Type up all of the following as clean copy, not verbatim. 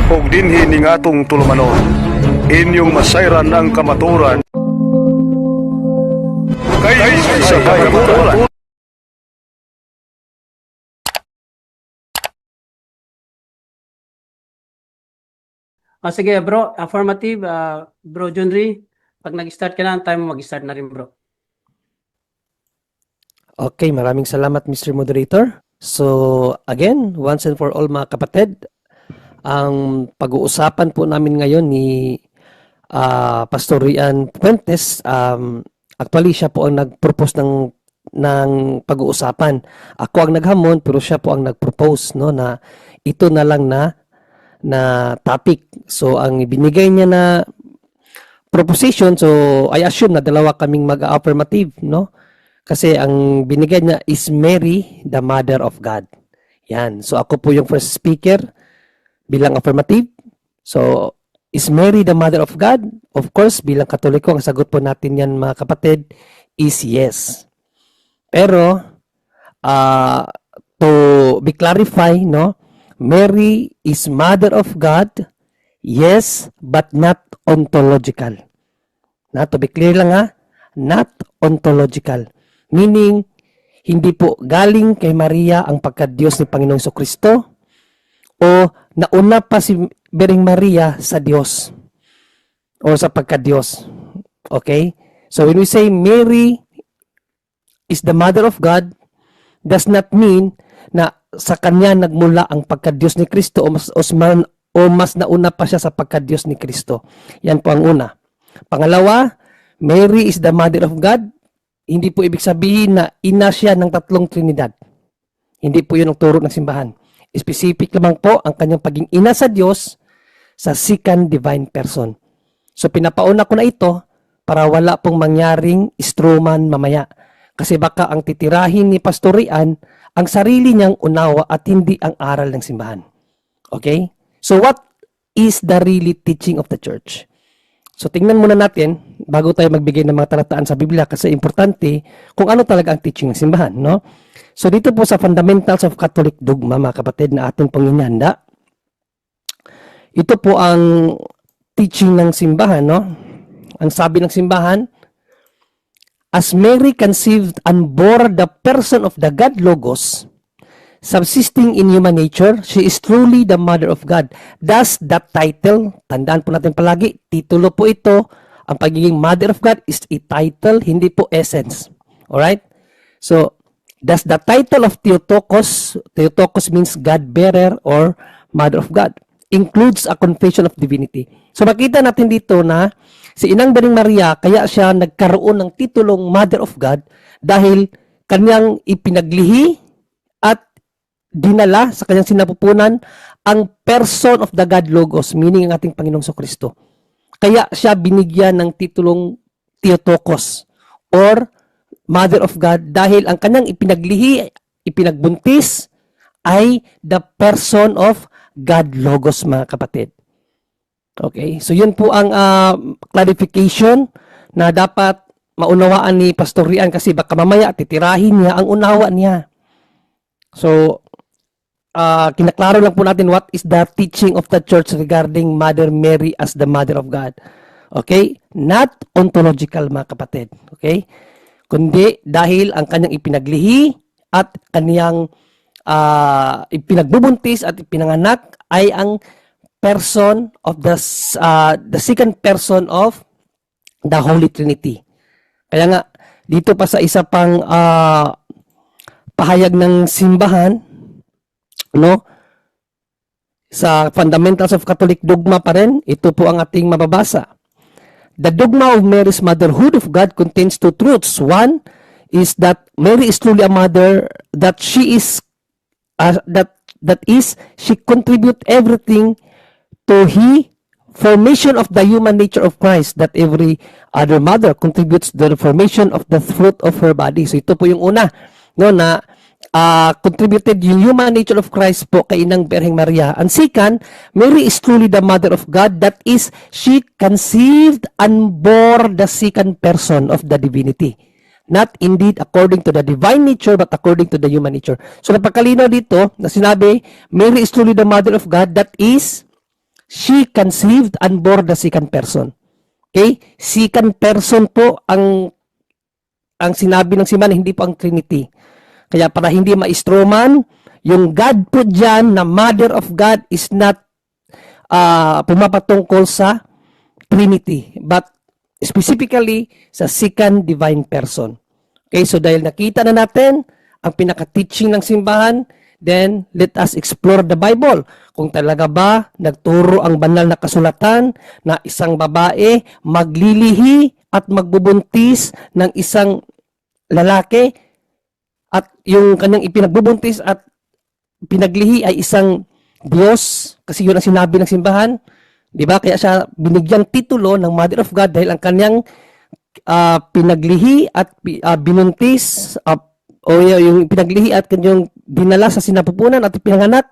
ug dinhi ning atong tulumanon. Inyong masayran ang kamaturan. Kay sa kamaturan. Sige bro, affirmative, bro Junri, pag nag-start ka na, ang time mo mag-start na rin bro. Okay, maraming salamat Mr. Moderator. So again, once and for all mga kapatid, ang pag-uusapan po namin ngayon ni Pastor Rian Fuentes, actually siya po ang nag-propose ng pag-uusapan. Ako ang naghamon pero siya po ang nag-propose, no, na ito na lang na topic. So ang binigay niya na proposition, so I assume na dalawa kaming mag-affirmative, no? Kasi ang binigay niya is Mary, the Mother of God. Yan. So ako po yung first speaker bilang affirmative. So is Mary the Mother of God? Of course, bilang Katoliko, ang sagot po natin yan mga kapatid is yes. Pero to be clarify, no? Mary is Mother of God, yes, but not ontological. Na, to be clear lang ha, not ontological. Meaning, hindi po galing kay Maria ang pagka-Diyos ni Panginoong Jesucristo o nauna pa si Bering Maria sa Diyos o sa pagka-Diyos. Okay? So when we say Mary is the Mother of God, does not mean na sa kanya nagmula ang pagka-Diyos ni Kristo o mas nauna pa siya sa pagka-Diyos ni Kristo. Yan po ang una. Pangalawa, Mary is the Mother of God. Hindi po ibig sabihin na ina siya ng tatlong Trinidad. Hindi po yun ang turo ng simbahan. Specific lamang po ang kanyang pagiging ina sa Diyos sa second divine person. So pinapauna ko na ito para wala pong mangyaring istruman mamaya. Kasi baka ang titirahin ni Pastor Rian ang sarili niyang unawa at hindi ang aral ng simbahan. Okay? So what is the really teaching of the church? So tingnan muna natin bago tayo magbigay ng mga talataan sa Biblia kasi importante kung ano talaga ang teaching ng simbahan, no? So dito po sa Fundamentals of Catholic Dogma, mga kapatid, na ating panginihanda, ito po ang teaching ng simbahan, no? Ang sabi ng simbahan, as Mary conceived and bore the person of the God Logos, subsisting in human nature, she is truly the Mother of God. Thus, that title, tandaan po natin palagi, titulo po ito, ang pagiging Mother of God is a title, hindi po essence. Alright? So, thus the title of Theotokos means God-bearer or Mother of God, includes a confession of divinity. So, makita natin dito na si Inang Bering Maria, kaya siya nagkaroon ng titulong Mother of God dahil kanyang ipinaglihi at dinala sa kanyang sinapupunan ang person of the God Logos, meaning ang ating Panginoong Jesucristo. Kaya siya binigyan ng titulong Theotokos or Mother of God dahil ang kanyang ipinaglihi, ipinagbuntis ay the person of God Logos, mga kapatid. Okay, so yun po ang clarification na dapat maunawaan ni Pastor Rian kasi baka mamaya titirahin niya ang unawa niya. So, kinaklaro lang po natin what is the teaching of the church regarding Mother Mary as the Mother of God. Okay? Not ontological, mga kapatid. Okay? Kundi dahil ang kanyang ipinaglihi at kanyang ipinagbubuntis at ipinanganak ay ang person of the second person of the Holy Trinity. Kaya nga, dito pa sa isa pang pahayag ng simbahan, no? Sa Fundamentals of Catholic Dogma pa rin, ito po ang ating mababasa. The dogma of Mary's motherhood of God contains two truths. One is that Mary is truly a mother, that she is she contribute everything to the formation of the human nature of Christ, that every other mother contributes to the formation of the fruit of her body. So ito po yung una, no, na contributed yung human nature of Christ po kay Inang Birheng Maria. And second, Mary is truly the Mother of God, that is, she conceived and bore the second person of the divinity. Not indeed according to the divine nature, but according to the human nature. So napagkalinaw dito na sinabi, Mary is truly the Mother of God, that is, she conceived and bore the second person. Okay? Second person po ang sinabi ng simbahan, hindi po ang Trinity. Kaya para hindi maistroman, yung God po dyan na Mother of God is not pumapatungkol sa Trinity, but specifically sa second divine person. Okay, so dahil nakita na natin ang pinaka-teaching ng simbahan, then let us explore the Bible. Kung talaga ba nagturo ang banal na kasulatan na isang babae maglilihi at magbubuntis ng isang lalaki at yung kanyang ipinagbubuntis at pinaglihi ay isang Diyos, kasi yun ang sinabi ng simbahan, di ba? Kaya siya binigyang titulo ng Mother of God dahil ang kanyang pinaglihi at binuntis o yung pinaglihi at kanyang dinala sa sinapupunan at pinanganak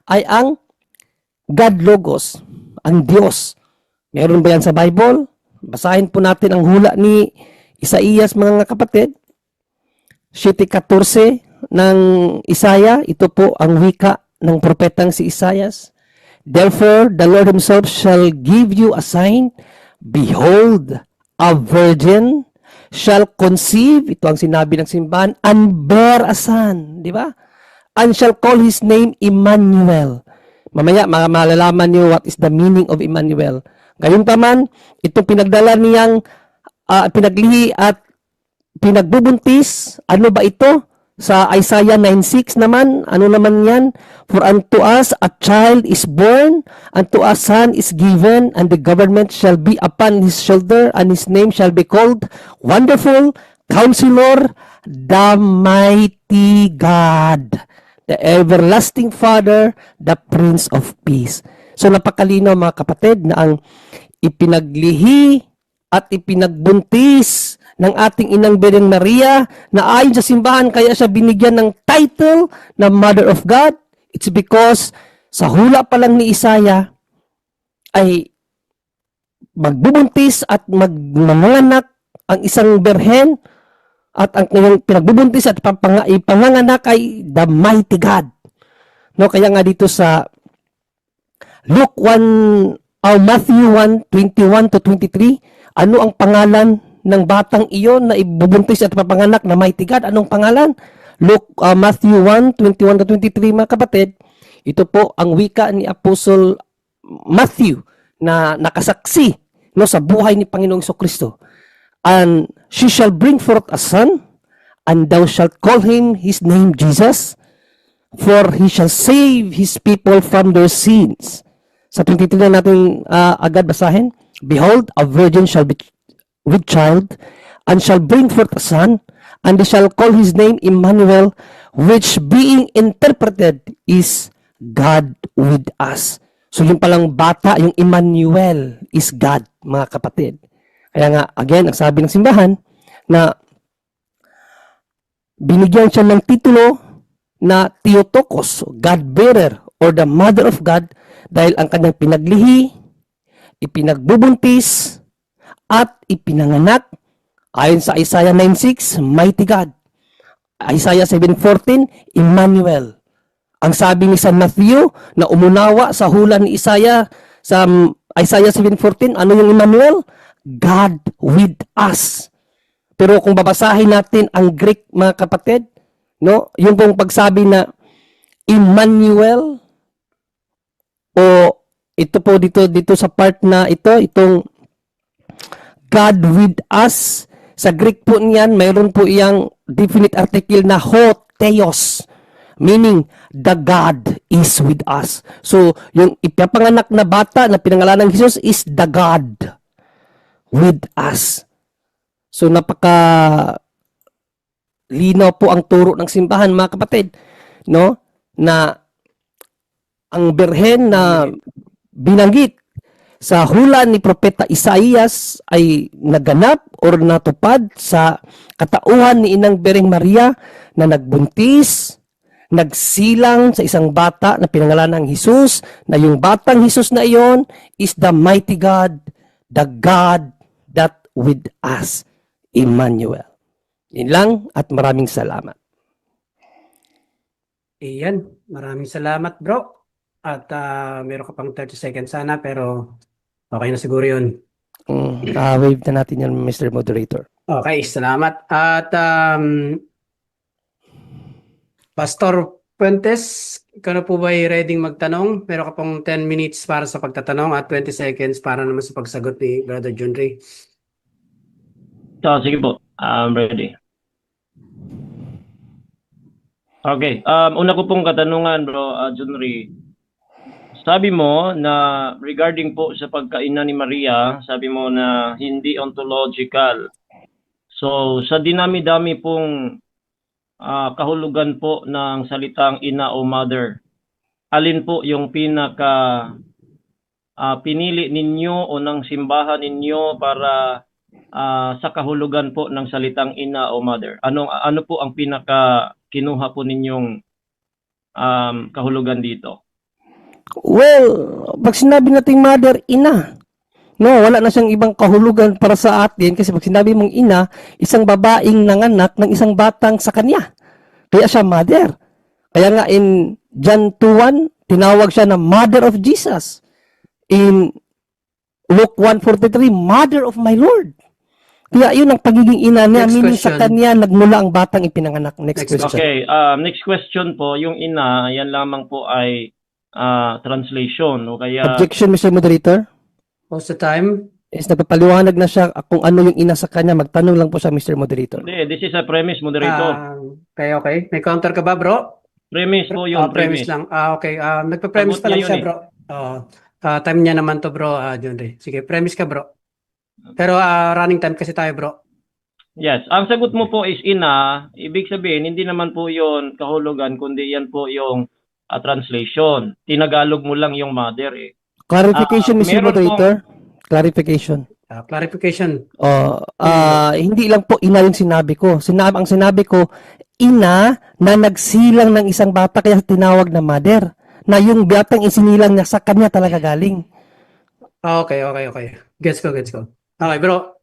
ay ang God Logos, ang Diyos. Meron ba yan sa Bible? Basahin po natin ang hula ni Isaías, mga kapatid. 7:14 ng Isaiah, ito po ang wika ng propetang si Isaias. Therefore, the Lord himself shall give you a sign. Behold, a virgin shall conceive, ito ang sinabi ng simbahan, and bear a son, di ba? And shall call his name Emmanuel. Mamaya, malalaman niyo what is the meaning of Emmanuel. Gayunpaman, ito pinagdala niyang pinaglihi at pinagbubuntis. Ano ba ito? Sa Isaiah 9:6 naman, ano naman yan? For unto us a child is born, unto us a son is given, and the government shall be upon his shoulder, and his name shall be called Wonderful, Counselor, the Mighty God, the Everlasting Father, the Prince of Peace. So napakalinaw, mga kapatid, na ang ipinaglihi at ipinagbuntis ng ating inang Birheng Maria na ayon sa simbahan kaya siya binigyan ng title na Mother of God. It's because sa hula pa lang ni Isaiah ay magbubuntis at magmanganak ang isang berhen at ang kanyang pinagbubuntis at ipanganganak ay the Mighty God. No, kaya nga dito sa Luke 1 Matthew 1:21 to 23, ano ang pangalan ng batang iyon na ibubuntis at papanganak na Mighty God? Anong pangalan? Matthew 1:21 to 23, mga kapatid. Ito po ang wika ni Apostle Matthew na nakasaksi no sa buhay ni Panginoong Jesucristo. And she shall bring forth a son, and thou shalt call him his name Jesus, for he shall save his people from their sins. Sa 23 na natin agad basahin. Behold, a virgin shall be with child, and shall bring forth a son, and they shall call his name Emmanuel, which being interpreted is God with us. So yung palang bata, yung Emmanuel, is God, mga kapatid. Kaya nga, again, ang sabi ng simbahan, na binigyan siya ng titulo na Theotokos, God-bearer, or the Mother of God, dahil ang kanyang pinaglihi, ipinagbubuntis, at ipinanganak ayon sa Isaiah 9:6, Mighty God. Isaiah 7:14, Emmanuel. Ang sabi ni San Matthew na umunawa sa hula ni Isaiah sa Isaiah 7:14, ano yung Emmanuel? God with us. Pero kung babasahin natin ang Greek, mga kapatid, no, yung pong pagsabi na Emmanuel, o ito po dito sa part na itong God with us, sa Greek po niyan, mayroon po iyang definite article na ho theos, meaning the God is with us. So, yung ipapanganak na bata na pinangalanan ng Jesus is the God with us. So, napaka linaw po ang turo ng simbahan, mga kapatid, no? Na ang berhen na binanggit sa hula ni Propeta Isaías ay naganap or natupad sa katauhan ni Inang Birheng Maria na nagbuntis, nagsilang sa isang bata na pinangalan ng Jesus, na yung batang Jesus na iyon is the Mighty God, the God that with us, Emmanuel. Yun lang at maraming salamat. Iyan, maraming salamat, bro. At meron ka pang 30 seconds sana, pero okay na siguro yun. Wave na natin yan, Mr. Moderator. Okay, salamat. At Pastor Puentes, ikaw na po ba ready magtanong? Meron ka pong 10 minutes para sa pagtatanong at 20 seconds para naman sa pagsagot ni Brother John Ray. So, sige po. I'm ready. Okay. Una ko pong katanungan, bro, John Ray. Sabi mo na regarding po sa pagkaina ni Maria, sabi mo na hindi ontological. So, sa dinami-dami pong kahulugan po ng salitang ina o mother, alin po yung pinaka pinili ninyo o ng simbahan ninyo para sa kahulugan po ng salitang ina o mother? Ano po ang pinaka kinuha po ninyong kahulugan dito? Well, pag sinabi nating mother, ina. No, wala na siyang ibang kahulugan para sa atin kasi pag sinabi mong ina, isang babaeng nanganak ng isang batang sa kanya. Kaya siya mother. Kaya nga in John 2:1, tinawag siya na Mother of Jesus. In Luke 1:43, Mother of my Lord. Kaya yun ang pagiging ina niya, Next meaning sa question. kanya nagmula ang batang ipinanganak. Next Next question. Okay, next question po, yung ina, yan lamang po ay translation o kaya Objection, Mr. Moderator. Most of the time, Is nagpapaliwanag na siya kung ano yung ina sa kanya. Magtanong lang po siya, Mr. Moderator. hindi, this is a premise, moderator. okay. May counter ka ba, bro? Premise po yung Premise premise. lang. Okay. Nagpa-premise Sagot pa lang niya siya, yun bro. Time niya naman to, bro, John Ray. Sige, premise ka, bro. Pero running time kasi tayo, bro. Yes, ang sagot mo po is ina, ibig sabihin hindi naman po yon kahulugan kundi yan po yung translation. Tinagalog mo lang yung mother eh. Clarification, Mr. meron Moderator. Clarification. Clarification. Hindi lang po ina yung sinabi ko. Ang sinabi ko, ina na nagsilang ng isang bata kaya tinawag na mother. Na yung batang isinilang niya sa kanya talaga galing. Okay. Gets ko. Okay, bro.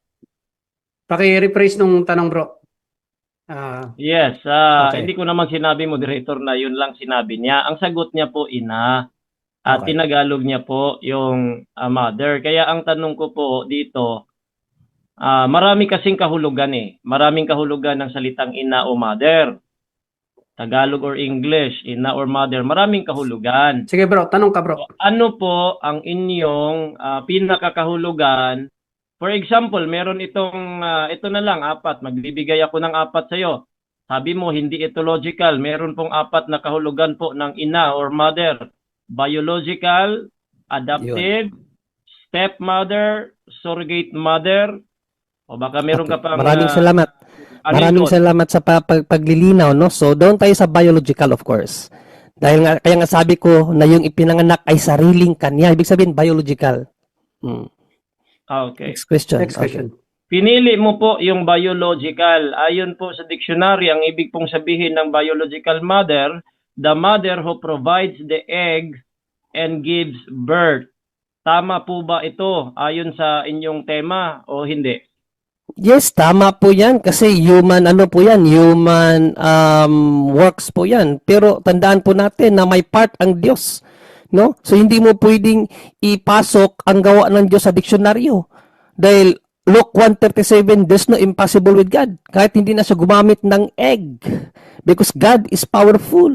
Paki-rephrase nung tanong, bro. Yes, Okay. hindi ko naman sinabi moderator na yun lang sinabi niya. Ang sagot niya po ina at Okay. tinagalog niya po yung mother. Kaya ang tanong ko po dito, marami kasing kahulugan eh. Maraming kahulugan ng salitang ina o mother. Tagalog or English, ina or mother, maraming kahulugan. Sige, bro. Tanong ka, bro. Ano po ang inyong pinakakahulugan? For example, meron itong, ito na lang, 4. Magbibigay ako ng 4 sa'yo. Sabi mo, hindi ito logical. Meron pong 4 na kahulugan po ng ina or mother. Biological, adoptive, stepmother, surrogate mother, o baka meron ka pang... Maraming salamat. Maraming salamat sa paglilinaw, no? So, doon tayo sa biological, of course. Dahil nga, kaya nga sabi ko na yung ipinanganak ay sariling kanya. Ibig sabihin, biological. Okay. Next question. Next question. Pinili mo po yung biological. Ayon po sa dictionary, ang ibig pong sabihin ng biological mother, the mother who provides the egg and gives birth. Tama po ba ito ayon sa inyong tema o hindi? Yes, tama po yan. Kasi human works po yan. Pero tandaan po natin na may part ang Diyos. No? So, hindi mo pwedeng ipasok ang gawa ng Diyos sa diksyonaryo. Dahil Luke 1:37, there's no impossible with God. Kahit hindi na siya gumamit ng egg. Because God is powerful.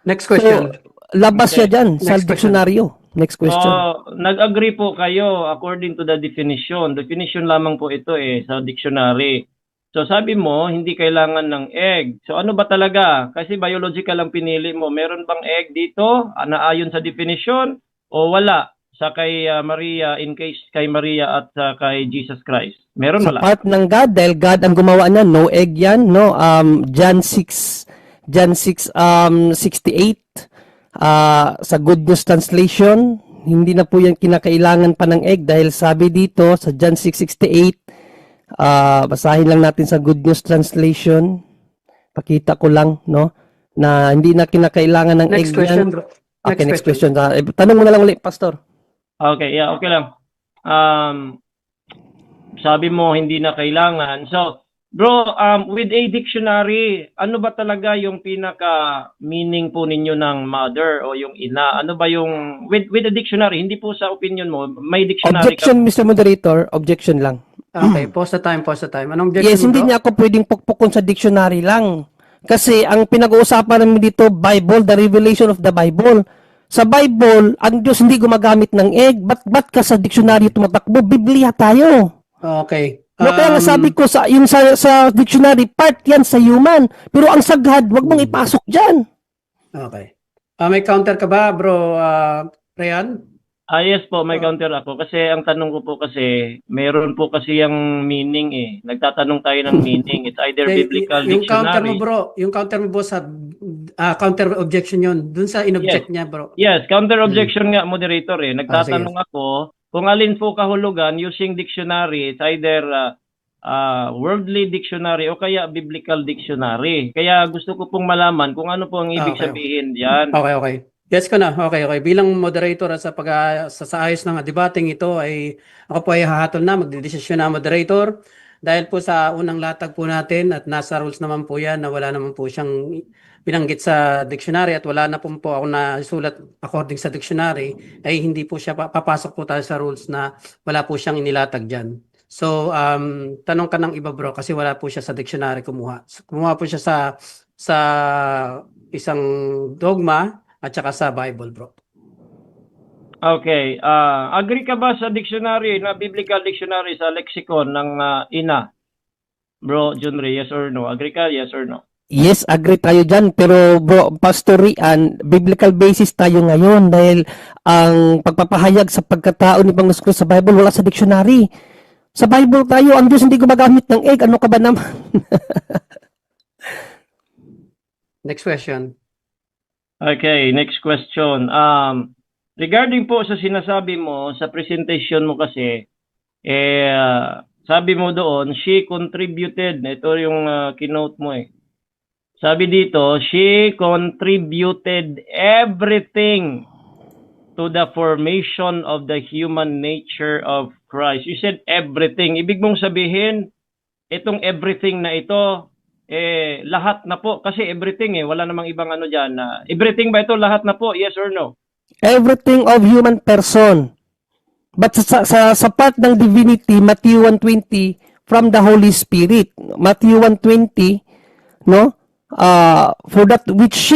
Next question. So, labas siya dyan sa Next question. diksyonaryo. Next question. Nag-agree po kayo according to the definition. Definition lamang po ito sa dictionary. So sabi mo, hindi kailangan ng egg. So ano ba talaga? Kasi biological ang pinili mo. Meron bang egg dito na ayon sa definition o wala? Sa kay Maria, in case kay Maria at kay Jesus Christ. Meron Sa wala? part ng God, dahil God ang gumawa niya, no egg yan, no? John 6:68, sa Good News Translation, hindi na po yan kinakailangan pa ng egg dahil sabi dito sa John 6:68, basahin lang natin sa Good News Translation. Pakita ko lang, no? Na hindi na kinakailangan ng Next egg question, yan. bro. Okay, next question. Tanong mo na lang ulit, Pastor. Okay, okay lang. Sabi mo hindi na kailangan. So, Bro, with a dictionary, ano ba talaga yung pinaka-meaning po ninyo ng mother o yung ina? Ano ba yung, with a dictionary, hindi po sa opinion mo, may dictionary ka. Objection, Mr. Moderator. Objection lang. Okay, pause the time, pause the time. Anong objection Yes, mo, hindi bro? niya ako pwedeng pukpukon sa dictionary lang. Kasi ang pinag-uusapan namin dito, Bible, the revelation of the Bible. Sa Bible, ang Diyos hindi gumagamit ng egg. Ba't ka sa dictionary tumatakbo? Biblia tayo. Okay. No, kaya nga sabi ko, sa dictionary, part yan sa human. Pero ang sagad, wag mong ipasok dyan. Okay. May counter ka ba, bro, Ryan? Yes po, may counter ako. Kasi ang tanong ko po kasi, meron po kasi yung meaning eh. Nagtatanong tayo ng meaning. It's either biblical Yung counter mo, dictionary. bro, yung counter mo, bro, sa counter objection yun. Dun sa in-object niya, bro. Yes, counter objection nga, moderator eh. Nagtatanong ako kung alin po kahulugan using dictionary. It's either worldly dictionary o kaya biblical dictionary. Kaya gusto ko pong malaman kung ano po ang ibig Okay. sabihin diyan. Okay. Yes ko na. Okay. Bilang moderator at sa ayos ng debating ito ay ako po ay hahatol na, magdedesisyon na moderator. Dahil po sa unang latag po natin at nasa rules naman po yan na wala naman po siyang binanggit sa dictionary at wala na po ako na sulat according sa dictionary ay hindi po siya papasok po tayo sa rules na wala po siyang inilatag dyan. So, tanong ka ng iba, bro, kasi wala po siya sa dictionary kumuha. Kumuha po siya sa isang dogma at saka sa Bible, bro. Okay. Agree ka ba sa dictionary, na biblical dictionary sa lexicon ng ina? Bro, Junri, yes or no? Agree ka, yes or no? Yes, agree tayo dyan. Pero bro, Pastor Rian, biblical basis tayo ngayon dahil ang pagpapahayag sa pagkatao ni Panginoon Kristo sa Bible wala sa dictionary. Sa Bible tayo, ang Diyos hindi gumagamit ng egg. Ano ka ba naman? Next question. Okay, next question. Regarding po sa sinasabi mo, sa presentation mo kasi, sabi mo doon, she contributed. Ito yung kinote mo eh. Sabi dito, she contributed everything to the formation of the human nature of Christ. You said everything. Ibig mong sabihin, itong everything na ito, lahat na po. Kasi everything wala namang ibang ano dyan. Everything ba ito? Lahat na po? Yes or no? Everything of human person. But sa part ng divinity, Matthew 1:20, from the Holy Spirit. Matthew 1:20, no? For that which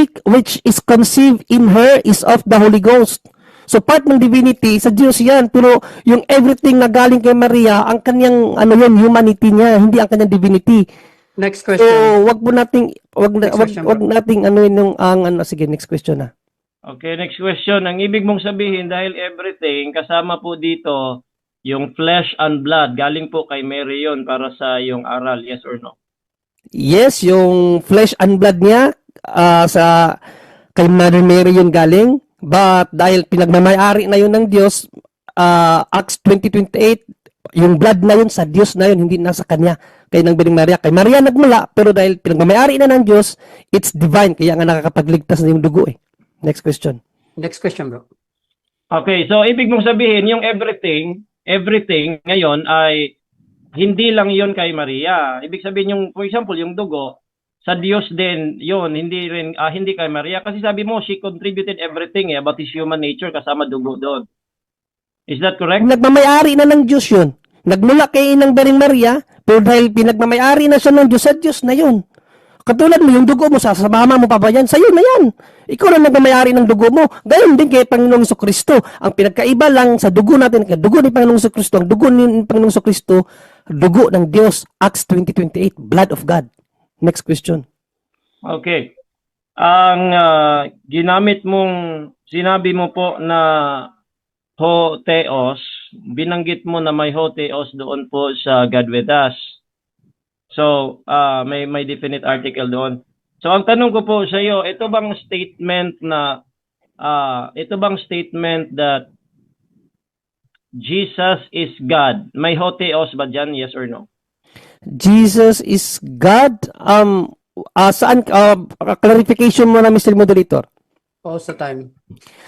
is conceived in her is of the Holy Ghost. So part ng divinity sa Diyos yan, pero yung everything na galing kay Maria, ang kanyang humanity niya, hindi ang kanyang divinity. Next So question. wag Next question, bro. nating sige, next question na. Okay, next question. Ang ibig mong sabihin, dahil everything, kasama po dito, yung flesh and blood, galing po kay Mary yun para sa yung aral, yes or no? Yes, yung flesh and blood niya kay Mother Mary yun galing. But dahil pinagmamayari na yun ng Diyos, Acts 20:28, yung blood na yun sa Diyos na yun, hindi nasa kanya. Kay nang Biring Maria. Kay Maria nagmula, pero dahil pinagmamayari na ng Diyos, it's divine. Kaya nga nakakapagligtas na yung dugo eh. Next question. Next question, bro. Okay, so ibig mong sabihin, yung everything ngayon ay hindi lang yon kay Maria. Ibig sabihin yung, for example, yung dugo, sa Diyos din yon, hindi kay Maria. Kasi sabi mo, she contributed everything about his human nature kasama dugo doon. Is that correct? Nagmamayari na ng Diyos yun. Nagmula kay Inang Biring Maria, pero dahil pinagmamayari na siya ng Diyos, sa Diyos na yun. Katulad mo, yung dugo mo, sa mama mo pa ba yan? Sa'yo na yan. Ikaw na nagmamayari ng dugo mo. Gayon din kay Panginoong Jesucristo. Ang pinagkaiba lang sa dugo natin, kay dugo ni Panginoong Jesucristo, ang dugo ni Panginoong Jesucristo, dugo ng Diyos. Acts 20:28, blood of God. Next question. Okay. Ang sinabi mo po na Hotheos, binanggit mo na may Hotheos doon po sa God with us. So, may definite article doon. So, ang tanong ko po sa iyo, ito bang statement that Jesus is God? May Hotheos ba dyan? Yes or no? Jesus is God. Saan? Clarification mo na, Mr. Moderator. Pause the time.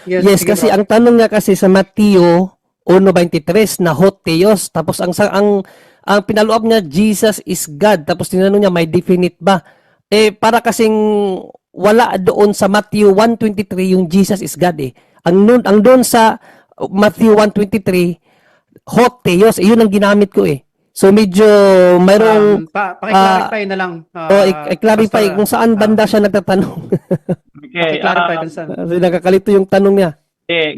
Yes, sige, kasi bro. ang tanong niya kasi sa Mateo 1:23 na Hotheos, tapos ang ang pinalo-up niya, Jesus is God. Tapos tinanong niya, may definite ba? Para kasing wala doon sa Matthew 1:23 yung Jesus is God eh. Ang doon sa Matthew 1:23, Hotheos, yun ang ginamit ko eh. So medyo mayroong Paki-clarify na lang. i-clarify Pastor, kung saan banda siya nagtatanong. Okay. Paki-clarify kung saan. Kasi nakakalito yung tanong niya.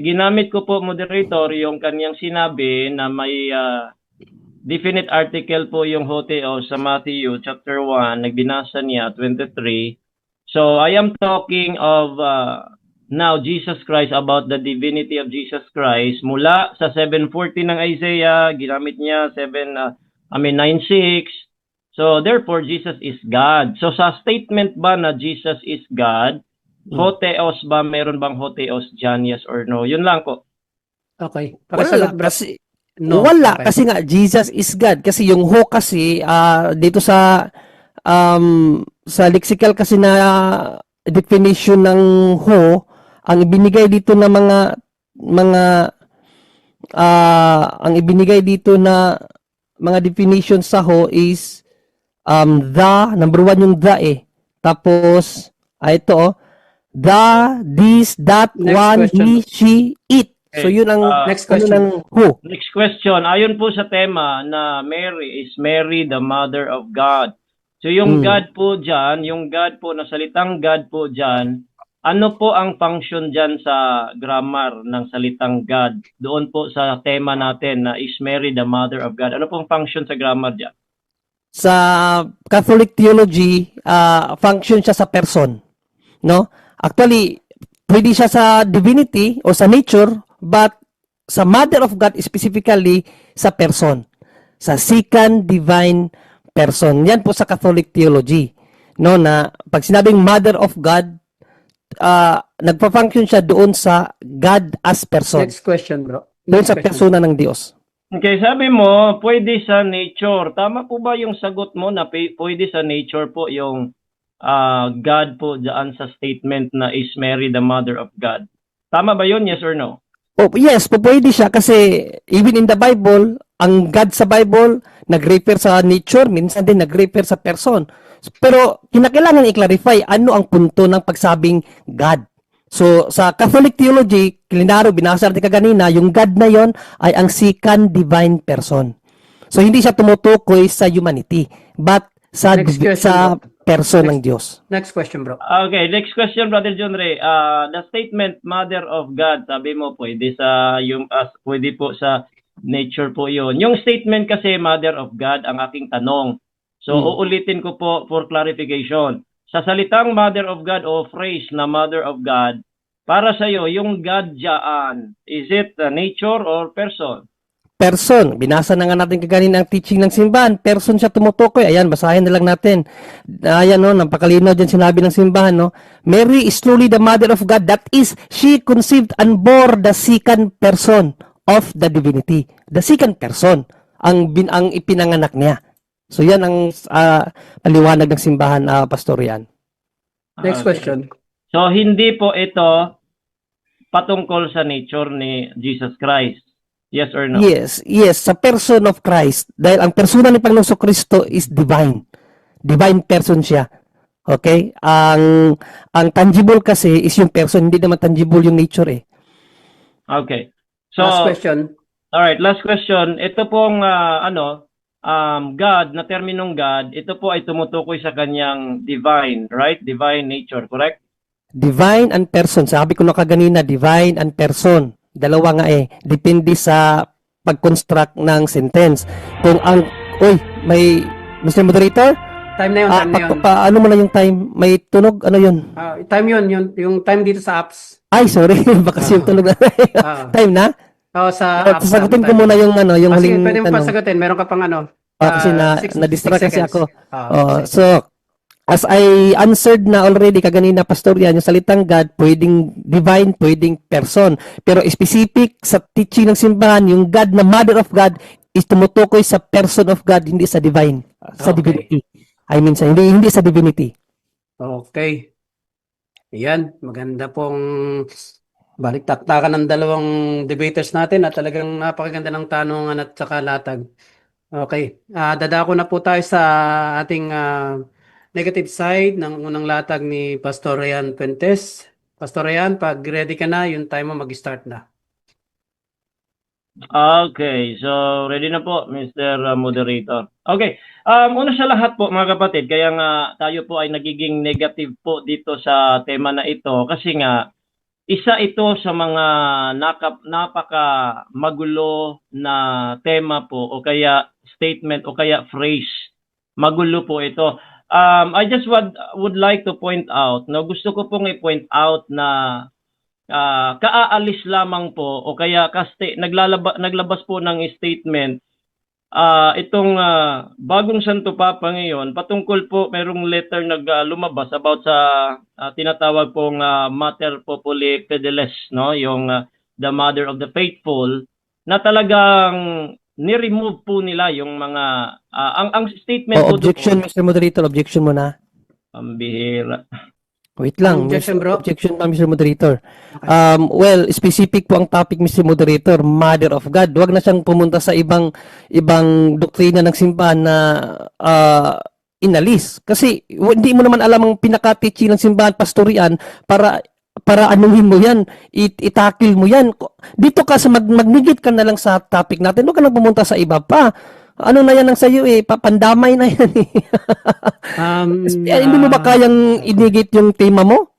Ginamit ko po, moderator, yung kanyang sinabi na may definite article po yung Hoteo sa Matthew chapter 1, nagbinasa niya 23. So I am talking of now Jesus Christ, about the divinity of Jesus Christ mula sa 7:40 ng Isaiah, ginamit niya 9:6. So therefore Jesus is God. So sa statement ba na Jesus is God, Hoteos ba, meron bang Hoteos dyan, yes or no? Yun lang po. Okay. Wala Pakisagot, bro. kasi No. wala Okay. kasi nga Jesus is God kasi yung ho kasi dito sa lexical kasi na definition ng ho, ang ibinigay dito na ang ibinigay dito na mga definition sa ho is the, number one yung the eh. Tapos ito the, this, that, Next one, question. he, she, it. So Okay. yun ang Next ano question. ng who. Next question. Ayon po sa tema na Mary is Mary the Mother of God. So yung God po dyan, yung God po, na salitang God po dyan, ano po ang function dyan sa grammar ng salitang God? Doon po sa tema natin na is Mary the Mother of God. Ano pong function sa grammar dyan? Sa Catholic theology, function siya sa person, no? Actually, pwede siya sa divinity o sa nature, but sa Mother of God specifically sa person, sa second divine person. Yan po sa Catholic theology, no, na pag sinabing Mother of God, nagpa-function siya doon sa God as person, Next question, bro. doon Next sa question. persona ng Diyos. Okay, sabi mo, pwede sa nature. Tama po ba yung sagot mo na pwede sa nature po yung God po dyan sa statement na is Mary the Mother of God? Tama ba yun? Yes or no? Oh, yes, pwede siya kasi even in the Bible, ang God sa Bible nag-refer sa nature, minsan din nag-refer sa person. Pero kinakailangan i-clarify ano ang punto ng pagsabing God. So sa Catholic theology, Kilinaro, binasa natin kaganina, yung God na yon ay ang second divine person. So hindi siya tumutukoy sa humanity, but sa Next question, sa bro. person ng Diyos. Next question, bro. Okay, next question, Brother John Ray. The statement Mother of God, sabi mo pwede pwede po sa nature po 'yon. Yung statement kasi Mother of God ang aking tanong. So uulitin ko po for clarification. Sa salitang Mother of God o phrase na Mother of God, para sa iyo yung God diyan, is it nature or person? Person. Binasa na nga natin kaganina ang teaching ng simbahan. Person siya tumutukoy. Ayan, basahin na lang natin. Ayan, no, napakalinaw dyan sinabi ng simbahan, no. Mary is truly the Mother of God. That is, she conceived and bore the second person of the divinity. The second person ang ipinanganak niya. So yan ang paliwanag ng simbahan, Pastor Yan. Next question. So hindi po ito patungkol sa nature ni Jesus Christ. Yes or no? Yes, sa person of Christ. Dahil ang persona ni Panginoong Kristo is divine. Divine person siya. Okay? Ang tangible kasi is yung person, hindi naman tangible yung nature eh. Okay. So, Last question. all right, last question. Ito pong God, na terminong God, ito po ay tumutukoy sa kanyang divine, right? Divine nature, correct? Divine and person. Sabi ko na kaganina, divine and person. Dalawa nga eh. Depende sa pag-construct ng sentence. Kung ang, may Mr. Moderator? Time na yun, time na yun. Ano mo na yung time? May tunog? Ano yun? Time yun, yung time dito sa apps. Ay, sorry. Baka yung tunog na. Time na? Sa apps. Sasagutin ko muna yung Sige, huling pwede mo tanong. pa sagutin. Meron ka pang Kasi na-distract kasi seconds. ako. So, as I answered na already kaganina, Pastor Yan, yung salitang God, pwedeng divine, pwedeng person. Pero specific sa teaching ng simbahan, yung God na Mother of God is tumutukoy sa person of God, hindi sa divine. Sa Okay. divinity. I mean, hindi sa divinity. Okay. Yan, maganda pong balik-taktakan ng dalawang debaters natin at talagang napakaganda ng tanungan at saka latag. Okay. Dadako na po tayo sa ating negative side ng unang latag ni Pastor Ryan Fuentes. Pastor Ryan, pag ready ka na, yung time mo mag-start na. Okay, so ready na po, Mr. Moderator. Okay, una sa lahat po mga kapatid, kaya nga tayo po ay nagiging negative po dito sa tema na ito kasi nga isa ito sa mga napaka magulo na tema po o kaya statement o kaya phrase. Magulo po ito. I just would like to point out, no, gusto ko pong i-point out na kaaalis lamang po o kaya naglabas po ng statement itong bagong Santo Papa ngayon patungkol po merong letter lumabas about sa tinatawag pong Mater Populi Fideles, no, yung the Mother of the Faithful, na talagang ni-remove po nila yung mga ang statement po Objection, Mr. Moderator. Objection mo na. pambihira. Wait lang. Objection, bro. Objection pa, Mr. Moderator. Well, specific po ang topic, Mr. Moderator, Mother of God. Huwag na siyang pumunta sa ibang doktrina ng simbahan na inalis. Kasi hindi mo naman alam ang pinaka-teaching ng simbahan, pastorian, para anuhin mo yan, itakil mo yan. Dito ka sa magnigit ka na lang sa topic natin. Huwag ka na pumunta sa iba pa. Ano na yan ang sayo pandamay na yan eh. Hindi mo ba kayang inigit yung tema mo?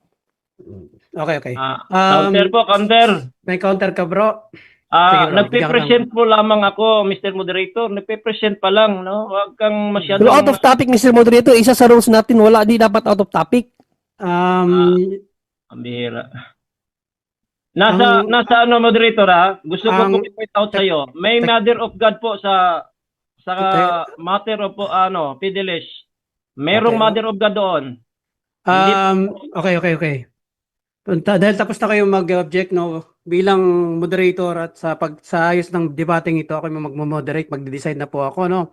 Okay. Counter po, counter. May counter ka, bro. Sige, bro. Nagpe-present po lamang ako, Mr. Moderator. Nagpe-present pa lang, no? Huwag kang masyadong... Pero out of topic, Mr. Moderator, isa sa rules natin, di dapat out of topic. Ang bihira. Nasa Moderator, gusto ko po i-point out sa'yo. May Mother of God po sa Mater of Fideles. Merong Okay. Mother of God doon. Okay. Dahil tapos na kayo mag-object, no, bilang moderator at sa ayos ng debating ito, ako yung mag-moderate, magde-decide na po ako, no.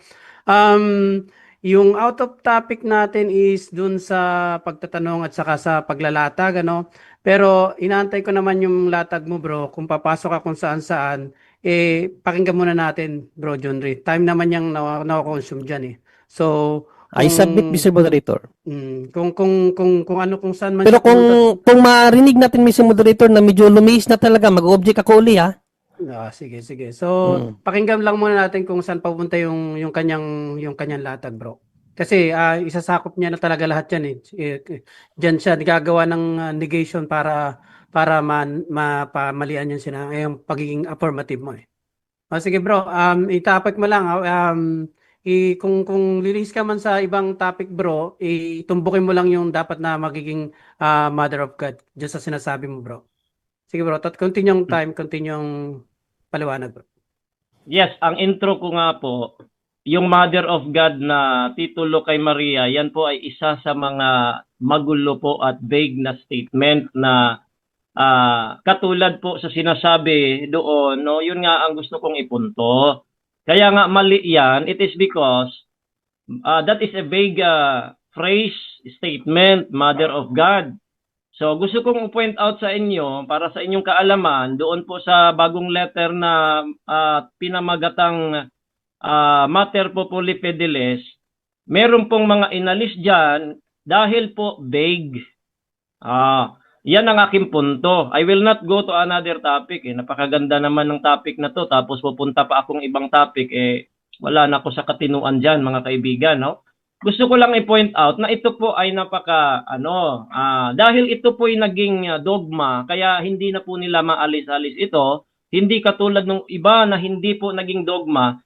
Yung out of topic natin is dun sa pagtatanong at saka sa paglalatag, ano. Pero inaantay ko naman yung latag mo, bro, kung papasok ka kung saan-saan, pakinggan muna natin, bro John Ray. Time naman yung na-consume dyan, eh. So, I submit, Mr. Moderator. Kung saan man Pero siya pumunta- kung marinig natin, Mr. Moderator, na medyo lumihis na talaga, mag-object ako uli, ha? Sige. So, pakinggan lang muna natin kung saan papunta yung kanyang latag, bro. Kasi isasakop niya na talaga lahat 'yan eh. Diyan siya gagawa ng negation para mapamalian yung pagiging affirmative mo eh. Sige, bro. Itopic mo lang kung lilis ka man sa ibang topic, bro, itumbukin mo lang yung dapat na magiging Mother of God diyan sa sinasabi mo, bro. Sige, bro. Continue yung time, continue yung paliwanag, bro. Yes, ang intro ko nga po, yung Mother of God na titulo kay Maria, yan po ay isa sa mga magulo po at vague na statement na katulad po sa sinasabi doon, no, yun nga ang gusto kong ipunto. Kaya nga mali yan, it is because that is a vague phrase, statement, Mother of God. So gusto kong point out sa inyo, para sa inyong kaalaman, doon po sa bagong letter na pinamagatang Mater Populi Fideles, meron pong mga inalis dyan dahil po vague. Yan ang aking punto. I will not go to another topic. Napakaganda naman ng topic na to. Tapos pupunta pa akong ibang topic. Wala na ako sa katinuan dyan, mga kaibigan. No? Gusto ko lang i-point out na ito po ay dahil ito po ay naging dogma, kaya hindi na po nila maalis-alis ito. Hindi katulad ng iba na hindi po naging dogma,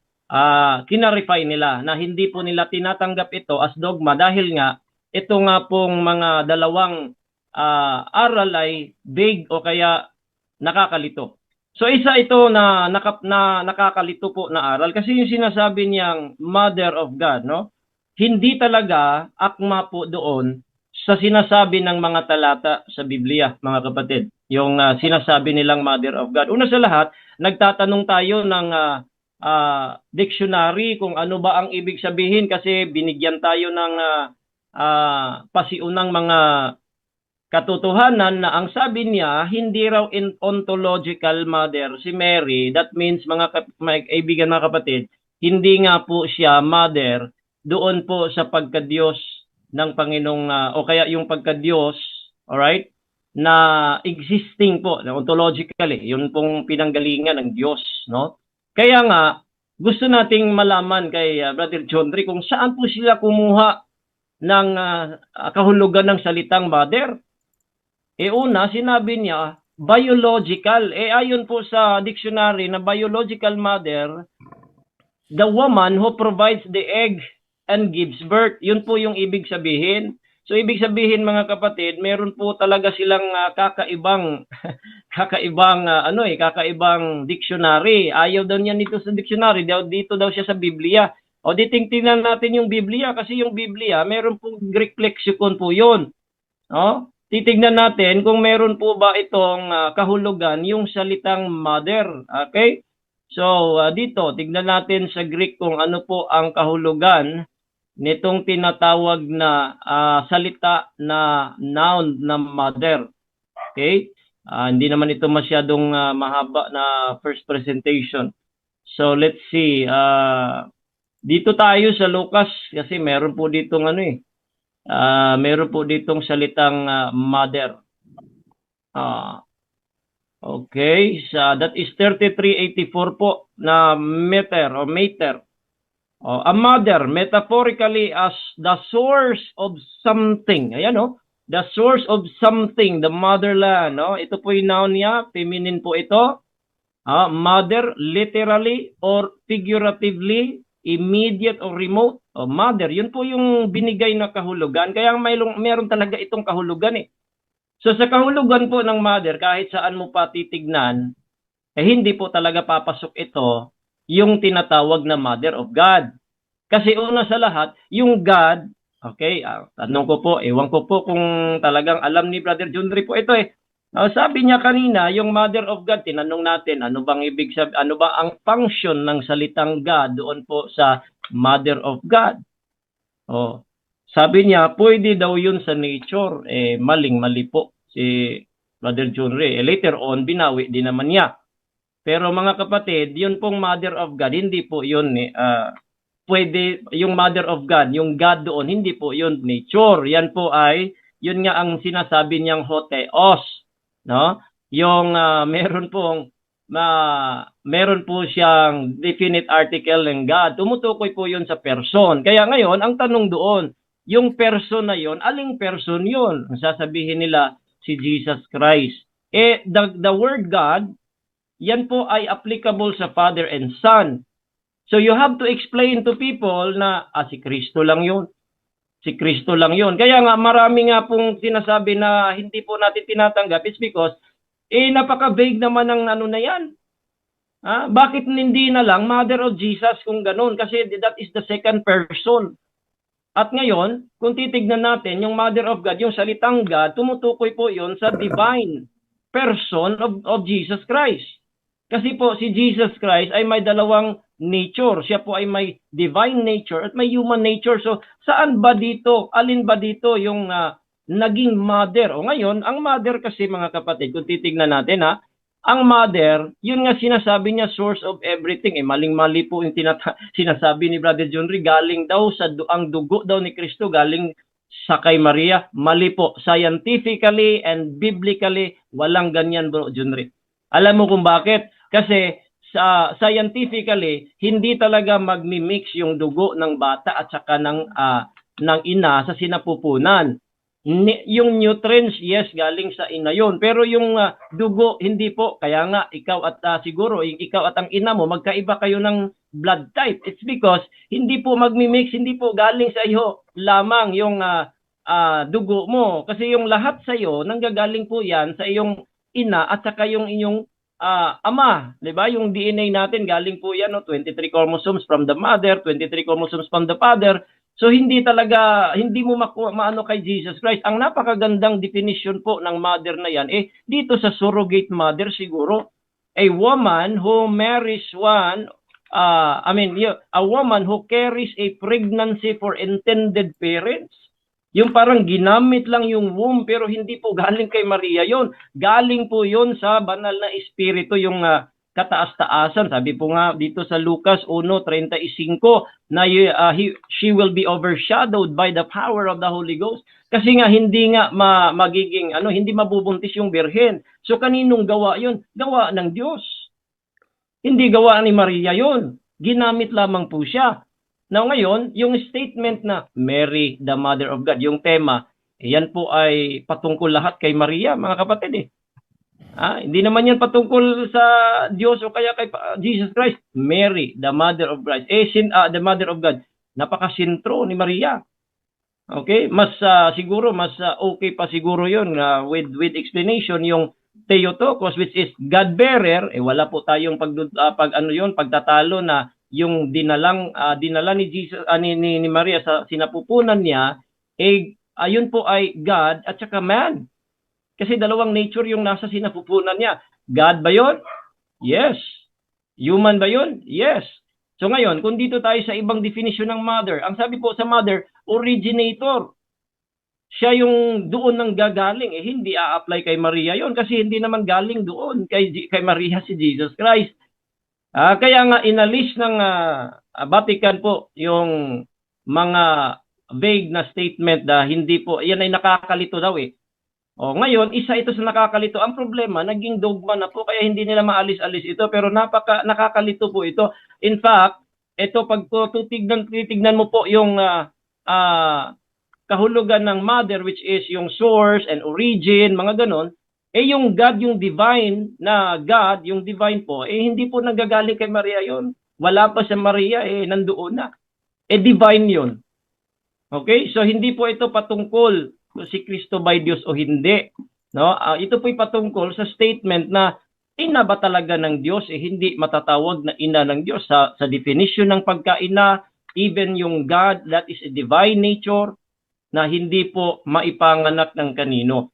kinarify nila na hindi po nila tinatanggap ito as dogma dahil nga ito nga pong mga dalawang aral ay vague o kaya nakakalito. So isa ito na nakakalito po na aral kasi yung sinasabi niyang Mother of God, no? Hindi talaga akma po doon sa sinasabi ng mga talata sa Biblia, mga kapatid. Yung sinasabi nilang Mother of God. Una sa lahat, nagtatanong tayo ng dictionary kung ano ba ang ibig sabihin kasi binigyan tayo ng pasiunang mga katotohanan na ang sabi niya, hindi raw in ontological mother si Mary. That means, mga kaibigan, mga kapatid, hindi nga po siya mother doon po sa pagka-Diyos ng Panginoong o kaya yung pagka-Diyos, alright, na existing po, ontologically, yun pong pinanggalingan ng Diyos, no? Kaya nga, gusto nating malaman kay Brother John Ray kung saan po sila kumuha ng kahulugan ng salitang mother. Una, sinabi niya, biological. Ayon po sa dictionary na biological mother, the woman who provides the egg and gives birth. Yun po yung ibig sabihin. So, ibig sabihin mga kapatid, meron po talaga silang kakaibang dictionary. Ayaw daw niya nito sa dictionary, dito daw siya sa Biblia. O tingnan natin yung Biblia kasi yung Biblia, meron pong Greek lexicon po yun. No? Titignan natin kung meron po ba itong kahulugan yung salitang mother. Okay? So, dito, tignan natin sa Greek kung ano po ang kahulugan nitong tinatawag na salita na noun na mother. Okay? Hindi naman ito masyadong mahaba na first presentation. So, let's see. Dito tayo sa Lucas kasi meron po ditong meron po ditong salitang mother. Okay, so that is 3384 po na meter o mater. A mother, metaphorically as the source of something. Ayan the source of something, the motherland. Ito po yung noun niya, feminine po ito. Mother, literally or figuratively, immediate or remote. Mother, yun po yung binigay na kahulugan. Kaya meron talaga itong kahulugan . So sa kahulugan po ng mother, kahit saan mo pa titignan, hindi po talaga papasok ito yung tinatawag na Mother of God. Kasi una sa lahat, yung God, okay, tanong ko po, ewan ko po kung talagang alam ni Brother John Ray po ito . Sabi niya kanina, yung Mother of God, tinanong natin, ano bang ibig sabihin, ano ba ang function ng salitang God doon po sa Mother of God? Sabi niya, pwede daw yun sa nature. Maling-mali po si Brother John Ray. Later on, binawi din naman niya. Pero mga kapatid, yun pong Mother of God, hindi po yun pwede, yung Mother of God, yung God doon, hindi po yun nature. Yan po ay, yun nga ang sinasabi niyang hoteos. No? Yung meron po siyang definite article ng God. Tumutukoy po yun sa person. Kaya ngayon, ang tanong doon, yung person na yun, aling person yun? Ang sasabihin nila, si Jesus Christ. The word God, yan po ay applicable sa Father and Son. So you have to explain to people na si Kristo lang yun. Si Kristo lang yun. Kaya nga marami nga pong sinasabi na hindi po natin tinatanggap. It's because napaka-vague naman ng na yan. Bakit hindi na lang Mother of Jesus kung ganun? Kasi that is the second person. At ngayon, kung titignan natin yung Mother of God, yung salitang God, tumutukoy po yun sa divine person of Jesus Christ. Kasi po si Jesus Christ ay may dalawang nature. Siya po ay may divine nature at may human nature. So saan ba dito, alin ba dito yung naging mother? O ngayon, ang mother kasi mga kapatid, kung titignan natin ang mother, yun nga sinasabi niya source of everything. Maling-mali po yung sinasabi ni Brother John Ray, galing daw ang dugo daw ni Kristo, galing sa kay Maria. Mali po. Scientifically and biblically, walang ganyan Bro John Ray. Alam mo kung bakit? Kasi scientifically, hindi talaga magmi-mix yung dugo ng bata at saka ng ina sa sinapupunan. Yung nutrients, yes, galing sa ina yun. Pero yung dugo, hindi po. Kaya nga, ikaw at siguro, ikaw at ang ina mo, magkaiba kayo ng blood type. It's because hindi po magmi-mix, hindi po galing sa iyo lamang yung dugo mo. Kasi yung lahat sa iyo, nanggagaling po yan sa iyong ina at saka yung inyong ama, 'di ba? Yung DNA natin galing po 'yan 23 chromosomes from the mother, 23 chromosomes from the father. So hindi mo maano kay Jesus Christ. Ang napakagandang definition po ng mother na 'yan dito sa surrogate mother siguro, a woman who marries a woman who carries a pregnancy for intended parents. Yung parang ginamit lang yung womb pero hindi po galing kay Maria yon. Galing po yon sa banal na espiritu yung kataas-taasan. Sabi po nga dito sa Lucas 1:35 na she will be overshadowed by the power of the Holy Ghost. Kasi nga hindi nga magiging hindi mabubuntis yung birhen. So kaninong gawa 'yun? Gawa ng Diyos. Hindi gawa ni Maria 'yun. Ginamit lamang po siya. Now ngayon, yung statement na Mary, the Mother of God, yung tema, yan po ay patungkol lahat kay Maria, mga kapatid hindi naman yan patungkol sa Diyos o kaya kay Jesus Christ. Mary, the Mother of Christ, the Mother of God, napakasintro ni Maria. Okay? Mas siguro, mas okay pa siguro yun with explanation yung Theotokos, which is God bearer. Wala po tayong pagtatalo na yung dinala ni Jesus ni Maria sa sinapupunan niya ayun po ay God at saka man. Kasi dalawang nature yung nasa sinapupunan niya. God ba 'yon? Yes. Human ba 'yon? Yes. So ngayon, kung dito tayo sa ibang definition ng mother, ang sabi po sa mother, originator. Siya yung doon nang gagaling, hindi a-apply kay Maria 'yon kasi hindi naman galing doon kay Maria si Jesus Christ. Kaya nga inalis ng Vatican po yung mga vague na statement na hindi po, yan ay nakakalito daw ngayon, isa ito sa nakakalito. Ang problema, naging dogma na po kaya hindi nila maalis-alis ito pero nakakalito po ito. In fact, ito pag titignan mo po yung kahulugan ng mother which is yung source and origin, mga ganon, yung God, yung divine na God, yung divine po, hindi po nanggagaling kay Maria yon. Wala pa sa Maria, nandoon na. Divine yon. Okay? So, hindi po ito patungkol si Kristo by Diyos o hindi. No? Ito po'y patungkol sa statement na ina ba talaga ng Diyos? Hindi matatawag na ina ng Diyos. Sa definition ng pagkaina, even yung God, that is a divine nature na hindi po maipanganak ng kanino.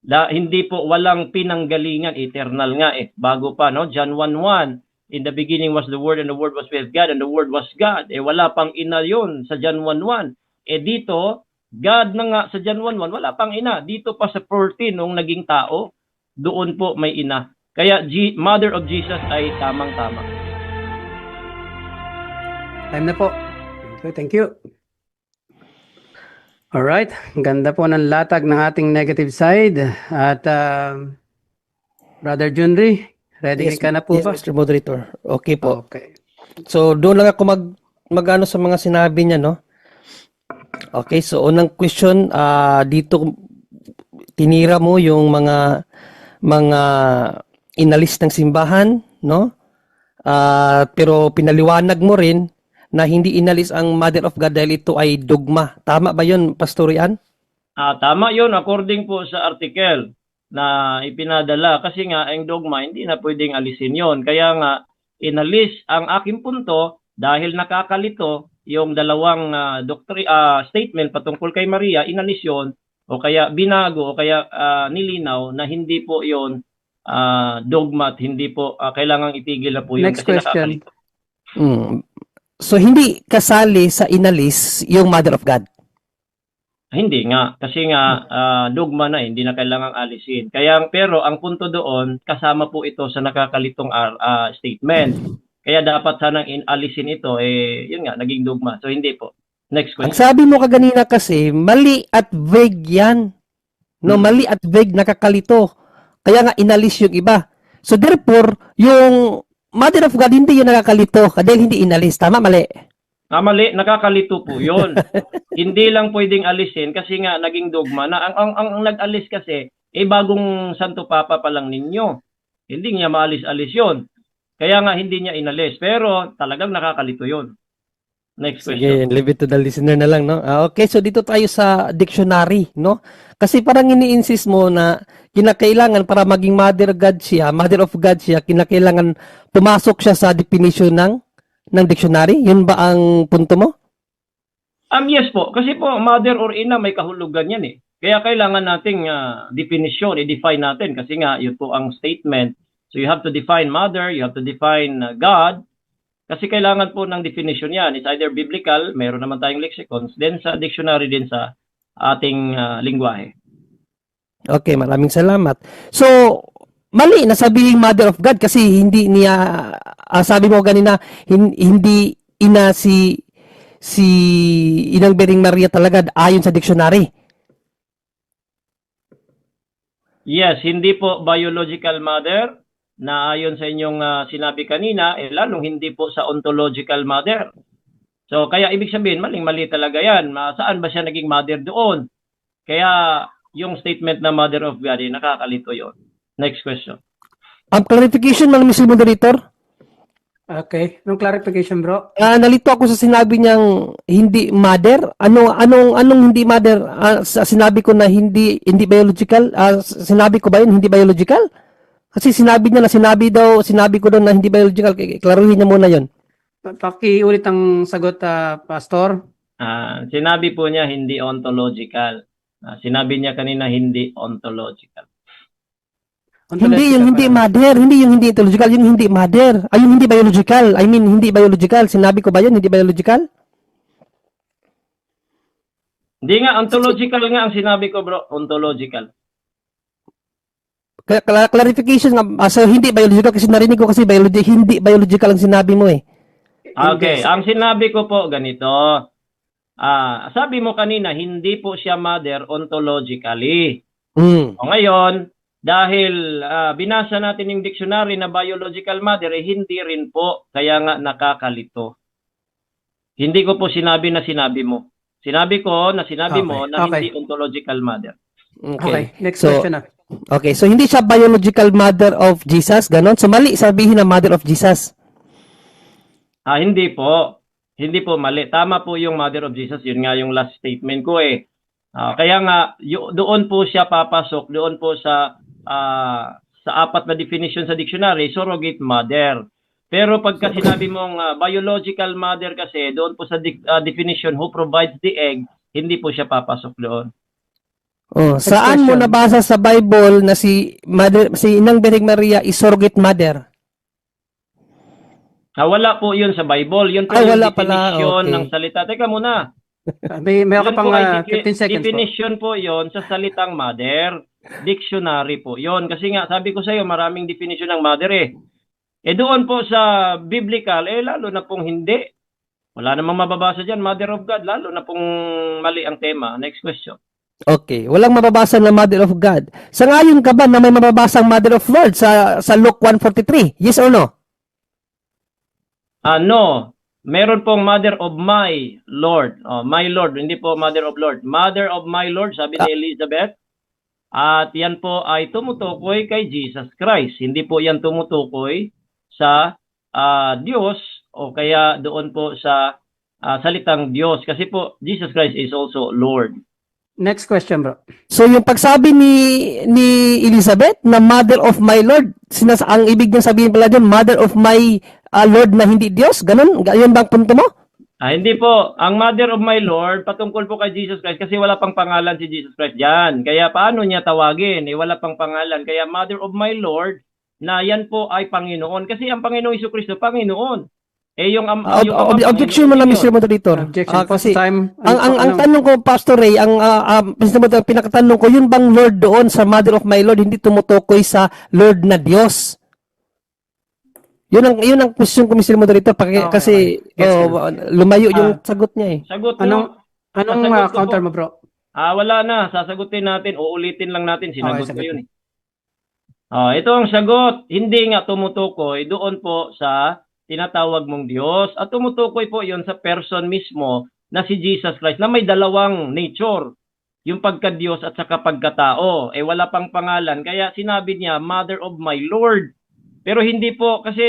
Hindi po walang pinanggalingan, eternal nga bago pa, no? John 1:1, in the beginning was the Word and the Word was with God and the Word was God. Wala pang ina yun sa John 1:1. Dito, God na nga sa John 1:1, wala pang ina. Dito pa sa 14, nung naging tao, doon po may ina. Kaya Mother of Jesus ay tamang-tama. Time na po. Thank you. Alright, ganda po ng latag ng ating negative side. At Brother Junri, ready ka na po ba? Yes, Mr. Moderator. Okay po. Okay. So, doon lang ako mag-ano sa mga sinabi niya, no? Okay, so unang question, dito tinira mo yung mga inalis ng simbahan, no? Pero pinaliwanag mo rin na hindi inalis ang Mother of God dahil ito ay dogma. Tama ba yun, Pastor Ian? Tama yun according po sa article na ipinadala. Kasi nga, ang dogma, hindi na pwedeng alisin yon. Kaya nga, inalis ang aking punto dahil nakakalito yung dalawang statement patungkol kay Maria, inalis yun, o kaya binago, o kaya nilinaw na hindi po yon dogma at hindi po kailangang itigil na po yun. Next question. So, hindi kasali sa inalis yung Mother of God? Hindi nga. Kasi nga, dogma na, hindi na kailangang alisin. Pero ang punto doon, kasama po ito sa nakakalitong statement. Kaya dapat sanang alisin ito, yun nga, naging dogma. So, hindi po. Next question. Ang sabi mo kaganina kasi, mali at vague yan. No, mali at vague, nakakalito. Kaya nga, inalis yung iba. So, therefore, yung Mother of God, hindi yun nakakalito dahil hindi inalis. Tama, mali? Mali, nakakalito po yun. Hindi lang pwedeng alisin kasi nga naging dogma na ang nag-alis kasi bagong Santo Papa pa lang ninyo. Hindi niya maalis-alis yun. Kaya nga hindi niya inalis. Pero talagang nakakalito yun. Next question. Sige, leave it to the listener na lang, no? Okay, so dito tayo sa dictionary, no? Kasi parang ini-insist mo na kinakailangan para maging Mother of God siya, kinakailangan pumasok siya sa definition ng dictionary? Yun ba ang punto mo? Yes po. Kasi po, mother or ina, may kahulugan yan Kaya kailangan nating definition, i-define natin. Kasi nga, yun po ang statement. So you have to define mother, you have to define God. Kasi kailangan po ng definition yan. It's either biblical, meron naman tayong lexicons, then sa dictionary din sa ating lingwahe. Okay, maraming salamat. So, mali na sabihin Mother of God kasi hindi niya, sabi mo kanina, hindi ina si Inang Bering Maria talaga ayon sa dictionary. Yes, hindi po biological mother na ayon sa inyong sinabi kanina, lalong hindi po sa ontological mother. So, kaya ibig sabihin, maling-mali talaga yan. Saan ba siya naging mother doon? Kaya, yung statement na mother of God, nakakalito yon. Next question. Clarification man, Mr. Moderator. Okay. Anong clarification, bro? Nalito ako sa sinabi niyang hindi mother. Anong hindi mother? Sinabi ko na hindi biological. Sinabi ko ba yun hindi biological? Kasi sinabi niya na sinabi ko daw na hindi biological. Klaruhin niya muna yon. Pakiulit ang sagot, Pastor. Sinabi po niya hindi ontological. Sinabi niya kanina hindi ontological. Hindi yung hindi mother, hindi yung hindi ontological, yung hindi mother. Ay, yung hindi biological. I mean, hindi biological. Sinabi ko ba yun, hindi biological? Hindi nga, ontological nga ang sinabi ko, bro. Ontological. Clarification nga, so hindi biological kasi narinig ko kasi hindi biological ang sinabi mo eh. Okay, ang sinabi ko po ganito. Sabi mo kanina, hindi po siya mother ontologically. O ngayon, dahil binasa natin yung dictionary na biological mother, hindi rin po. Kaya nga nakakalito. Hindi ko po sinabi na sinabi mo. Sinabi ko na sinabi mo na hindi ontological mother. Okay. Next question na. Okay, so hindi siya biological mother of Jesus, ganon? So mali sabihin na mother of Jesus. Hindi po. Hindi po mali. Tama po yung mother of Jesus. Yun nga yung last statement ko eh. Kaya nga, doon po siya papasok, doon po sa apat na definition sa dictionary, surrogate mother. Pero pagka sinabi mong biological mother kasi, doon po sa definition, who provides the egg, hindi po siya papasok doon. Saan mo nabasa sa Bible na si Inang Bering Maria is surrogate mother? Wala po yun sa Bible. Yun po yung definition ng salita. Teka muna. May ako pang 15 seconds definition po yon sa salitang mother. Dictionary po yon. Kasi nga, sabi ko sa iyo, maraming definition ng mother eh. Doon po sa biblical, lalo na pong hindi. Wala namang mababasa dyan, mother of God. Lalo na pong mali ang tema. Next question. Okay, walang mababasa na mother of God. Sa ngayon ka ba na may mababasang mother of Lord sa Luke 1:43? Yes or no? No. Meron pong mother of my Lord. My Lord, hindi po mother of Lord. Mother of my Lord, sabi ni Elizabeth. At yan po ay tumutukoy kay Jesus Christ. Hindi po yan tumutukoy sa Diyos o kaya doon po sa salitang Diyos. Kasi po, Jesus Christ is also Lord. Next question, bro. So yung pagsabi ni Elizabeth na mother of my Lord, ang ibig niyang sabihin pala dyan, mother of my Lord na hindi Diyos? Ganun? Yun ba ang punto mo? Hindi po. Ang mother of my Lord, patungkol po kay Jesus Christ kasi wala pang pangalan si Jesus Christ dyan. Kaya paano niya tawagin? Wala pang pangalan. Kaya mother of my Lord, na yan po ay Panginoon. Kasi ang Panginoong Jesucristo, Panginoon. Objection mo lang, Mr. Moderator. Objection. Kasi Time. ang tanong ko, Pastor Ray, Mr. Moderator, pinakatanong ko, yun bang Lord doon sa mother of my Lord, hindi tumutukoy sa Lord na Diyos? Yun ang question ko, Mr. Moderator, kasi lumayo yung sagot niya eh. Sagot Anong counter mo, bro? Wala na. Sasagutin natin. Uulitin lang natin. Sinagot ko yun eh. Ito ang sagot. Hindi nga tumutukoy doon po sa tinatawag mong Diyos. At tumutukoy po yon sa person mismo na si Jesus Christ na may dalawang nature. Yung pagka-Diyos at saka pagkatao. Wala pang pangalan. Kaya sinabi niya, Mother of my Lord. Pero hindi po, kasi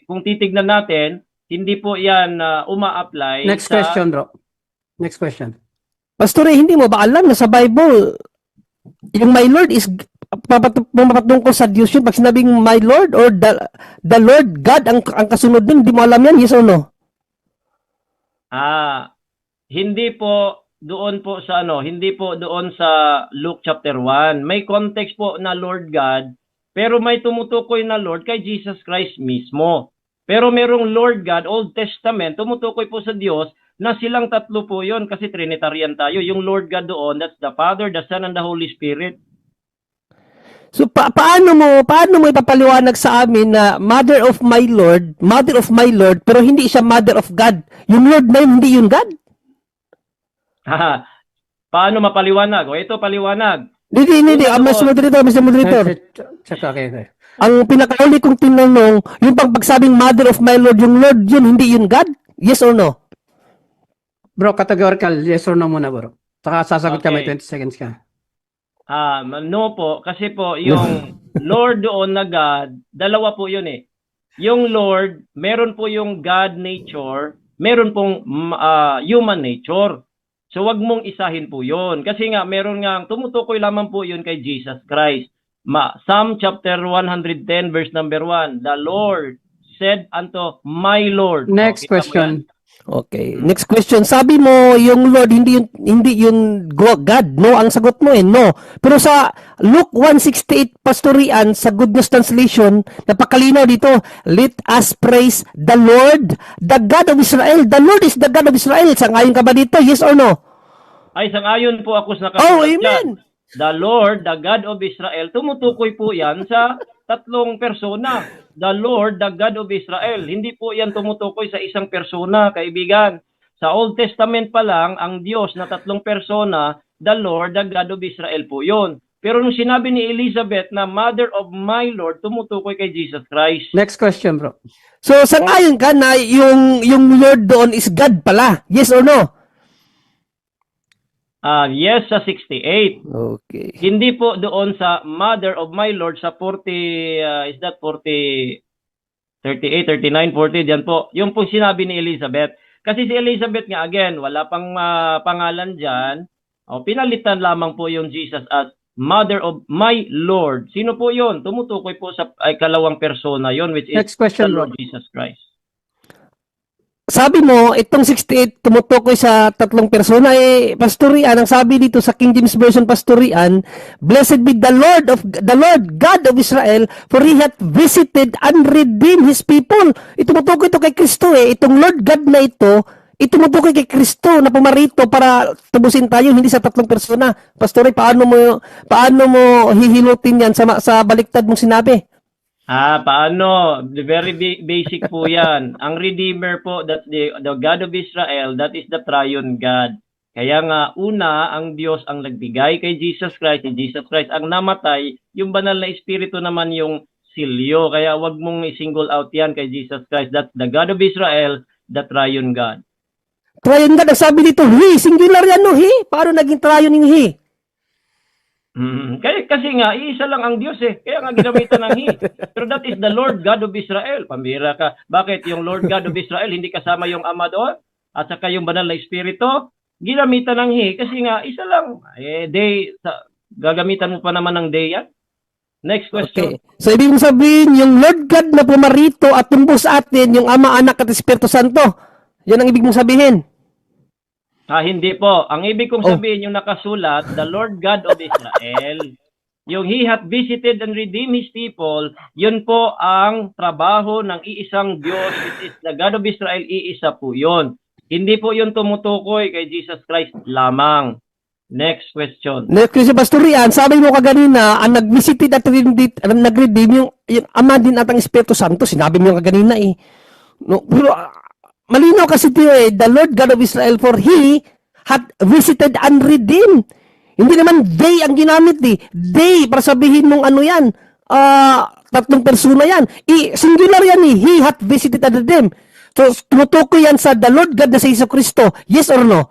kung titignan natin, hindi po yan uma-apply. Next question, bro. Next question. Pastor, hindi mo ba alam na sa Bible, yung my Lord is papatungkol sa Diyos yun? Pag sinabing my Lord or the Lord God, ang kasunod nun, hindi mo alam yan? Yes or no? Hindi po doon po sa hindi po doon sa Luke chapter 1. May context po na Lord God, pero may tumutukoy na Lord kay Jesus Christ mismo. Pero merong Lord God, Old Testament, tumutukoy po sa Diyos na silang tatlo po yon kasi Trinitarian tayo. Yung Lord God doon, that's the Father, the Son, and the Holy Spirit. So paano mo ipapaliwanag sa amin na mother of my Lord, pero hindi siya mother of God? Yung Lord na yun, hindi yun God? Haha. Paano mapaliwanag? O ito paliwanag. Hindi. Una Mr. Moderator. Okay. Ang pinakauli kong tinanong, yung pagsabing mother of my Lord, yung Lord yun, hindi yun God? Yes or no? Bro, categorical, yes or no muna, bro. Saka sasagot ka, may Okay. 20 seconds ka. No po, kasi po yung Lord doon na God, dalawa po yun eh. Yung Lord, meron po yung God nature, meron pong human nature. So wag mong isahin po yun. Kasi nga, meron nga, tumutukoy lamang po yun kay Jesus Christ. Psalm chapter 110 verse number 1, the Lord said unto my Lord. Next Kita mo yan? question. Okay. Next question. Sabi mo, yung Lord, hindi yun God. No, ang sagot mo no. Pero sa Luke 1:68, Pastorian, sa Good News Translation, napakalinaw dito, let us praise the Lord, the God of Israel. The Lord is the God of Israel. Sangayon ka ba dito? Yes or no? Ay, sangayon po ako sa Oh, nakasulat amen. dyan. The Lord, the God of Israel, tumutukoy po yan sa tatlong persona. The Lord, the God of Israel. Hindi po yan tumutukoy sa isang persona, kaibigan. Sa Old Testament pa lang, ang Diyos na tatlong persona, the Lord, the God of Israel po yun. Pero nung sinabi ni Elizabeth na Mother of my Lord, tumutukoy kay Jesus Christ. Next question, bro. So, sangayon ka na yung Lord doon is God pala. Yes or no? Yes, sa 68. Okay. Hindi po doon sa Mother of my Lord sa 40, is that 40, 38, 39, 40, diyan po. Yung po sinabi ni Elizabeth. Kasi si Elizabeth nga, again, wala pang pangalan dyan. Pinalitan lamang po yung Jesus as Mother of my Lord. Sino po yun? Tumutukoy po sa kalawang persona yon, which is Next question, the bro. Lord Jesus Christ. Sabi mo, itong 68 tumutukoy sa tatlong persona, Pastorian, ang sabi dito sa King James Version, Pastorian, blessed be the Lord God of Israel, for He hath visited and redeemed His people. Itumutukoy ito kay Kristo itong Lord God na ito, itumutukoy kay Kristo na pumarito para tubusin tayo, hindi sa tatlong persona. Pastori, paano mo hihilutin yan sa baliktad mong sinabi? Paano? Very basic po yan. Ang Redeemer po, that's the God of Israel, that is the triune God. Kaya nga, una, ang Diyos ang nagbigay kay Jesus Christ, si Jesus Christ ang namatay, yung banal na Espiritu naman yung silyo. Kaya wag mong i-single out yan kay Jesus Christ. That's the God of Israel, the triune God. Triune God, ang sabi dito, He, singular yan no, He. Paano naging triune yung He? Kasi nga, iisa lang ang Diyos Kaya nga ginamitan ng He. Pero that is the Lord God of Israel. Pambira ka. Bakit yung Lord God of Israel, hindi kasama yung Ama doon? At saka yung banal na Espiritu? Ginamitan ng He. Kasi nga, isa lang. Gagamitan mo pa naman ng day yan. Next question. Okay. So, ibig mong sabihin, yung Lord God na pumarito at tumbos sa atin, yung Ama, Anak at Espiritu Santo. Yan ang ibig mong sabihin. Hindi po. Ang ibig kong sabihin, yung nakasulat, the Lord God of Israel, yung He hath visited and redeemed His people, yun po ang trabaho ng iisang Diyos, which is the God of Israel, iisa po yun. Hindi po yun tumutukoy kay Jesus Christ lamang. Next question. Next question, Pastorian, sabi mo kaganina, ang nag-visited at nag-redeem yung Ama din at ang Espiritu Santo. Sinabi mo yung kaganina No, pero, malinaw kasi ito the Lord God of Israel, for He hath visited and redeemed. Hindi naman they ang ginamit They, para sabihin mong ano yan, tatlong persona yan. Singular yan He hath visited and redeemed. So, tumutukoy yan sa the Lord God na sa Jesucristo. Yes or no?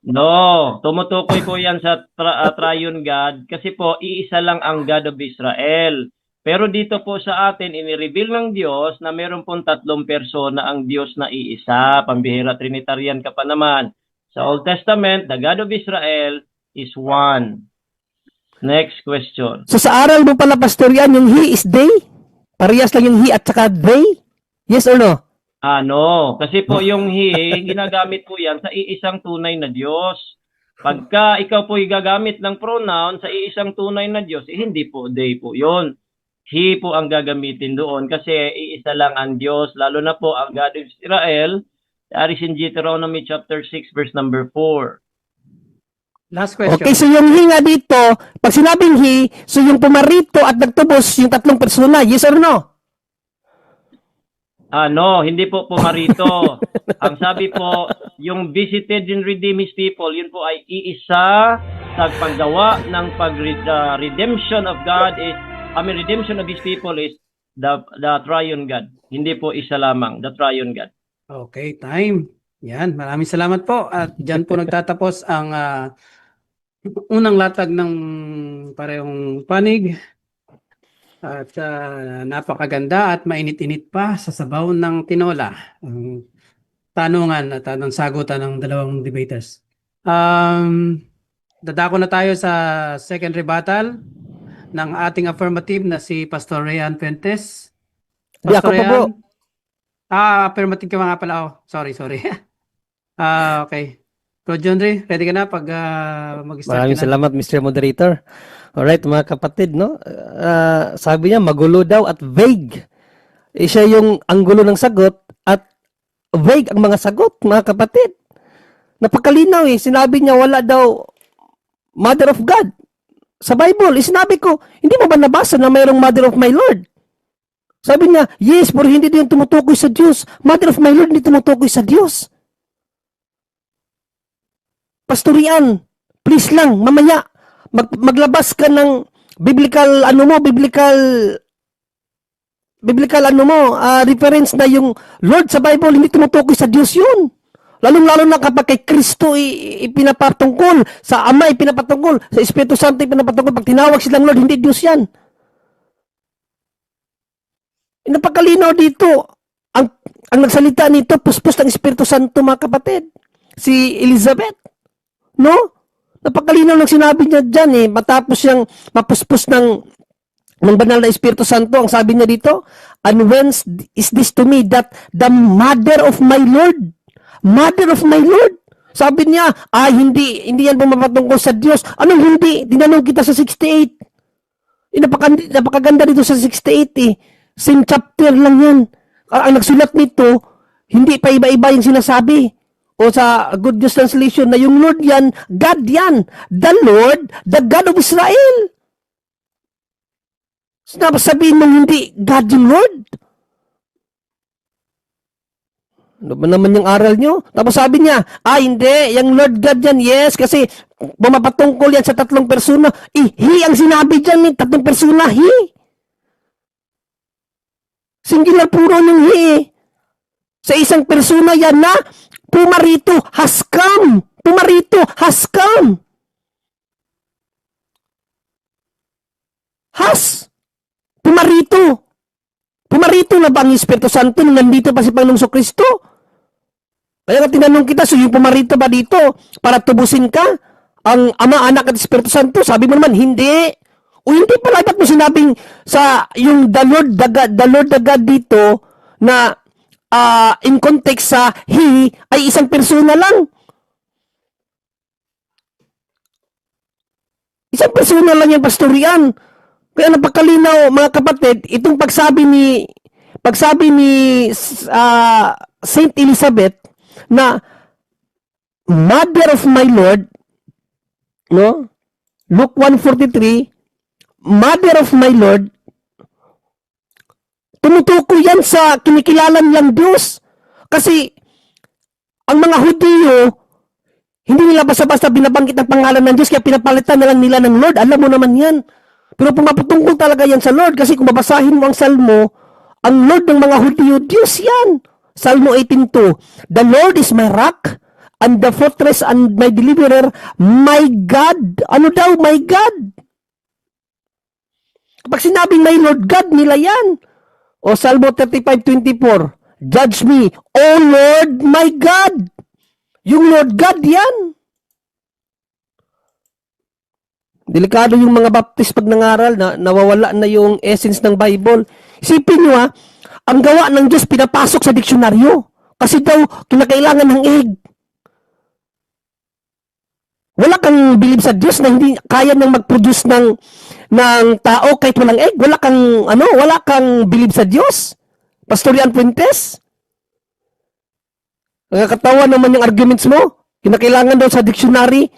No, tumutukoy po yan sa triune God kasi po iisa lang ang God of Israel. Pero dito po sa atin, inireveal ng Diyos na meron pong tatlong persona ang Diyos na iisa. Pambihira, Trinitarian ka pa naman. Sa Old Testament, the God of Israel is one. Next question. So sa aral mo pala, Pastorian, yung He is they? Parehas lang yung He at saka they? Yes or no? No. Kasi po yung He, ginagamit po yan sa iisang tunay na Diyos. Pagka ikaw po gagamit ng pronoun sa iisang tunay na Diyos, hindi po they po yun. He po ang gagamitin doon kasi iisa lang ang Diyos, lalo na po ang God of Israel. That is in Deuteronomy chapter 6 verse number 4. Last question. Okay, so yung he nga dito, pag sinabing he, so yung pumarito at nagtubos yung tatlong persona, yes or no? No, hindi po pumarito. Ang sabi po, yung visited and redeem his people, yun po ay iisa sa paggawa ng redemption of God is, redemption of his people is the triune God. Hindi po isa lamang, the triune God. Okay, time. Yan, maraming salamat po. At dyan po nagtatapos ang unang latag ng parehong panig. At napakaganda at mainit-init pa sa sabaw ng tinola. Ang tanungan at anong sagutan ng dalawang debaters. Dadako na tayo sa second rebuttal ng ating affirmative na si Pastor Ryan Fuentes. Di ako pa, bro. Affirmative ka nga pala. Oh, sorry. Okay. Bro John Ray, ready ka na pag mag-start Maraming ka na? salamat, Mr. Moderator. Alright, mga kapatid, no? Sabi niya, magulo daw at vague. Siya yung ang gulo ng sagot at vague ang mga sagot, mga kapatid. Napakalinaw eh. Sinabi niya, wala daw Mother of God. Sa Bible, sinabi ko, hindi mo ba nabasa na mayroong Mother of my Lord? Sabi niya, yes, pero hindi din tumutukoy sa Diyos. Mother of my Lord, hindi tumutukoy sa Diyos. Pastorian, please lang, mamaya, maglabas ka ng biblical reference na yung Lord sa Bible, hindi tumutukoy sa Diyos yun. Lalong-lalo na kapag kay Kristo ipinapatungkol, sa Ama ipinapatungkol, sa Espiritu Santo ipinapatungkol, pag tinawag silang Lord, hindi Diyos yan. Napakalinaw dito, ang nagsalita nito, puspos ng Espiritu Santo, mga kapatid, si Elizabeth. No? Napakalinaw ng sinabi niya dyan eh. Matapos siyang mapuspos ng banal na Espiritu Santo, ang sabi niya dito, and whence is this to me that the mother of my Lord, sabi niya, hindi yan pumapatungkol sa Diyos. Anong hindi? Tinanong kita sa 68. Napakaganda dito sa 68 eh. Same chapter lang yan. Ang nagsulat nito, hindi pa iba-iba yung sinasabi. O sa Good News Translation na yung Lord yan, God yan. The Lord, the God of Israel. Sabihin mong hindi God yung Lord. Ano ba naman yung aral nyo? Tapos sabi niya, hindi, yung Lord God yan, yes, kasi bumapatungkol yan sa tatlong persona. He ang sinabi dyan, tatlong persona, he. Singular puro ng he. Sa isang persona yan na, pumarito has come. Pumarito na ba ang Espiritu Santo nung nandito pa si Panginoong Kristo? Kaya nga tinanong kita, so yung pumarito ba dito para tubusin ka? Ang Ama, Anak at Espiritu Santo? Sabi mo naman, hindi. O hindi pala, ba't mo sinabing sa yung the Lord the God dito na in context sa he ay isang persona lang. Isang persona lang yung pastorian. Kaya napakalinaw mga kapatid, itong pagsabi ni Saint Elizabeth na Mother of my Lord, no? Luke 1:43, Mother of my Lord, tumutukoy yan sa kinikilalan lang Diyos. Kasi ang mga Hudyo, hindi nila basta-basta binabanggit ang pangalan ng Diyos, kaya pinapalitan na lang nila ng Lord. Alam mo naman yan. Pero pumapatungkol talaga yan sa Lord, kasi kung babasahin mo ang Salmo, ang Lord ng mga Hudyo, Diyos yan. Salmo 18:2, the Lord is my rock, and the fortress and my deliverer, my God. Ano daw, my God? Kapag sinabing my Lord God, nila yan. O Salmo 35:24, judge me, O Lord my God. Yung Lord God yan. Delikado yung mga Baptist pag nangaral na nawawala na yung essence ng Bible. Isipin nyo ang gawa ng Diyos pinapasok sa diksyonaryo. Kasi daw, kinakailangan ng egg. Wala kang believe sa Diyos na hindi kaya nang mag-produce ng tao kahit walang egg. Wala kang believe sa Diyos. Pastorian Fuentes. Nakakatawa naman yung arguments mo. Kinakailangan daw sa dictionary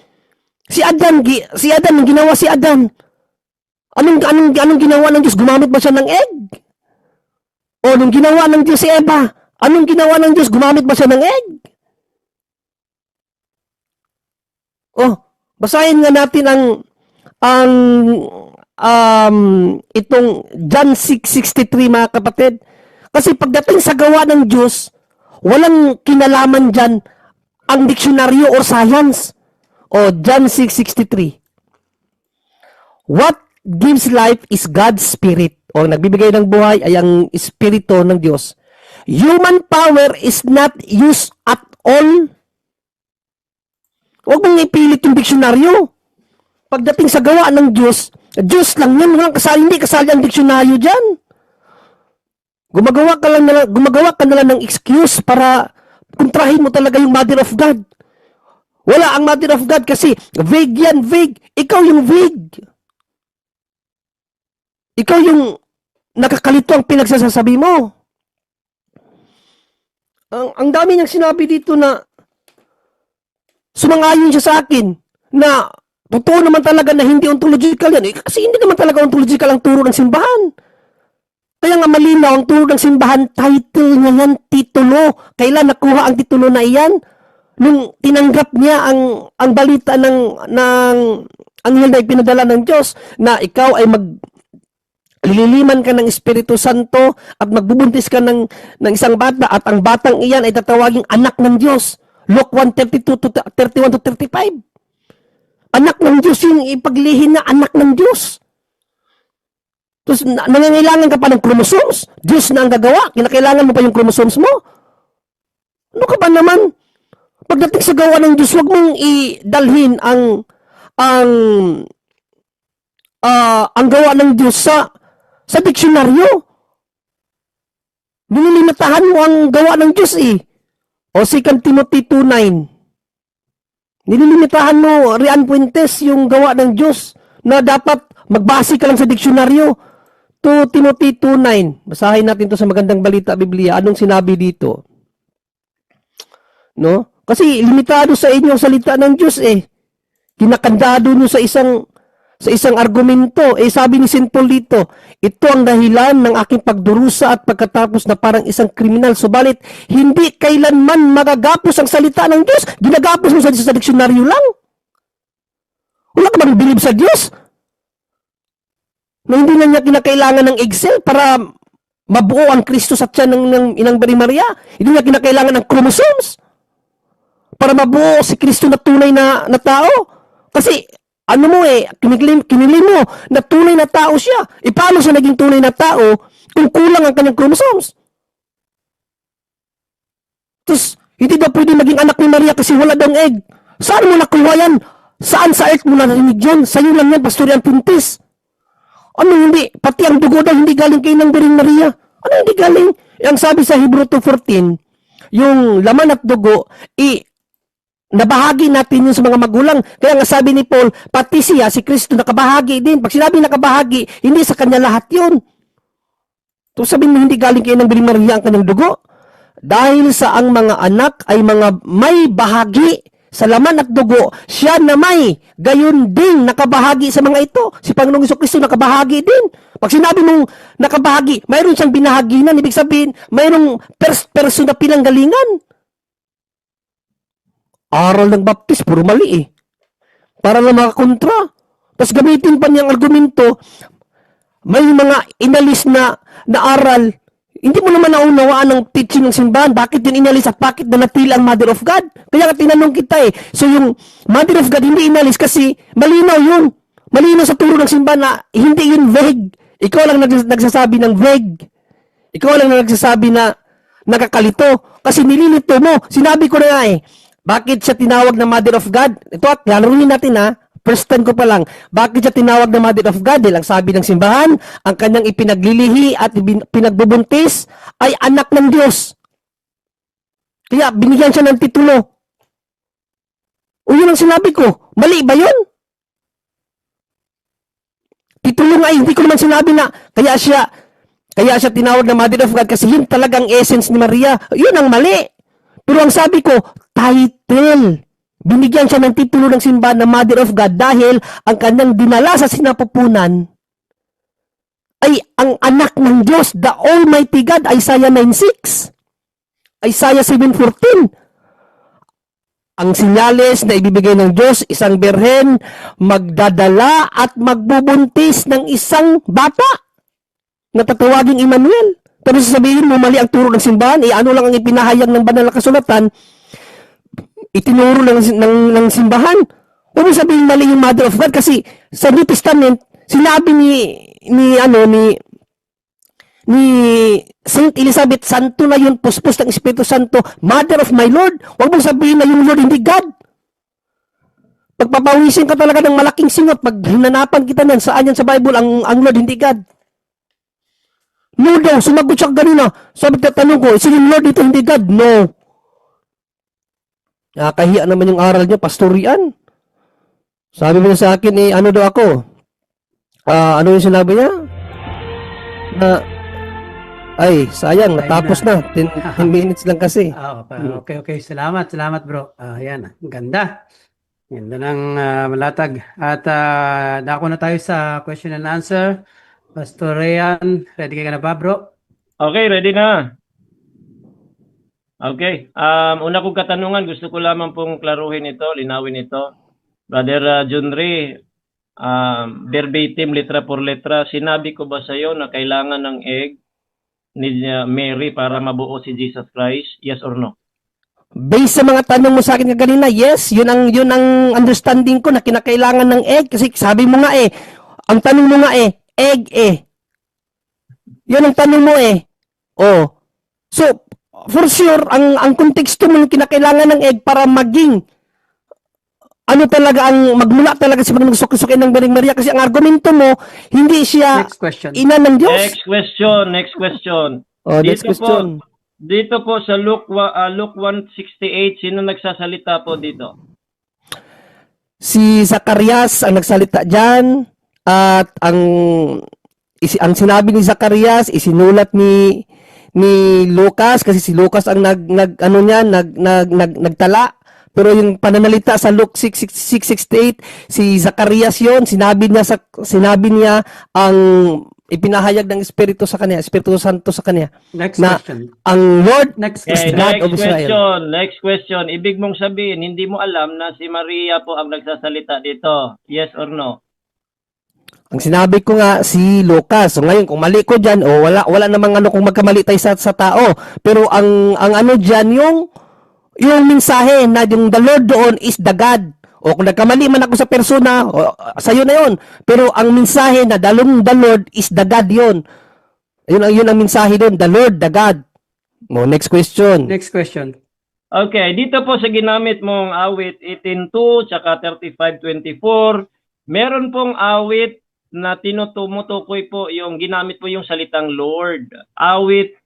Si Adan, ang ginawa si Adan. Anong ginawa ng Diyos? Gumamit ba siya ng egg? O nung ginawa ng Diyos si Eva, anong ginawa ng Diyos? Gumamit ba siya ng egg? Oh, basahin nga natin ang itong John 6:63 mga kapatid. Kasi pagdating sa gawa ng Diyos, walang kinalaman dyan ang diksyonaryo or science. O John 6:63. What gives life is God's Spirit. O nagbibigay ng buhay ay ang Espiritu ng Diyos. Human power is not used at all. Huwag mong ipilit yung diksyonaryo. Pagdating sa gawa ng Diyos, Diyos lang yan. Walang kasali, hindi kasali ang diksyonaryo dyan. Gumagawa ka na lang ng excuse para kontrahin mo talaga yung Mother of God. Wala ang Mother of God kasi vague yan, vague. Ikaw yung vague. Ikaw yung nakakalito ang pinagsasasabi mo. Ang dami niyang sinabi dito na sumangayon siya sa akin na totoo naman talaga na hindi ontological yan. Kasi hindi naman talaga ontological ang turo ng simbahan. Kaya nga malinaw ang turo ng simbahan, title niya yan, titulo. Kailan nakuha ang titulo na iyan? Nung tinanggap niya ang balita ng anghel na ipinadala ng Diyos na ikaw ay lililiman ka ng Espiritu Santo at magbubuntis ka ng isang bata at ang batang iyan ay tatawaging anak ng Diyos. Luke 1:32 to 31 to 35. Anak ng Diyos yung ipaglihin na anak ng Diyos. Tapos nangangailangan ka pa ng chromosomes. Diyos na ang gagawa. Kinakailangan mo pa yung chromosomes mo. Ano ka ba naman? Pagdating sa gawa ng Diyos, huwag mong idalhin ang gawa ng Diyos sa diksyonaryo. Nililimitahan mo ang gawa ng Diyos eh. O 2 Timothy 2:9. Nililimitahan mo, Rian Puentes, yung gawa ng Diyos na dapat magbase ka lang sa diksyonaryo. 2 Timothy 2:9. Basahin natin to sa magandang balita Biblia. Anong sinabi dito? No? Kasi limitado sa inyo ang salita ng Diyos eh. Kinakandado nyo sa isang argumento. Sabi ni St. Paul dito, ito ang dahilan ng aking pagdurusa at pagkatapos na parang isang kriminal. Subalit, hindi kailanman magagapos ang salita ng Diyos. Ginagapos mo sa diksyonaryo lang. Wala ka bang bilib sa Diyos? Na hindi na niya kinakailangan ng Excel para mabuo ang Kristo sa tiyan ng Inang Birheng Maria. Hindi niya kinakailangan ng chromosomes para mabuo si Kristo na tunay na tao. Kasi, kinilim mo na tunay na tao siya. Paano siya naging tunay na tao kung kulang ang kanyang chromosomes? Tapos, hindi daw pwede maging anak ni Maria kasi wala daw egg. Saan mo nakuha yan? Saan sa earth mo narinig yan? Sa'yo lang yan, Pastor Rian Puentes. Ano hindi? Pati ang dugo daw hindi galing kay Inang Birheng Maria. Ano hindi galing? Ang sabi sa Hebrew 2:14, yung laman at dugo, nabahagi natin yun sa mga magulang. Kaya nga sabi ni Paul, pati siya, si Kristo, nakabahagi din. Pag sinabi nakabahagi, hindi sa kanya lahat yun. So sabihin mo, hindi galing kay Inang Birheng Maria ang kanyang dugo. Dahil sa ang mga anak ay mga may bahagi sa laman at dugo, siya na may gayon din nakabahagi sa mga ito. Si Panginoong Jesucristo nakabahagi din. Pag sinabi mong nakabahagi, mayroon siyang binahaginan. Ibig sabihin, mayroong first person na pinanggalingan. Aral ng baptist, puro mali eh. Para lang makakontra. Tapos gamitin pa niyang argumento, may mga inalis na aral. Hindi mo naman naunawaan ang teaching ng simbahan. Bakit yun inalis at bakit nanatili ang Mother of God? Kaya nga tinanong kita eh. So yung Mother of God hindi inalis kasi malinaw yun. Malinaw sa turo ng simbahan na hindi yun vague. Ikaw lang nagsasabi ng vague. Ikaw lang nagsasabi na nakakalito. Kasi nililito mo. Sinabi ko na nga eh. Bakit siya tinawag na Mother of God? Ito, laruin natin ha. First time ko pa lang. Bakit siya tinawag na Mother of God? Dahil ang sabi ng simbahan, ang kanyang ipinaglilihi at pinagbubuntis ay anak ng Diyos. Kaya binigyan siya ng titulo. O yun ang sinabi ko. Mali ba yun? Titulo nga hindi ko naman sinabi na kaya siya tinawag na Mother of God kasi yun talagang essence ni Maria. Yun ang mali. Pero ang sabi ko, title. Binigyan siya ng titulo ng simbahan na Mother of God dahil ang kanyang dinala sa sinapupunan ay ang anak ng Diyos, the Almighty God, Isaiah 9:6, Isaiah 7:14. Ang sinyales na ibibigay ng Diyos, isang birhen, magdadala at magbubuntis ng isang bata na tatawaging Emmanuel. Pero sasabihin mo, mali ang turo ng simbahan, ano lang ang ipinahayag ng banal na kasulatan, itinuro ng simbahan. Huwag mo sabihin mali yung Mother of God kasi sa New Testament, sinabi ni Saint Elizabeth, santo na yun, puspos ng Espiritu Santo, Mother of my Lord. Huwag mong sabihin na yung Lord hindi God. Pagpapawisin ka talaga ng malaking singot, pag hinanapan kita nan, saan yan sa Bible ang Lord hindi God? No daw, sumagot siya kanina. Sabi ka, tanong ko, sino yung Lord dito hindi God? No. Nakakahiya naman yung aral niya, pastorian. Sabi mo sa akin, ano daw ako? Ano yung sinabi niya? Sayang, natapos na. 10 minutes lang kasi. Okay. Salamat bro. Yan, ang ganda. Ganda ng malatag. At dako na tayo sa question and answer. Pastor Ryan, ready ka na ba bro? Okay, ready na. Okay. Una kong katanungan, gusto ko lamang pong klaruhin ito, linawin ito. Brother John Ray, verbatim, letra por letra, sinabi ko ba sa iyo na kailangan ng egg ni Mary para mabuo si Jesus Christ? Yes or no? Based sa mga tanong mo sa akin kanina, yes, yun ang understanding ko na kinakailangan ng egg kasi sabi mo nga ang tanong mo nga egg Yun ang tanong mo Oh. So, for sure, ang konteksto mo ng kinakailangan ng egg para maging magmula talaga sa pagsusukin ng Birheng Maria kasi ang argumento mo, hindi siya Next question. ina ng Diyos. Next question. Oh, next question. Dito po sa Luke 1:68, sino nagsasalita po dito? Si Zacarias ang nagsalita diyan at ang sinabi ni Zacarias isinulat ni Lucas kasi si Lucas ang nagtala. Pero yung pananalita sa Luke 6:68, si Zacarias yon, sinabi niya ang ipinahayag ng Espiritu sa kanya, Espiritu Santo sa kanya. Next na question. Ang Lord Next is question. God of Israel. Next question. Ibig mong sabihin, hindi mo alam na si Maria po ang nagsasalita dito. Yes or no? Ang sinabi ko nga si Lucas. So ngayon kung mali ko diyan wala namang kung magkamali tayo sa tao. Pero ang diyan yung mensahe na yung the Lord doon is the God. O kung nagkamali man ako sa persona, sa'yo na yon. Pero ang mensahe na the Lord is the God yon. Yun ang mensahe doon, the Lord, the God. Next question. Next question. Okay, dito po sa ginamit mong awit 18:2 tsaka 35:24, meron pong awit na tinutumutukoy po yung ginamit po yung salitang Lord. Awit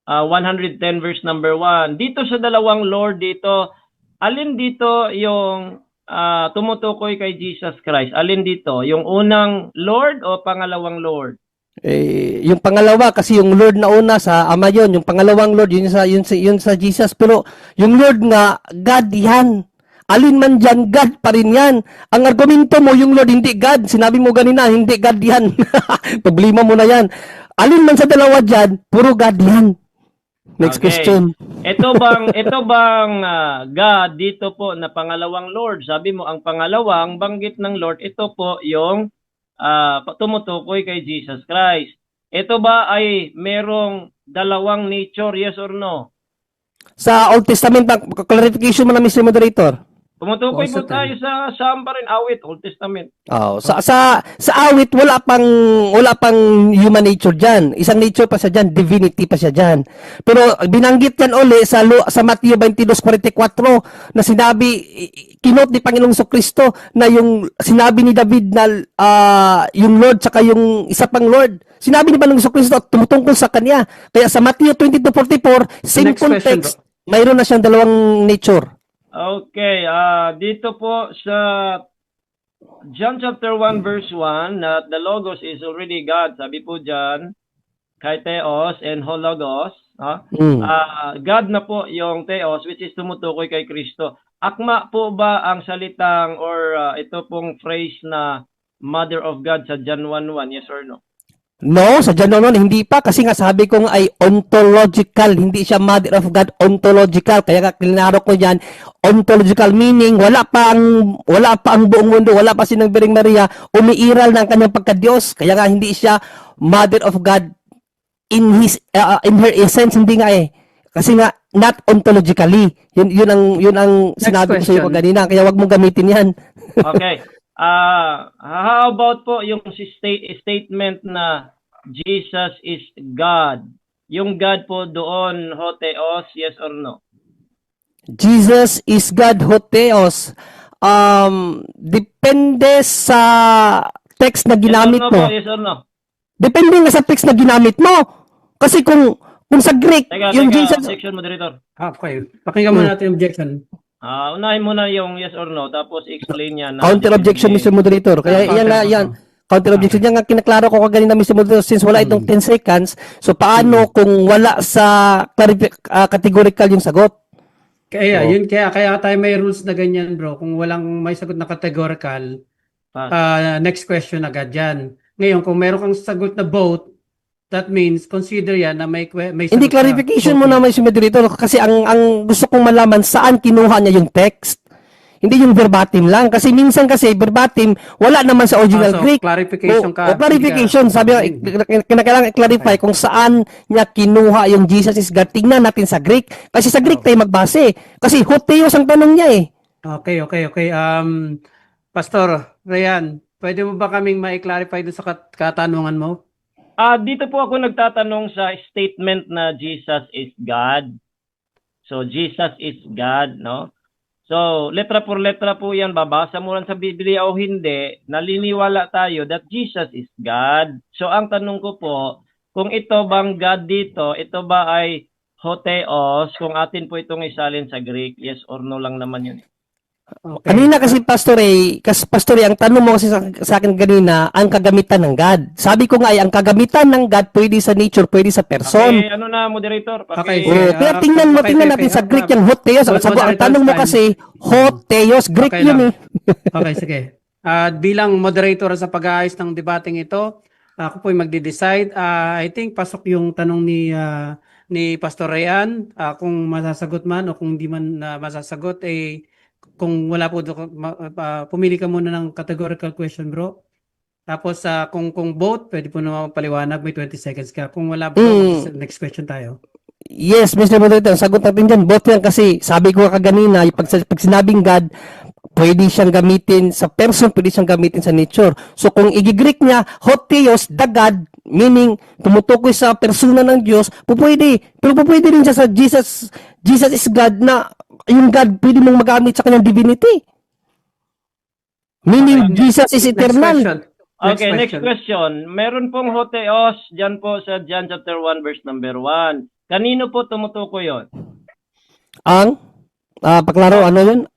110 verse number 1. Dito sa dalawang Lord dito, alin dito yung tumutukoy kay Jesus Christ? Alin dito? Yung unang Lord o pangalawang Lord? Yung pangalawa kasi yung Lord na una sa Ama yon, yung pangalawang Lord yun sa Jesus, pero yung Lord nga God yan. Alin man dyan, God pa rin yan. Ang argumento mo, yung Lord hindi God. Sinabi mo ganina, hindi God yan. Problema mo na yan. Alin man sa dalawa dyan, puro God yan. Next question. Ito bang God dito po na pangalawang Lord? Sabi mo ang pangalawang banggit ng Lord, ito po yung tumutukoy kay Jesus Christ. Ito ba ay merong dalawang nature, yes or no? Sa Old Testament, clarification mo na, Mr. Moderator. Tumutukoy po tayo sa saan pa rin awit, Old Testament. Sa awit wala pang human nature diyan. Isang nature pa siya diyan, divinity pa siya diyan. Pero binanggit yan uli sa Mateo 22:44 na sinabi kinot ni Panginoong Kristo na yung sinabi ni David na yung Lord saka yung isa pang Lord. Sinabi ni Panginoong Kristo at tumutungkol sa kanya. Kaya sa Mateo 22:44, same context, mayroon na siyang dalawang nature. Okay, dito po sa John chapter 1 verse 1, the Logos is already God. Sabi po dyan, kay Theos and Hologos. no? Mm. God na po yung Theos, which is tumutukoy kay Kristo. Akma po ba ang salitang or ito pong phrase na Mother of God sa John 1:1? Yes or no? No, sa John 1:1, hindi pa. Kasi nga sabi ko nga ay ontological. Hindi siya Mother of God, ontological. Kaya nga klinaro ko yan, ontological meaning, wala pa ang buong mundo, wala pa si Nang Biring Maria, umiiral ng kanyang pagka-Diyos. Kaya nga hindi siya Mother of God in her essence, hindi nga eh. Kasi nga, not ontologically. Yun ang sinabi ko sa iyo question. kanina. Kaya wag mong gamitin yan. Okay. How about po yung statement na Jesus is God? Yung God po doon, Hotheos, yes or no? Jesus is God, Hotheos. Depende sa text na ginamit yes or no mo. po, yes or no? Depende nga sa text na ginamit mo. Kasi kung sa Greek, yung Jesus, Objection, moderator. Okay. Pakinggan muna natin yung objection. Unahin muna yung yes or no, tapos explain niya na. counter objection, Mr. Moderator. Kaya yan nga, yan. Counter objection. Yan nga, kinaklaro ko kanina, Mr. Moderator, since wala itong 10 seconds. So, paano kung wala sa categorical yung sagot? Kaya tayo may rules na ganyan, bro. Kung walang may sagot na categorical, next question agad yan. Ngayon, kung meron kang sagot na both, that means consider yan na may Hindi, sagot clarification na mo naman, Mr. Moderator, kasi ang gusto kong malaman, saan kinuha niya yung text? Hindi yung verbatim lang. Kasi minsan verbatim, wala naman sa original so, Greek. clarification ka. Clarification. Sabi nga, kailangan i-clarify kung saan niya kinuha yung Jesus is God. Tingnan natin sa Greek. Kasi sa Greek tayo magbase. Kasi Hotheos ang tanong niya eh. Okay. Pastor Ryan, pwede mo ba kaming ma-clarify doon sa katanungan mo? Dito po ako nagtatanong sa statement na Jesus is God. So, Jesus is God, no? So, letra por letra po yan, babasa mo lang sa Biblia o hindi, naliniwala tayo that Jesus is God. So, ang tanong ko po, kung ito bang God dito, ito ba ay Hotheos, kung atin po itong isalin sa Greek, yes or no lang naman yun. Okay. Kanina kasi Pastor ang tanong mo kasi sa akin kanina, ang kagamitan ng God. Sabi ko nga ang kagamitan ng God pwede sa nature, pwede sa person. Okay, ano na, moderator? Okay. Kaya tingnan natin sa Greek yung Hotheos. Ang tanong mo kasi, Hotheos, Greek Okay yun lang. Okay, sige. Bilang moderator sa pag-aayos ng debating ito, ako po ay magde-decide. I think pasok yung tanong ni Pastor Ryan, kung masasagot man o kung hindi man masasagot, kung wala po, pumili ka muna ng categorical question, bro. Tapos kung both, pwede po naman paliwanag, may 20 seconds ka. Kung wala po, next question tayo. Yes, Mr. Moderator, sagot natin dyan. Both yan kasi sabi ko kanina, pag sinabing God, pwede siyang gamitin sa person, pwede siyang gamitin sa nature. So kung i-Greek niya, Hotheos, the God, meaning tumutukoy sa persona ng Diyos, pupwede. Pero pupwede rin siya sa Jesus is God na yung God pwede mong magamit sa kanyang divinity. Meaning Jesus is eternal. Next question. Meron pong Hotheos dyan po sa John chapter 1 verse number 1. Kanino po tumutukoy yun? Ang? Paklaro, ano yun?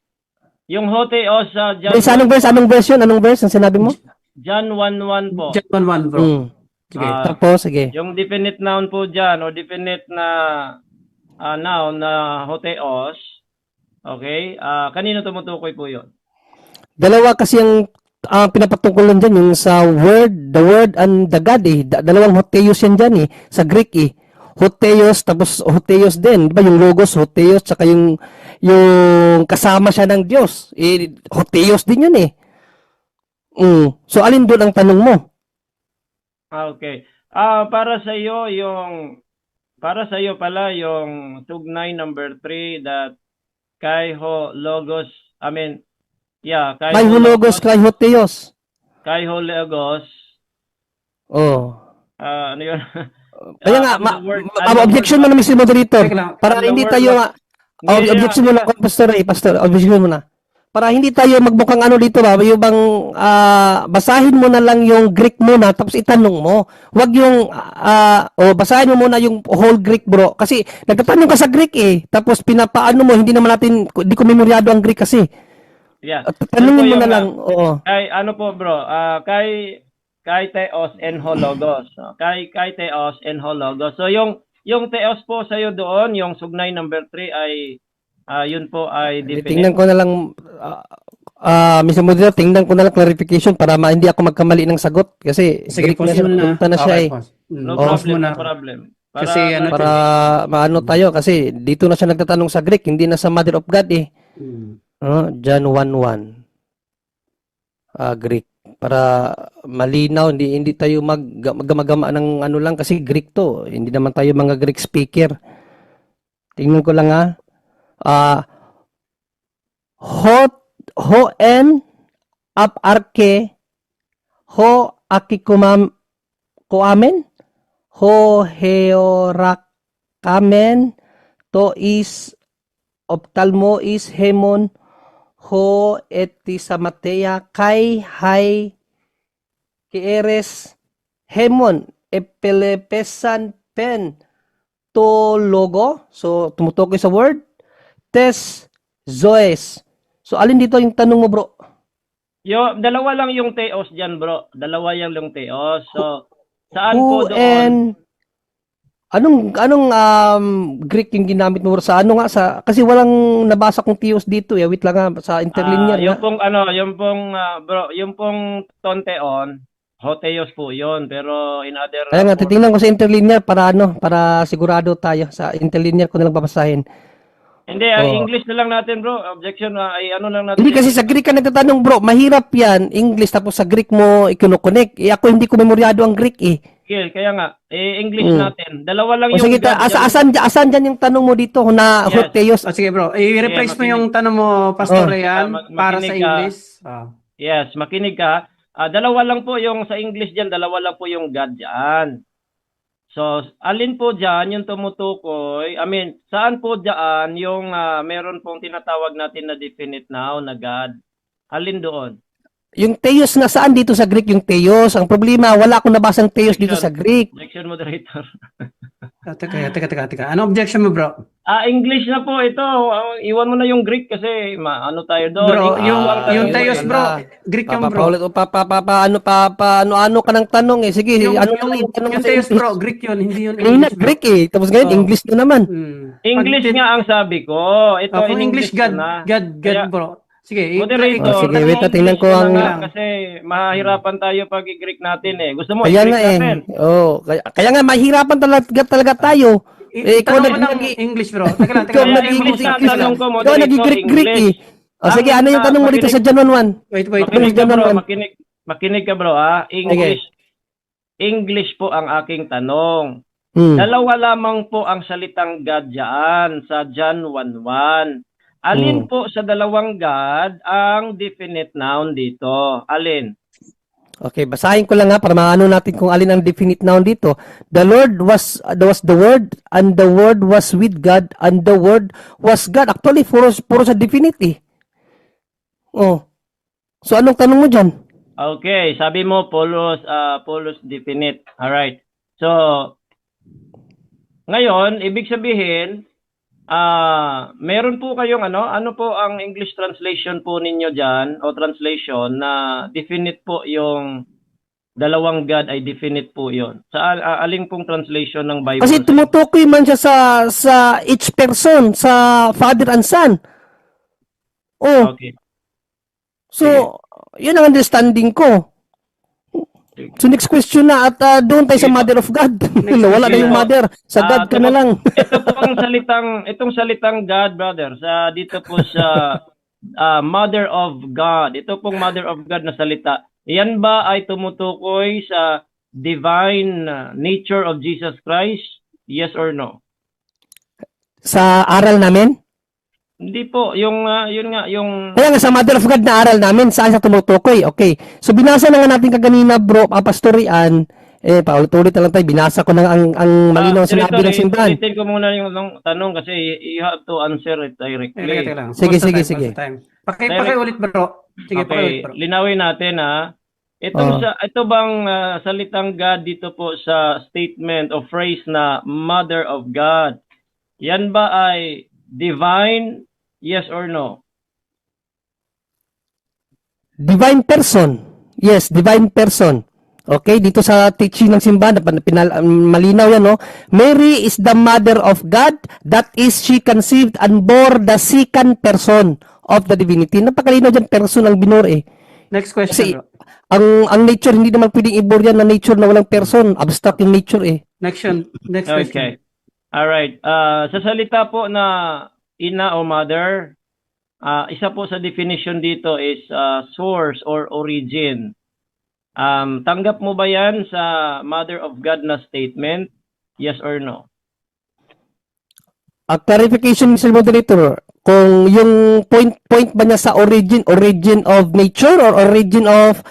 Yung Hotheos sa John... Anong verse yun? Anong verse ang sinabi mo? John 1:1 po. John 1, bro. Sige, tapos, sige. Yung definite noun po dyan, o definite na noun na Hotheos, okay? Kanino tumutukoy po yun? Dalawa kasi ang pinapatungkulan dyan, yung sa word, the word and the God eh. Dalawang Hotheos yan dyan eh, sa Greek eh. Hotheos, tapos Hotheos din. Di ba yung logos, Hotheos, tsaka yung kasama siya ng Diyos. Hotheos din yun eh. So, alin doon ang tanong mo? Okay. Para sa iyo pala yung tugnay number 3 that Kaiho Logos, Kaiho Logos, Kaiho Theos. Kaiho Logos. Ano yun? Kaya nga, objection mo na, Mr. Moderator. Para hindi tayo, objection mo na, Pastor, objection mo na. Para hindi tayo magmukhang ano dito ba, yung bang basahin mo na lang yung Greek muna tapos itanong mo. Huwag yung basahin mo muna yung whole Greek, bro. Kasi nagtatanong ka sa Greek eh. Tapos pinapaano mo, hindi ko memoryado ang Greek kasi. Yeah. Tanungin mo na lang. Oo. Kay ano po, bro? Kay Theos en Hologos. Kay Theos en Hologos. So yung yung theos po sa'yo doon, yung sugnay number 3 ay, yun po ay Tingnan definite. ko na lang, Mr. Moderator, tingnan ko na lang clarification para hindi ako magkamali ng sagot. Kasi Sige, Greek na pause mo na. punta na siya Okay, eh. pause. No Pause problem, mo na. no problem. Kasi ano, Para maano tayo, kasi dito na siya nagtatanong sa Greek, hindi na sa Mother of God eh. John 1:1. Greek. Para malinaw, hindi tayo magama ng ano lang kasi Greek to. Hindi naman tayo mga Greek speaker. Tingnan ko lang Hoen ap arke ho akikumam kuamen ho heorakamen to is optalmois hemon ho etisamatea kai hai kieres hemon epelepesan pen to logo. So tumutukoy sa word tes zoes. So alin dito yung tanong mo, bro? Dalawa lang yung theos dyan, bro. Dalawa yung theos. So, saan Who po doon? and anong Greek yung ginamit mo, bro? Sa ano nga kasi walang nabasa kong theos dito eh. Wait lang sa interlinear Yung nga. pong bro, yung pong tonteon, hotheos po yun. Pero in other Kaya nga titingnan ko sa interlinear para sigurado tayo. Sa interlinear ko na lang babasahin. Hindi, English na lang natin, bro. Objection, ay ano lang natin. Hindi kasi sa Greek ka nagtatanong, bro. Mahirap yan. English tapos sa Greek mo ikinukonek. Ako hindi ko memoryado ang Greek eh. Kaya nga, English natin. Dalawa lang O yung sige, God dyan. asan dyan yung tanong mo dito na Yes. hotheos? Sige bro, i-replace mo makinig. yung tanong mo, Pastor Rian, Makinig para sa ka. English. Yes, makinig ka. Dalawa lang po yung sa English dyan, dalawa lang po yung God dyan. So, alin po dyan yung tumutukoy? Saan po dyan yung meron pong tinatawag natin na definite noun na God? Alin doon? Yung theos na saan dito sa Greek yung theos? Ang problema, wala akong nabasang theos dito sa Greek. Objection, moderator. Teka. Ano objection mo, bro? English na po ito. Iwan mo na yung Greek kasi ano tayo doon. Bro, English yung lang tayo. yung theos, bro. Greek yung bro. Ano ka ng tanong eh. Sige, Yung tanong yung sa theos, English. bro. Greek yun, hindi yun Kanina, English, bro. Greek eh. Tapos ngayon, Oh. English na naman. English nga ang sabi ko. Ito Kung in English, English God, ko na. God, Kaya- bro. Sige, Moderator, sige, wait, nag-English tingnan ko ko na ang- nga kasi mahirapan tayo pag i-Greek natin eh. Gusto mo Kaya i-Greek nga eh. natin? Kaya nga, mahirapan talaga tayo. Ikaw Tanong mo ng nag- English, bro. Teka lang. Ikaw Kaya nag-English English na English tanong ko, Ikaw moderator, nag-Greek eh. English. Sige, ano yung tanong mo dito sa John 1:1? Wait. Makinig ka John bro, 1:1. makinig ka bro English po ang aking tanong. Hmm. Dalawa lamang po ang salitang God dyan sa John 1:1. Alin po sa dalawang God ang definite noun dito? Alin? Okay, basahin ko lang para maano natin kung alin ang definite noun dito. The Lord was the Word, and the Word was with God, and the Word was God. Actually, puro sa definite eh. Oh. So, anong tanong mo dyan? Okay, sabi mo Paulus definite. All right. So ngayon, ibig sabihin meron po kayong ano po ang English translation po ninyo diyan o translation na definite po yung dalawang God ay definite po 'yon. Sa aling pong translation ng Bible? Kasi tumutukoy man siya sa each person, sa Father and Son. Oh. Okay. So, yun ang understanding ko. So, next question na at doon tayo sa Mother of God. Wala na yung Mother. Sa God ka na lang. Ito po ang itong salitang God, brother, sa dito po sa Mother of God. Ito pong Mother of God na salita. Yan ba ay tumutukoy sa divine nature of Jesus Christ? Yes or no? Sa aral namin? Hindi po, yung yun nga, yung Kaya nga sa Mother of God na aral namin, saan siya tumutukoy? Okay. So, binasa na nga natin kaganina, bro, Pastorian. Paulit-ulit na lang tayo. Binasa ko na ang malinaw sinabi ng simbahan. Ulitin ko muna yung tanong kasi you have to answer it directly. Teka lang. Sige. Pakiulit, bro. Sige, pakiulit, Okay, bro. linawin natin ito bang salitang God dito po sa statement of phrase na Mother of God, yan ba ay divine? Yes or no? Divine person. Yes, divine person. Okay, dito sa teaching ng simbahan, malinaw yan, no? Mary is the mother of God, that is, she conceived and bore the second person of the divinity. Napakalinaw dyan, person ang binore eh. Next Kasi, question, bro. ang nature, hindi naman pwedeng i-bore yan na nature na walang person. Abstract yung nature eh. Next question. Okay. All right. Sa salita po na ina o mother, isa po sa definition dito is source or origin. Tanggap mo ba yan sa Mother of God na statement? Yes or no? A clarification, Mr. Moderator, kung yung point ba niya sa origin of nature or origin of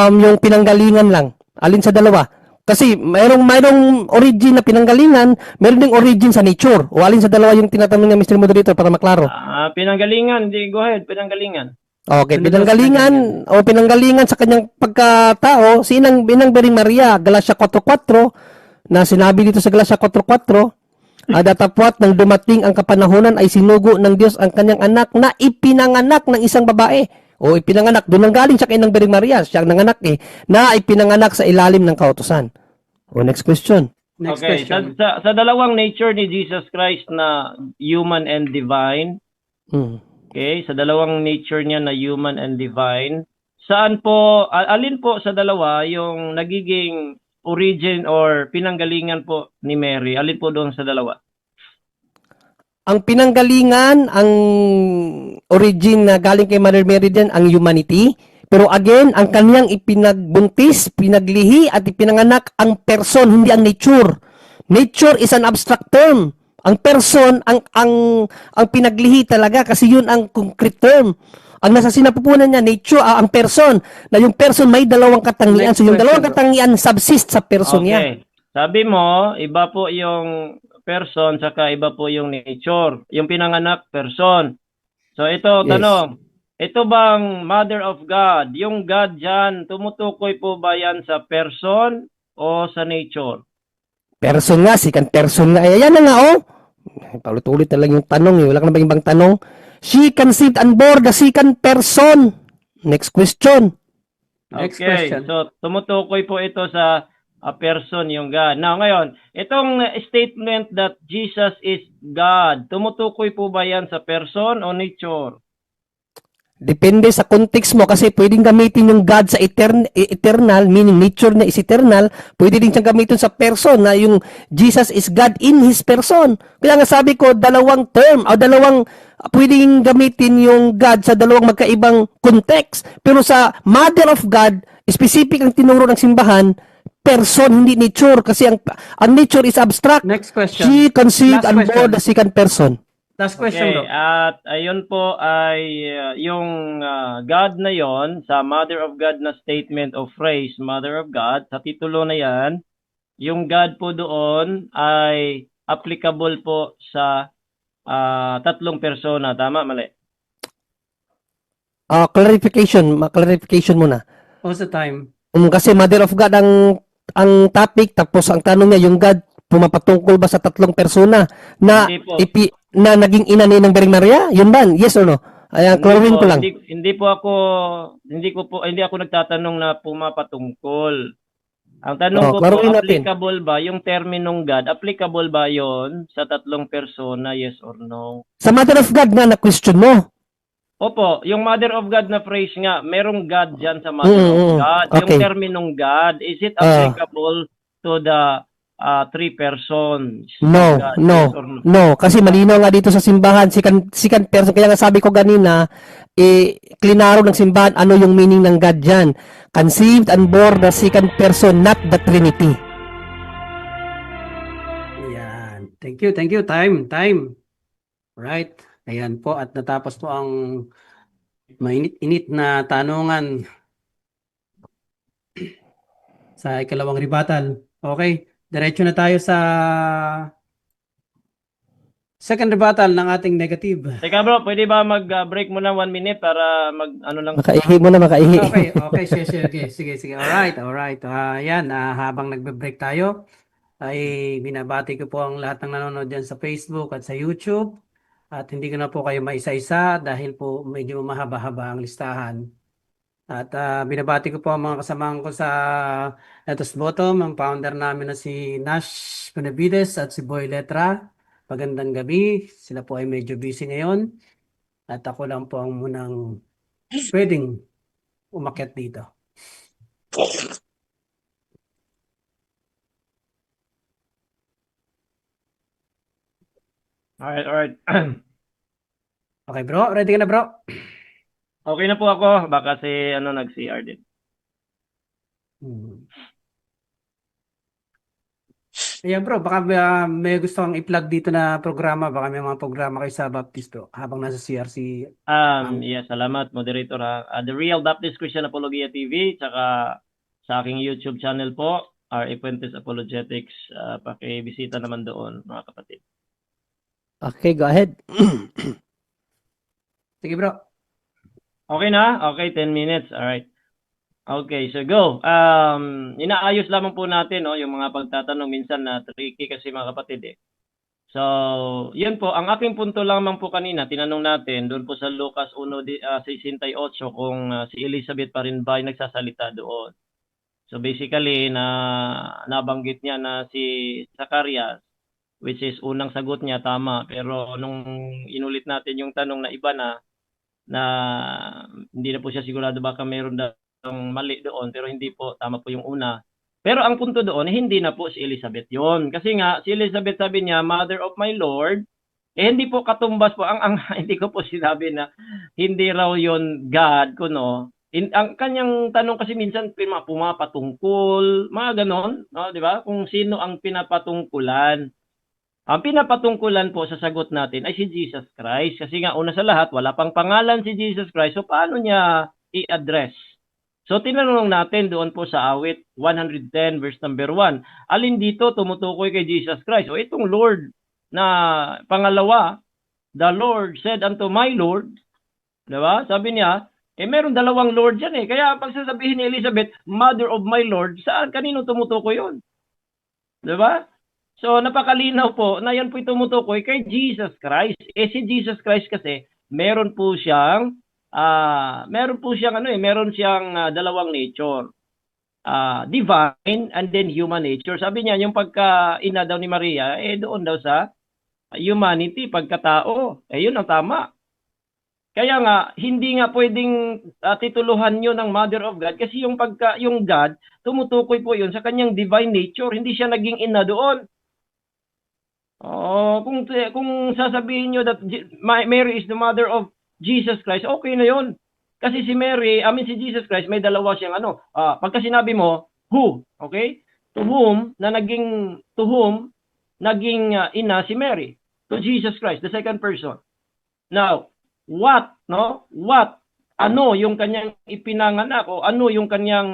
yung pinanggalingan lang? Alin sa dalawa? Kasi mayroong origin na pinanggalingan, meron ding origin sa nature. O alin sa dalawa yung tinatanong niya, Mr. Moderator, para maklaro? Pinanggalingan. Go ahead. Pinanggalingan. Okay, pinanggalingan sa kanyang pagkatao, si Inang Bering Maria, Galatia 4:4, na sinabi dito sa Galatia 4:4, datapwat nang dumating ang kapanahunan ay sinugo ng Diyos ang kanyang anak na ipinanganak ng isang babae. O ipinanganak, doon nang galing siya kay Inang Bering Maria, siya ang nanganak na ipinanganak sa ilalim ng kautusan. O next question. Next Okay. question. Sa dalawang nature ni Jesus Christ na human and divine, okay, sa dalawang nature niya na human and divine, alin po sa dalawa yung nagiging origin or pinanggalingan po ni Mary? Alin po doon sa dalawa? Ang pinanggalingan, ang origin na galing kay Mother Mary din, ang humanity. Pero again, ang kaniyang ipinagbuntis, pinaglihi at ipinanganak ang person, hindi ang nature. Nature is an abstract term. Ang person, ang pinaglihi talaga kasi yun ang concrete term. Ang nasa sinapupunan niya, nature, ang person, na yung person may dalawang katangian. So yung dalawang katangian subsist sa person niya. Okay. Sabi mo, iba po yung person, saka iba po yung nature. Yung pinanganak, person. So ito, Yes. tanong, ito bang Mother of God, yung God dyan, tumutukoy po ba yan sa person o sa nature? Person nga, second person nga. Ayan na nga, oh. Paulit-ulit na lang yung tanong, eh. Wala ka na ba ibang tanong? She conceived and bore the second person. Next question. Next Okay, question. so tumutukoy po ito sa person, yung God. Now, ngayon, itong statement that Jesus is God, tumutukoy po ba yan sa person o nature? Depende sa context mo kasi pwedeng gamitin yung God sa eternal, meaning nature na is eternal. Pwede din siyang gamitin sa person na yung Jesus is God in His person. Kaya nga sabi ko, dalawang term o pwedeng gamitin yung God sa dalawang magkaibang context. Pero sa Mother of God, specific ang tinuro ng simbahan, person, hindi nature. Kasi ang nature is abstract. Next question. She conceived Last and question. bore the second person. Last question, Okay, bro. at ayun po ay yung God na yon sa Mother of God na statement of phrase, Mother of God, sa titulo na yan, yung God po doon ay applicable po sa tatlong persona. Tama, mali? Clarification muna. What's the time? Kasi Mother of God ang topic, tapos ang tanong niya, yung God, pumapatungkol ba sa tatlong persona na Hindi po. na naging ina ni ng Bering Maria? Yun ba? Yes or no? Ayan, clarifying ko lang. Hindi ako nagtatanong na pumapatungkol. Ang tanong ko po, klaruhin natin. applicable ba yung terminong God? Applicable ba yon sa tatlong persona? Yes or no? Sa Mother of God na question mo. Opo, yung Mother of God na phrase nga, merong God dyan sa Mother of God. Okay. Yung terminong God, is it applicable to the three persons? No, God, no, yes or no? no. Kasi malinaw nga dito sa simbahan, second person. Kaya nga sabi ko ganina, klinaro ng simbahan, ano yung meaning ng God dyan. Conceived and bore the second person, not the Trinity. Ayan. Thank you. Time. Right. Ayan po. At natapos po ang mainit-init na tanungan sa ikalawang rebuttal. Okay. Diretso na tayo sa second rebuttal ng ating negative. Teka bro, pwede ba mag-break muna 1 minute para lang? Makaihi mo na, makaihi. Okay, sige. Alright. Yan, habang nagbe-break tayo, ay binabati ko po ang lahat ng nanonood dyan sa Facebook at sa YouTube. At hindi ko na po kayo maisa-isa dahil po medyo mahaba-haba ang listahan. At binabati ko po ang mga kasamahan ko sa Letos Bottom, ang founder namin na si Nash Benavides at si Boy Letra. Magandang gabi. Sila po ay medyo busy ngayon. At ako lang po ang munang pwedeng umakyat dito. Alright. Okay bro, ready ka na bro? Okay na po ako. Baka si nag-CR din. Ayan bro, baka may gusto kang i-plug dito na programa. Baka may mga programa kayo sa Baptist bro, habang nasa CRC. Yes, salamat moderator ha. The Real Baptist Christian Apologia TV, tsaka sa aking YouTube channel po, R.A. Fuentes Apologetics. Pakibisita naman doon, mga kapatid. Okay, go ahead. Sige bro. Okay na? Okay, 10 minutes. Alright. Okay, so go. Inaayos lamang po natin, no, yung mga pagtatanong minsan na tricky kasi mga kapatid eh. So, yun po, ang aking punto lamang po kanina, tinanong natin doon po sa Lucas 1:68 kung si Elizabeth pa rin ba ay nagsasalita doon. So basically, nabanggit niya na si Zacarias, which is unang sagot niya, tama. Pero nung inulit natin yung tanong na iba na hindi na po siya sigurado, baka mayroon daw mali doon, pero hindi po, tama po yung una. Pero ang punto doon, hindi na po si Elizabeth yon. Kasi nga, si Elizabeth sabi niya, Mother of my Lord, hindi po katumbas po, hindi ko po sinabi na hindi raw yon God, kuno. Ang kanyang tanong kasi minsan pumapatungkol, mga ganon, no, di ba? Kung sino ang pinapatungkulan. Ang pinapatungkulan po sa sagot natin ay si Jesus Christ. Kasi nga, una sa lahat, wala pang pangalan si Jesus Christ. So, paano niya i-address? So, tinanong natin doon po sa awit 110 verse number 1. Alin dito tumutukoy kay Jesus Christ? O itong Lord na pangalawa, the Lord said unto my Lord, diba? Sabi niya, meron dalawang Lord yan eh. Kaya pag sasabihin ni Elizabeth, Mother of my Lord, saan? Kanino tumutukoy yun? Diba? So, napakalinaw po na yan po tumutukoy kay Jesus Christ. Si Jesus Christ kasi, meron po siyang dalawang nature. Divine and then human nature. Sabi niya, yung pagka-ina daw ni Maria, doon daw sa humanity, pagkatao. Yun ang tama. Kaya nga, hindi nga pwedeng tituluhan yun ng Mother of God kasi yung God, tumutukoy po yun sa kanyang divine nature. Hindi siya naging ina doon. Kung sasabihin nyo that Mary is the mother of Jesus Christ, okay na yun. Kasi si Jesus Christ, may dalawa siyang pagka sinabi mo, who, okay? To whom naging ina si Mary. To Jesus Christ, the second person. Now, what, no? What? Ano yung kanyang ipinanganak o ano yung kanyang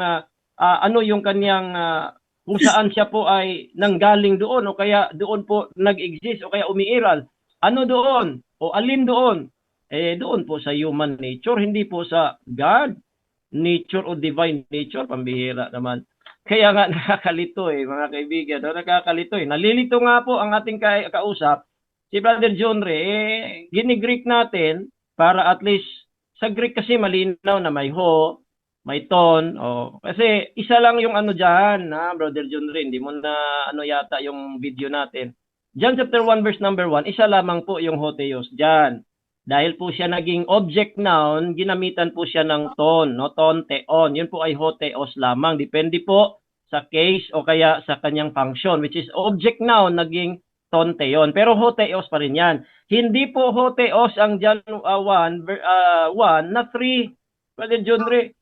kung saan siya po ay nanggaling doon o kaya doon po nag-exist o kaya umiiral. Ano doon? O alin doon? Doon po sa human nature, hindi po sa God nature o divine nature. Pambihira naman. Kaya nga nakakalito mga kaibigan. Nakakalito Nalilito nga po ang ating kausap, si Brother John Ray. Gini-Greek natin para at least sa Greek kasi malinaw na may ho, may ton, kasi isa lang yung dyan, Brother John Ray, hindi mo na yata yung video natin. John chapter 1 verse number 1, isa lamang po yung hotheos dyan. Dahil po siya naging object noun, ginamitan po siya ng ton, no? Ton, teon. Yun po ay hotheos lamang. Depende po sa case o kaya sa kanyang function, which is object noun, naging ton, teon. Pero hotheos pa rin yan. Hindi po hotheos ang John 1 na 3, Brother John Ray.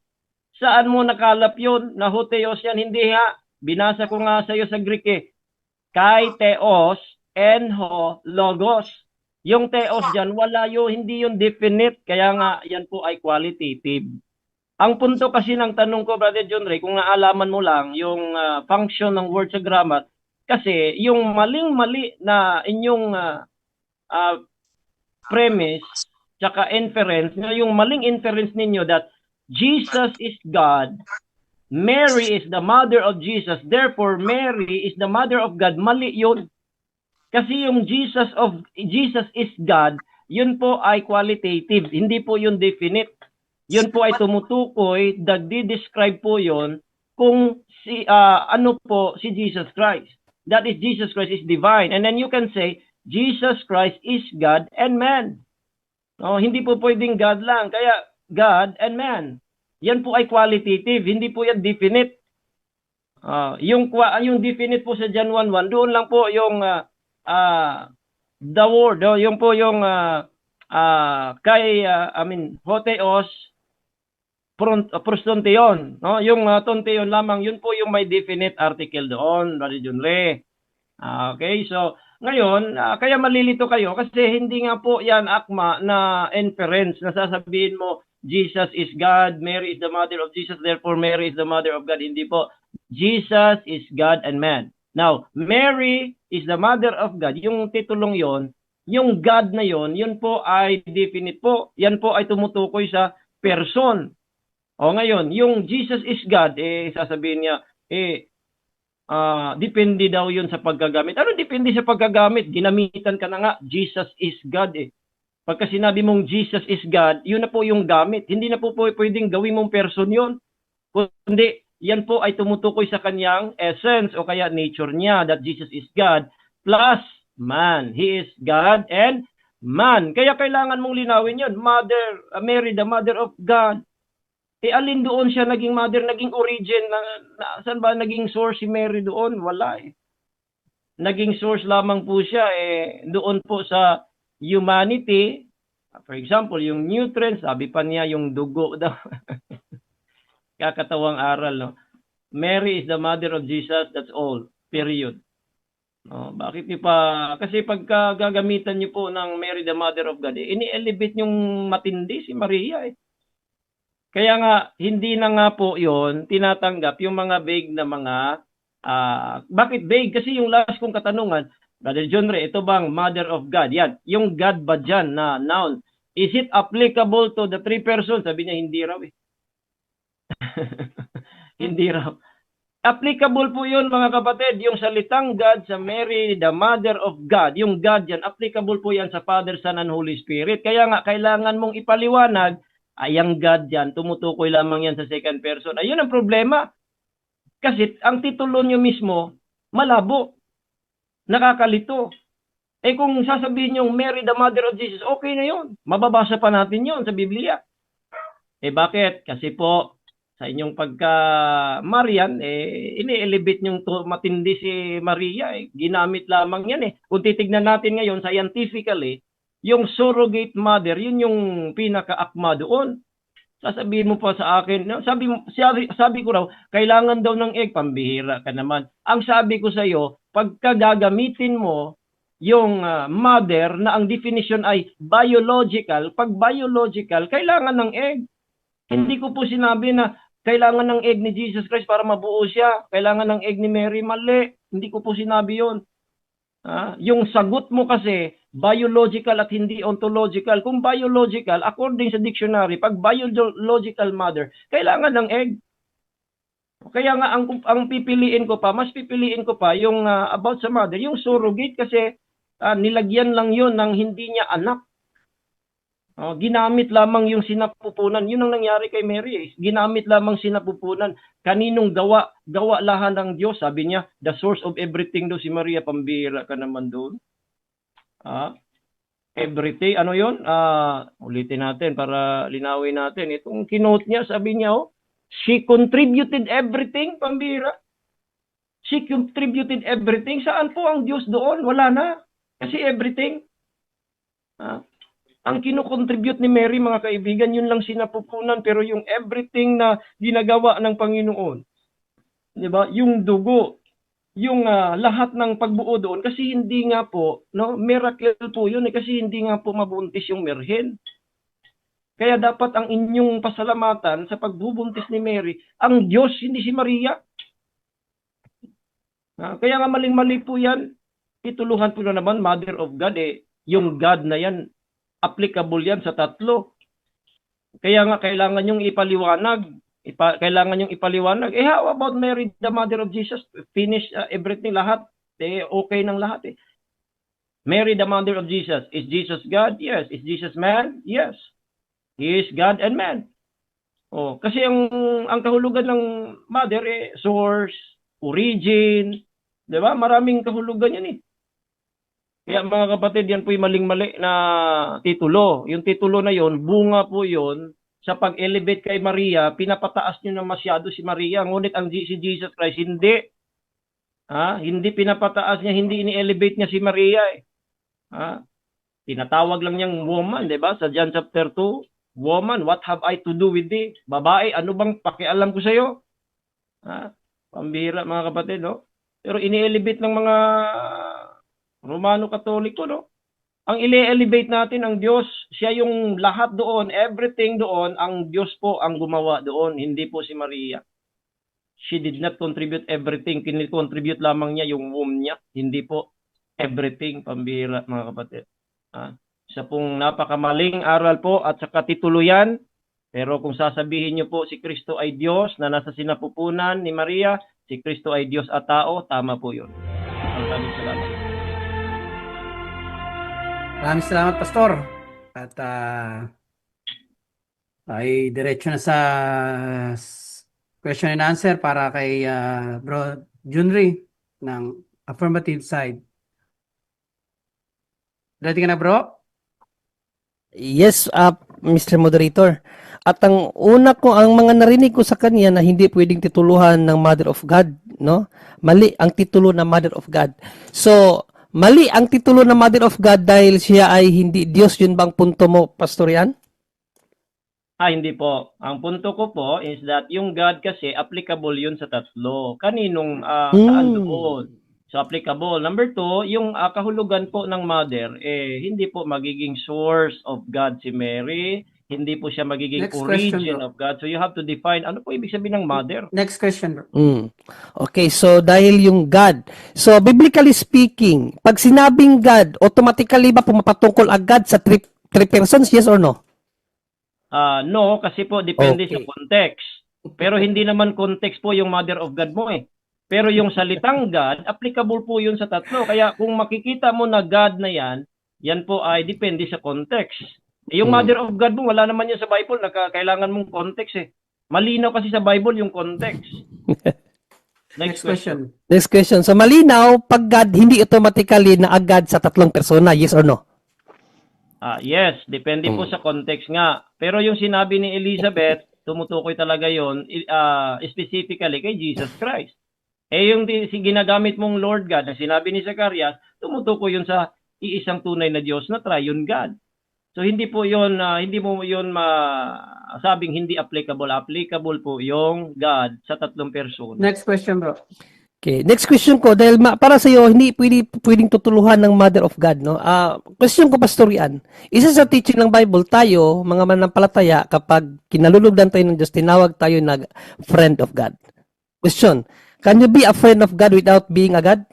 Saan mo nakalap yun? Na hotheos yan? Hindi ha. Binasa ko nga sa iyo sa Greek Kai theos, enho, logos. Yung theos dyan, wala yun, hindi yun definite. Kaya nga, yan po ay qualitative. Ang punto kasi ng tanong ko, Brother John Ray, kung naalaman mo lang yung function ng word sa grammar, kasi yung maling-mali na inyong premise, tsaka inference, yung maling inference ninyo that Jesus is God, Mary is the mother of Jesus, therefore Mary is the mother of God. Mali yun. Kasi yung Jesus is God, yun po ay qualitative, hindi po yun definite. Yun po ay tumutukoy, nagdi-describe po yun kung ano po si Jesus Christ. That is, Jesus Christ is divine. And then you can say, Jesus Christ is God and man. No, hindi po pwedeng God lang. Kaya God and man. Yan po ay qualitative, hindi po yan definite. Yung definite po sa John 1:1, doon lang po yung the word, yung po yung hotheos prostonteon, no? Yung tonteon lamang, yun po yung may definite article doon, Brother Junre. Okay, so ngayon, kaya malilito kayo kasi hindi nga po yan akma na inference na sasabihin mo Jesus is God, Mary is the mother of Jesus, therefore Mary is the mother of God. Hindi po. Jesus is God and man. Now, Mary is the mother of God. Yung titulong yon, yung God na yon, yun po ay definite po. Yan po ay tumutukoy sa person. O ngayon, yung Jesus is God, sasabihin niya, depende daw yun sa paggagamit. Ano depende sa paggagamit? Ginamitan ka na nga, Jesus is God Pagka sinabi mong Jesus is God, yun na po yung gamit. Hindi na po pwedeng gawin mong person yun. Kundi, yan po ay tumutukoy sa kanyang essence o kaya nature niya, that Jesus is God plus man. He is God and man. Kaya kailangan mong linawin yun. Mary, the mother of God. Alin doon siya naging mother, naging origin? Saan ba naging source si Mary doon? Wala Naging source lamang po siya doon po sa humanity. For example, yung nutrients, sabi pa niya yung dugo daw. Kakatawang aral, no? Mary is the mother of Jesus, that's all. Period. No, bakit pa? Kasi pagka gagamitan niyo po ng Mary the mother of God, ini-elevate yung matindi si Maria Kaya nga, hindi na nga po yon tinatanggap yung mga vague na mga, bakit vague? Kasi yung last kong katanungan, Brother Jonre, ito bang mother of God? Yan, yung God ba dyan na noun? Is it applicable to the three persons? Sabi niya, hindi raw Hindi raw. Applicable po yun mga kapatid, yung salitang God sa Mary, the mother of God, yung God yan, applicable po yan sa Father, Son, and Holy Spirit. Kaya nga, kailangan mong ipaliwanag, ang God yan, tumutukoy lamang yan sa second person. Ayun ang problema. Kasi ang titulo nyo mismo, malabo. Nakakalito. Kung sasabihin nyo, Mary, the mother of Jesus, okay na yun. Mababasa pa natin yun sa Biblia. Bakit? Kasi po, sa inyong pagka-Marian, ini-elevate nyong matindi si Maria. Ginamit lamang yan Kung titignan natin ngayon, scientifically, yung surrogate mother, yun yung pinaka-akma doon. Sasabihin mo pa sa akin, no? sabi ko raw, kailangan daw ng egg, pambihira ka naman. Ang sabi ko sa iyo, pagka gagamitin mo yung mother na ang definition ay biological, pag biological, kailangan ng egg. Hindi ko po sinabi na kailangan ng egg ni Jesus Christ para mabuo siya. Kailangan ng egg ni Mary, mali. Hindi ko po sinabi yon. Yung sagot mo kasi, biological at hindi ontological. Kung biological, according sa dictionary, pag biological mother, kailangan ng egg. Kaya nga, ang pipiliin ko pa, mas pipiliin ko pa yung about sa mother, yung surrogate kasi nilagyan lang yun ng hindi niya anak. Ginamit lamang yung sinapupunan. Yun ang nangyari kay Mary. Ginamit lamang sinapupunan. Kaninong gawa? Gawa lahat ng Diyos. Sabi niya, the source of everything daw si Maria. Pambira ka naman doon. Everything. Ano yun? Ulitin natin para linawin natin. Itong kinote niya, sabi niya, she contributed everything. Pambira. She contributed everything. Saan po ang Diyos doon? Wala na. Kasi everything. Ang kinocontribute ni Mary, mga kaibigan, yun lang sinapupunan, pero yung everything na ginagawa ng Panginoon, di ba? Yung dugo, yung lahat ng pagbuo doon, kasi hindi nga po, no, miracle po yun, kasi hindi nga po mabuntis yung Merhen. Kaya dapat ang inyong pasalamatan sa pagbubuntis ni Mary, ang Diyos, hindi si Maria. Kaya nga maling-mali po yan. Ituluhan po na naman, Mother of God, yung God na yan, applicable yan sa tatlo. Kaya nga kailangan yung ipaliwanag. Kailangan yung ipaliwanag. How about Mary, the mother of Jesus? Finish everything, lahat. Okay ng lahat Mary, the mother of Jesus. Is Jesus God? Yes. Is Jesus man? Yes. He is God and man. Oh, kasi ang kahulugan ng mother source, origin, 'di ba? Maraming kahulugan 'yan eh. Kaya mga kapatid, yan po'y maling-mali na titulo. Yung titulo na yon, bunga po yon sa pag-elevate kay Maria, pinapataas niyo na masyado si Maria. Ngunit si Jesus Christ, hindi. Hindi pinapataas niya, hindi ini-elevate niya si Maria. Tinatawag lang niyang woman, di ba? Sa John chapter 2, woman, what have I to do with thee? Babae, ano bang pakialam ko sa'yo? Pambira mga kapatid, no? Pero ini-elevate ng mga Romano Katoliko, no? Ang ile-elevate natin ang Diyos, siya yung lahat doon, everything doon, ang Diyos po ang gumawa doon, hindi po si Maria. She did not contribute everything, kinikontribute lamang niya yung womb niya, hindi po everything, pambira mga kapatid. Isa pong napakamaling aral po at saka titulo yan, pero kung sasabihin niyo po si Kristo ay Diyos na nasa sinapupunan ni Maria, si Kristo ay Diyos at tao, tama po yun. Maraming salamat. Maraming salamat, Pastor. At ay diretso na sa question and answer para kay Bro Junry ng affirmative side. Ready ka na, bro? Yes, Mr. Moderator. At ang mga narinig ko sa kanya na hindi pwedeng tituluhan ng Mother of God, no? Mali ang titulo na Mother of God. So, mali ang titulo na Mother of God dahil siya ay hindi Diyos, yun bang punto mo, Pastor Yan? Hindi po. Ang punto ko po is that yung God kasi applicable yun sa tatlo. Kaninong saan doon? So applicable. Number 2, yung kahulugan po ng mother, hindi po magiging source of God si Mary. Hindi po siya magiging Next question, origin bro. of God. So you have to define ano po ibig sabihin ng mother. Next question, bro. Okay, so dahil yung God. So biblically speaking, pag sinabing God, automatically ba pumapatungkol agad sa three persons, yes or no? No, kasi po depende Okay. sa context. Pero hindi naman context po yung mother of God mo eh. Pero yung salitang God, applicable po yun sa tatlo. Kaya kung makikita mo na God na yan po ay depende sa context. Yung mother of God mo, wala naman yun sa Bible, kailangan mong context eh. Malinaw kasi sa Bible yung context. Next question. Next question. So malinaw, pag God, hindi automatically na agad sa tatlong persona, yes or no? Yes, depende po sa context nga. Pero yung sinabi ni Elizabeth, tumutukoy talaga yon specifically kay Jesus Christ. Yung ginagamit mong Lord God na sinabi ni Zacarias, tumutukoy yun sa iisang tunay na Diyos na triune God. So hindi po yun, hindi mo yun masabing hindi applicable. Applicable po yung God sa tatlong persona. Next question, bro. Okay, next question ko, dahil para sa iyo hindi pwedeng tutuluhan ng Mother of God, no? Question ko, Pastor Ian. Isa sa teaching ng Bible, tayo, mga mananampalataya, kapag kinalulugdan tayo ng Diyos, tinawag tayo na friend of God. Question, can you be a friend of God without being a God?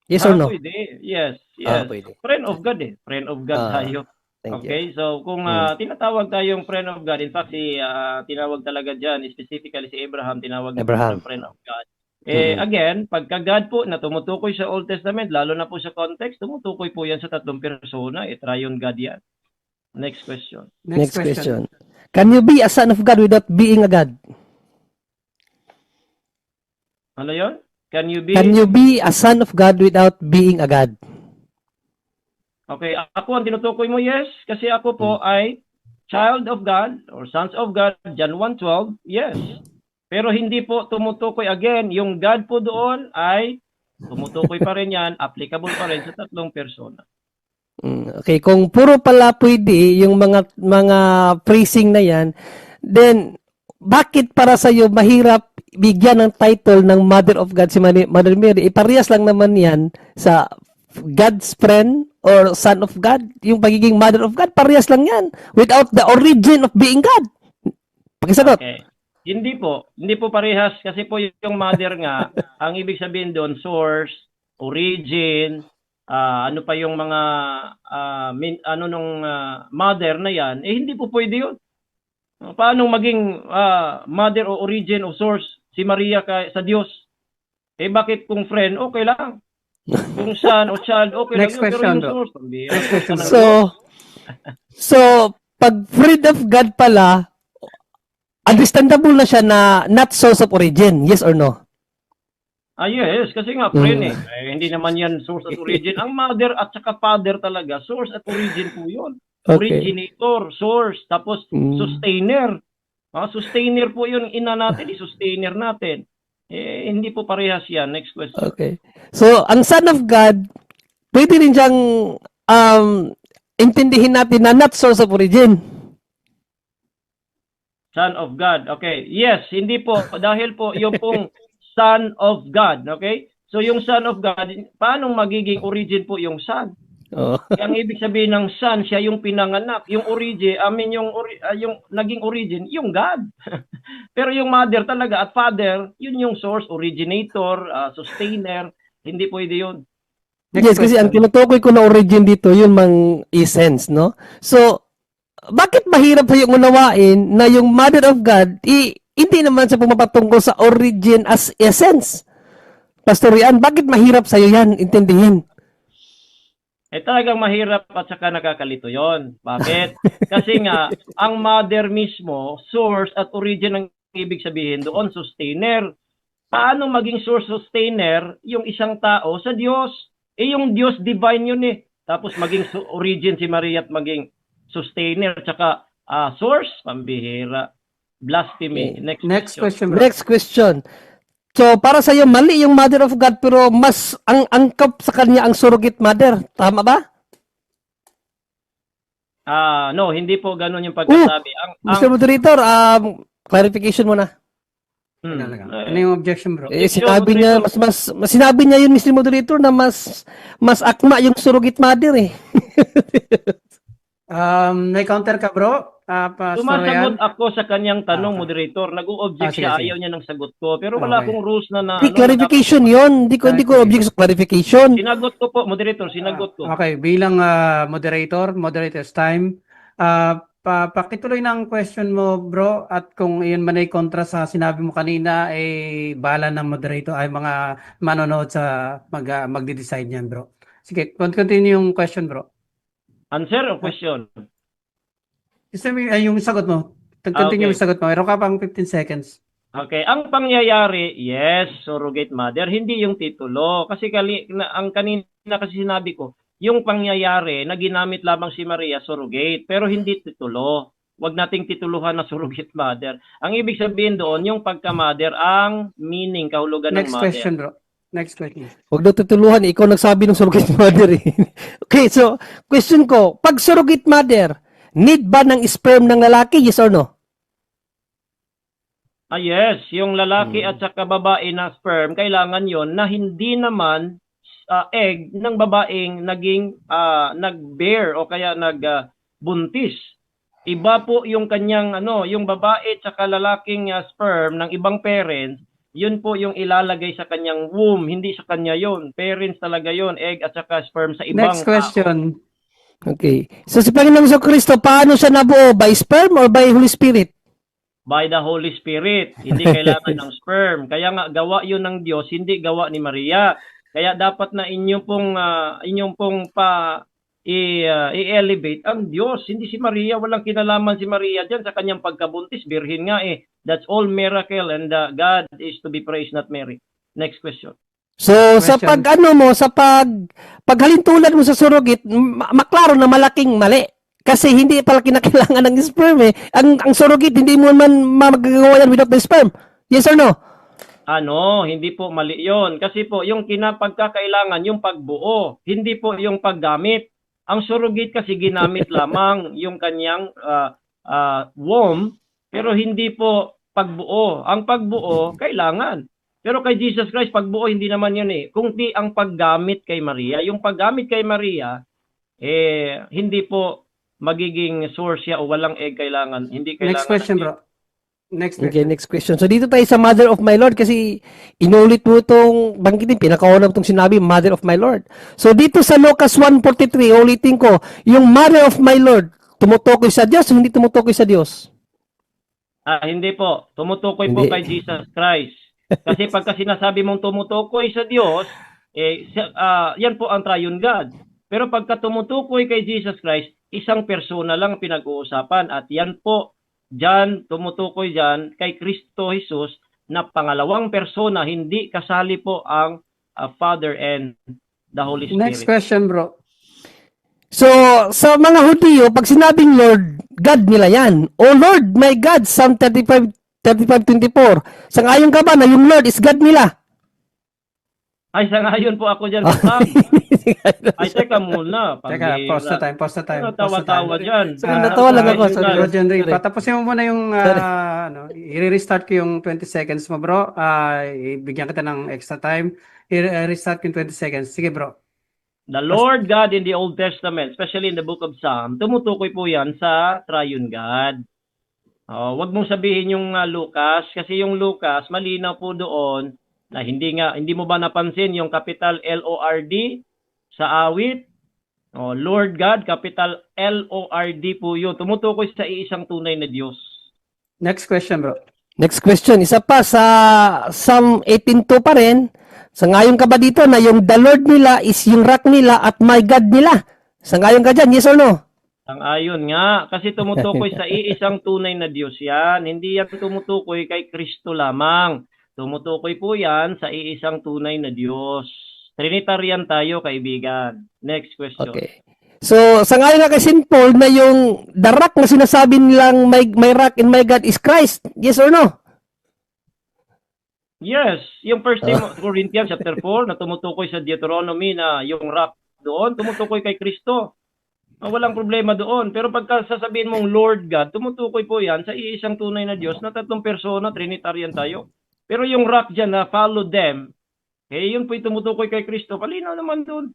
Yes or no? Pwede. Yes. Pwede. Friend of God eh. Friend of God tayo. Thank you. Okay, so kung tinatawag tayong friend of God, in fact, tinawag talaga dyan, specifically si Abraham, tinawag na friend of God. Again, pagka God po na tumutukoy sa Old Testament, lalo na po sa context, tumutukoy po yan sa tatlong persona, triune God yan. Next question. Next question. Can you be a son of God without being a God? Ano yun? Can you be a son of God without being a God? Okay, ako ang tinutukoy mo, yes, kasi ako po ay child of God or sons of God, John 1:12, yes. Pero hindi po tumutukoy again, yung God po doon ay tumutukoy pa rin yan, applicable pa rin sa tatlong persona. Okay, kung puro pala pwede yung mga phrasing na yan, then bakit para sa iyo mahirap bigyan ng title ng Mother of God si Mother Mary? Parehas lang naman yan sa God's friend or son of God, yung pagiging mother of God, parehas lang yan. Without the origin of being God. Pakisagot. Okay. Hindi po parehas kasi po yung mother nga, ang ibig sabihin doon, source, origin, ano pa yung mga mother na yan, hindi po pwede yun. Paano maging mother o origin o source si Maria sa Diyos? Bakit kung friend, okay lang. Kung son o child, okay Next lang. question, Pero yung source, So, pag friend of God pala, understandable na siya na not source of origin. Yes or no? Yes, kasi nga, friend hindi naman yan source at origin. Ang mother at saka father talaga, source at origin po yun. Okay. Originator, source, tapos sustainer. Sustainer po yun, ina natin, i-sustainer natin. Hindi po parehas yan. Next question. Okay. So, ang Son of God, pwede rin siyang intindihin natin na not source of origin. Son of God. Okay. Yes, hindi po. Dahil po, yung pong Son of God. Okay? So, yung Son of God, paano magiging origin po yung Son? Oh. Ang ibig sabihin ng Son, siya yung pinanganak. Yung origin, yung naging origin, yung God. Pero yung mother talaga at father, yun yung source, originator, sustainer. Hindi pwede yun. Yes, kasi ang tinutukoy ko na origin dito, yun mang essence, no? So, bakit mahirap sa yung unawain na yung Mother of God, hindi naman siya pumapatungkol sa origin as essence? Pastor Rian, bakit mahirap sa'yo yan intindihin? Talagang mahirap at saka nakakalito yon. Bakit? Kasi nga, ang mother mismo, source at origin ang ibig sabihin doon, sustainer. Paano maging source sustainer yung isang tao sa Diyos? Yung Diyos divine yun eh. Tapos maging origin si Maria at maging sustainer at saka source, pambihira. Blasphemy. Next question, bro. Next question. So, para sa iyo mali yung Mother of God pero mas ang angkop sa kanya ang surrogate mother. Tama ba? No, hindi po ganun yung pagkasabi. Mr. Moderator, clarification muna. Ano yung objection, bro? Sinabi niya sinabi niya yun, Mr. Moderator, na mas akma yung surrogate mother eh. May counter ka, bro? Sumasagot ako sa kanyang tanong, moderator. Nag-o-object siya, sige. ayaw niya ng sagot ko. Pero wala akong rules na Clarification yun. Hindi ko object sa clarification. Sinagot ko po, moderator, sinagot ko. Okay, bilang moderator's time. Pakituloy ng question mo, bro, at kung iyon man ay kontra sa sinabi mo kanina, bala ng moderator ay mga manonood sa magde-decide niyan, bro. Sige, continue yung question, bro. Answer o question? Yung sagot mo. Continue yung sagot mo. Meron ka pang 15 seconds. Okay, ang pangyayari, yes, surrogate mother, hindi yung titulo. Kasi ang kanina kasi sinabi ko, yung pangyayari na ginamit lamang si Maria, surrogate, pero hindi titulo. Huwag nating tituluhan na surrogate mother. Ang ibig sabihin doon, yung pagka-mother, ang meaning, kahulugan ng Next mother. question, bro. Next question. Huwag daw tutuluhan, ikaw nagsabi ng surrogate mother eh. Okay, so, question ko, pag surrogate mother, need ba ng sperm ng lalaki, yes or no? Yes, yung lalaki at saka babae na sperm, kailangan yon na hindi naman egg ng babaeng naging nag-bear o kaya nagbuntis. Iba po yung kanyang yung babae at saka lalaking sperm ng ibang parents, yun po yung ilalagay sa kanyang womb, hindi sa kanya yon. Parents talaga yon, egg at saka sperm sa ibang Next question. Okay. So, si Panginoong Kristo, paano siya nabuo? By sperm or by Holy Spirit? By the Holy Spirit. Hindi kailangan ng sperm. Kaya nga, gawa yun ng Diyos, hindi gawa ni Maria. Kaya dapat na inyong pong i-elevate ang Diyos. Hindi si Maria, walang kinalaman si Maria dyan sa kanyang pagkabuntis. Birhin nga eh. That's all miracle and God is to be praised, not Mary. Next question. So, sa paghalintulad mo sa surrogate, maklaro na malaking mali. Kasi hindi pala kinakailangan ng sperm eh. Ang surrogate, hindi mo man magagawa yan without the sperm. Yes or no? Hindi po mali yon. Kasi po, yung pagkakailangan, yung pagbuo, hindi po yung paggamit. Ang surrogate kasi ginamit lamang yung kanyang womb, pero hindi po pagbuo. Ang pagbuo, kailangan. Pero kay Jesus Christ, pagbuo, hindi naman yun eh. Kung di ang paggamit kay Maria, yung paggamit kay Maria, hindi po magiging source siya o walang egg kailangan. Hindi kailangan. Next question, bro. Next question. Okay, next question. So, dito tayo sa Mother of my Lord kasi inulit mo itong banggitin, pinakauna itong sinabi, Mother of my Lord. So, dito sa Lucas 1:43, ulitin ko, yung Mother of my Lord, tumutukoy sa Diyos o hindi tumutukoy sa Diyos? Hindi po. Tumutukoy po kay Jesus Christ. Kasi pagka sinasabi mong tumutukoy sa Diyos, yan po ang triune God. Pero pagka tumutukoy kay Jesus Christ, isang persona lang pinag-uusapan at yan po Diyan, tumutukoy diyan kay Kristo Jesus na pangalawang persona, hindi kasali po ang Father and the Holy Next Spirit. question, bro. So, sa mga Hudyo, pag sinabing Lord, God nila yan. Oh Lord, my God, Psalm 35:24. Sangayon ka ba na yung Lord is God nila? Ay, sangayon po ako diyan, Kapag. Ay, teka muna. Teka, pause na time, pause na time. Ano, Pause na time. tawa-tawa dyan. Sorry, natawa lang ako. Ayun Sorry, nga. Bro John Ray, Sorry. patapusin mo muna yung Sorry. i-restart ko yung 20 seconds mo, bro. Ibigyan kita ng extra time. I-restart ko yung 20 seconds. Sige, bro. The Lord God in the Old Testament, especially in the book of Psalm, tumutukoy po yan sa triune God. Wag mong sabihin yung Lucas, kasi yung Lucas, malinaw po doon na hindi mo ba napansin yung capital L-O-R-D sa awit? Lord God, capital L-O-R-D po yun. Tumutukoy sa iisang tunay na Diyos. Next question, bro. Next question. Isa pa sa Psalm 18:2 pa rin. Sangayon ka ba dito na yung the Lord nila is yung rock nila at my God nila? Sangayon ka dyan, yes or no? Ang ayon nga, kasi tumutukoy sa iisang tunay na Diyos yan. Hindi yan tumutukoy kay Kristo lamang. Tumutukoy po yan sa iisang tunay na Diyos. Trinitarian tayo, kaibigan. Next question. Okay. So, sangayon nga kay St. Paul na yung the rock na sinasabi nilang my rock and my God is Christ. Yes or no? Yes, yung 1 Corinthians chapter 4 na tumutukoy sa Deuteronomy na yung rock doon, tumutukoy kay Kristo. Walang problema doon. Pero pagka sasabihin mong Lord God, tumutukoy po yan sa iisang tunay na Diyos na tatlong persona, Trinitarian tayo. Pero yung rock dyan na follow them, yun po yung tumutukoy kay Kristo. Palinaw naman doon.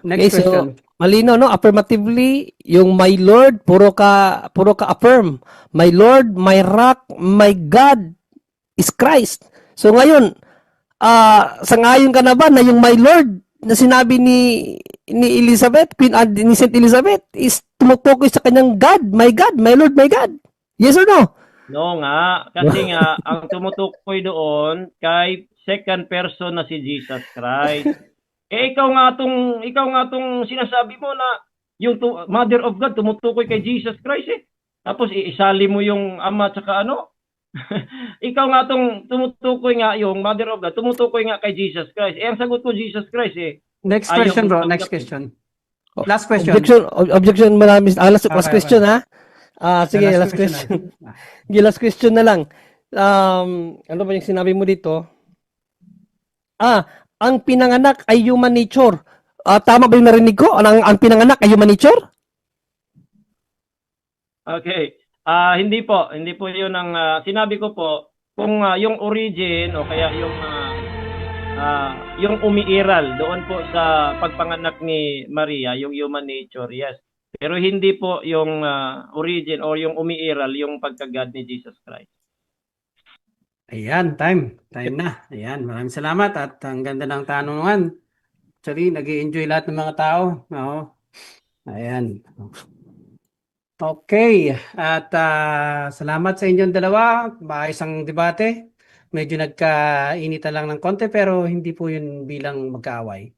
Next Okay, question. so, malino, no? Affirmatively, yung my Lord, puro ka affirm. My Lord, my rock, my God is Christ. So ngayon, sangayon ka na ba na yung my Lord na sinabi ni Elizabeth, ni Saint Elizabeth, is tumutukoy sa kanyang God, my Lord, my God? Yes or no? No nga, kasi nga, ang tumutukoy doon kay second person na si Jesus Christ. Ikaw nga tong sinasabi mo na yung Mother of God tumutukoy kay Jesus Christ Tapos iisali mo yung ama tsaka ano? Ikaw nga tong tumutukoy nga yung Mother of God, tumutukoy nga kay Jesus Christ. Ang sagot ko Jesus Christ Next Ayaw question, mo bro. tanggapin. Next question. Last question. Objection, marami. Last Okay, question, ha? Sige, Last last question. Sige, last question na lang. Ano ba yung sinabi mo dito? Ang pinanganak ay human nature. Tama ba yung narinig ko? Ang pinanganak ay human nature? Okay. Hindi po 'yun ang sinabi ko po. Kung yung origin o kaya yung umiiral doon po sa pagpanganak ni Maria, yung human nature, yes. Pero hindi po yung origin o yung umiiral yung pagka-God ni Jesus Christ. Ayan, time na. Ayan, maraming salamat at ang ganda ng tanungan. Actually, nag-i-enjoy lahat ng mga tao. Oo. Ayan. Okay, at salamat sa inyong dalawa. Maayos ang debate. Medyo nagkainitan lang ng konti pero hindi po yun bilang magkaaway.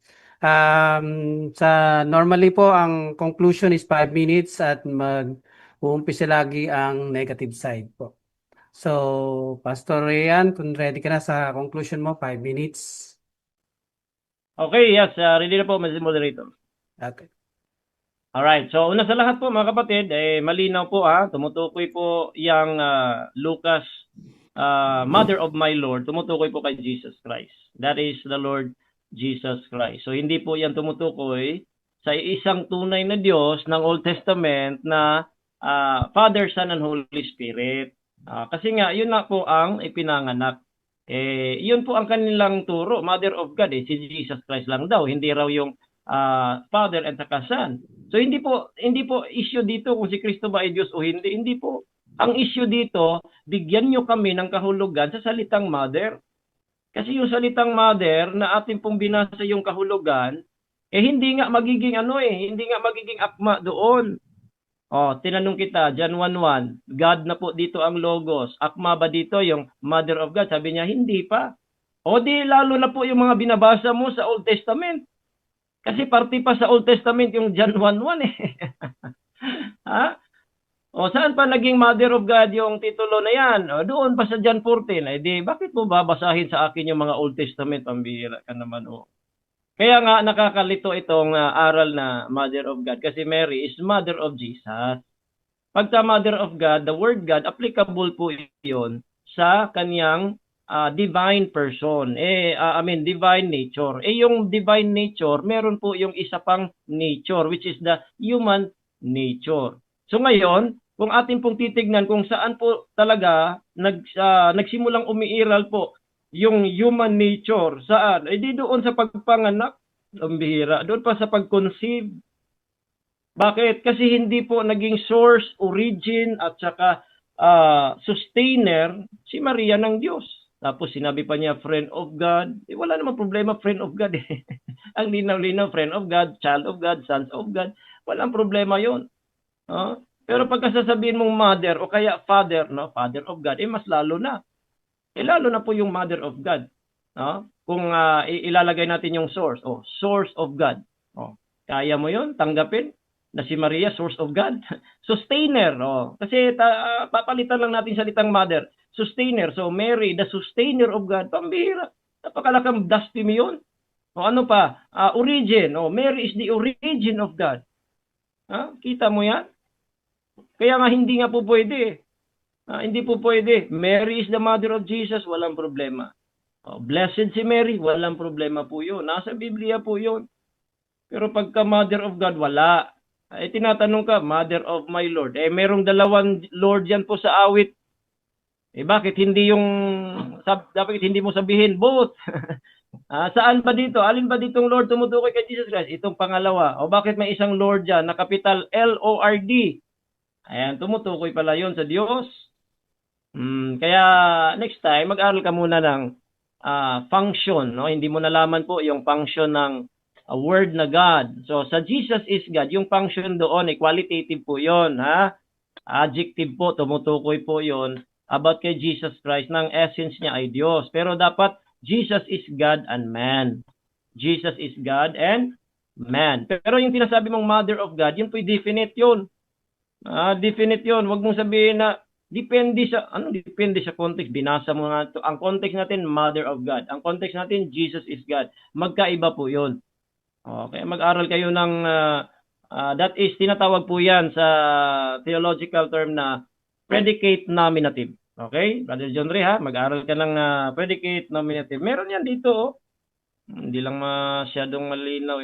Sa normally po ang conclusion is 5 minutes at mag-uumpisa lagi ang negative side po. So, Pastor Ryan, kung ready ka na sa conclusion mo, 5 minutes. Okay, yes, ready na po, Mr. Moderator. Okay. Alright, so una sa lahat po mga kapatid, malinaw po tumutukoy po yung Lucas, Mother of my Lord, tumutukoy po kay Jesus Christ. That is the Lord Jesus Christ. So hindi po yan tumutukoy sa isang tunay na Diyos ng Old Testament na Father, Son, and Holy Spirit. Kasi nga, yun na po ang ipinanganak. Yun po ang kanilang turo, Mother of God, si Jesus Christ lang daw, hindi raw yung Father and saka Son. So hindi po issue dito kung si Kristo ba ay Diyos o hindi po. Ang issue dito, bigyan nyo kami ng kahulugan sa salitang mother. Kasi yung salitang mother na ating pong binasa yung kahulugan, hindi nga magiging hindi nga magiging akma doon. Tinanong kita, John 1:1, God na po dito ang logos. Akma ba dito yung Mother of God? Sabi niya, hindi pa. Di lalo na po yung mga binabasa mo sa Old Testament. Kasi parte pa sa Old Testament yung John 1:1 Ha? O saan pa naging Mother of God yung titulo na yan? O, doon pa sa John 14. Eh di, bakit mo babasahin sa akin yung mga Old Testament? Pambihira ka naman. O. Kaya nga nakakalito itong aral na Mother of God kasi Mary is Mother of Jesus. Pagka Mother of God, the word God, applicable po yun sa kanyang divine person. Divine nature. Yung divine nature, meron po yung isa pang nature, which is the human nature. So ngayon, kung atin pong titignan kung saan po talaga nagsimulang umiiral po yung human nature, saan? Di doon sa pagpanganak, ang bihira. Doon pa sa pag-conceive. Bakit? Kasi hindi po naging source, origin, at saka sustainer si Maria ng Diyos. Tapos sinabi pa niya, friend of God. Wala namang problema, friend of God. Ang linaw-linaw, friend of God, child of God, sons of God. Walang problema yon. Pero pagka sasabihin mong mother o kaya father, no, father of God, mas lalo na. Lalo na po yung mother of God. Kung ilalagay natin yung source, source of God. Kaya mo yon tanggapin na si Maria, source of God. Sustainer. Kasi papalitan lang natin salitang mother. Sustainer. So Mary, the sustainer of God. Pambihira. Napakalakang blasphemy yun. Ano pa? Origin. Mary is the origin of God. Kita mo yan? Kaya nga hindi nga po pwede. Hindi po pwede. Mary is the mother of Jesus. Walang problema. Blessed si Mary. Walang problema po yun. Nasa Biblia po yun. Pero pagka mother of God, wala. Tinatanong ka, mother of my Lord. Merong dalawang Lord yan po sa awit. Bakit hindi bakit hindi mo sabihin both? Saan ba dito? Alin ba ditong Lord tumutukoy kay Jesus Christ? Itong pangalawa. O bakit may isang Lord dyan na capital L-O-R-D? Ayan, tumutukoy pala yon sa Diyos. Kaya next time, mag-aral ka muna ng function. No? Hindi mo nalaman po yung function ng word na God. So, sa Jesus is God, yung function doon, qualitative po yon, adjective po, tumutukoy po yon about kay Jesus Christ, ng essence niya ay Diyos. Pero dapat, Jesus is God and man. Jesus is God and man. Pero yung tinasabi mong mother of God, yun po'y definite yun. Definite yun. Huwag mong sabihin na, depende sa context. Binasa mo nga ito. Ang context natin, mother of God. Ang context natin, Jesus is God. Magkaiba po yun. Okay, mag-aral kayo ng that is tinatawag po 'yan sa theological term na predicate nominative. Okay? Brother John Ray, mag-aral ka ng predicate nominative. Meron 'yan dito, Hindi lang masyadong malinaw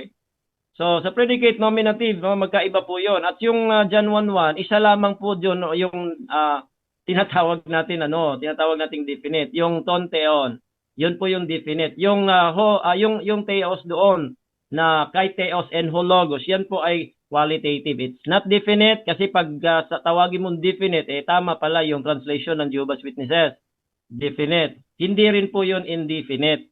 So sa predicate nominative, magkaiba po 'yon. At yung John 1:1, isa lamang po diyon yung tinatawag nating definite, yung ton theon. 'Yun po yung definite. Yung yung theos doon na kay theos and hologos, yan po ay qualitative. It's not definite kasi pag tawagin mong definite, tama pala yung translation ng Jehovah's Witnesses. Definite. Hindi rin po yun indefinite.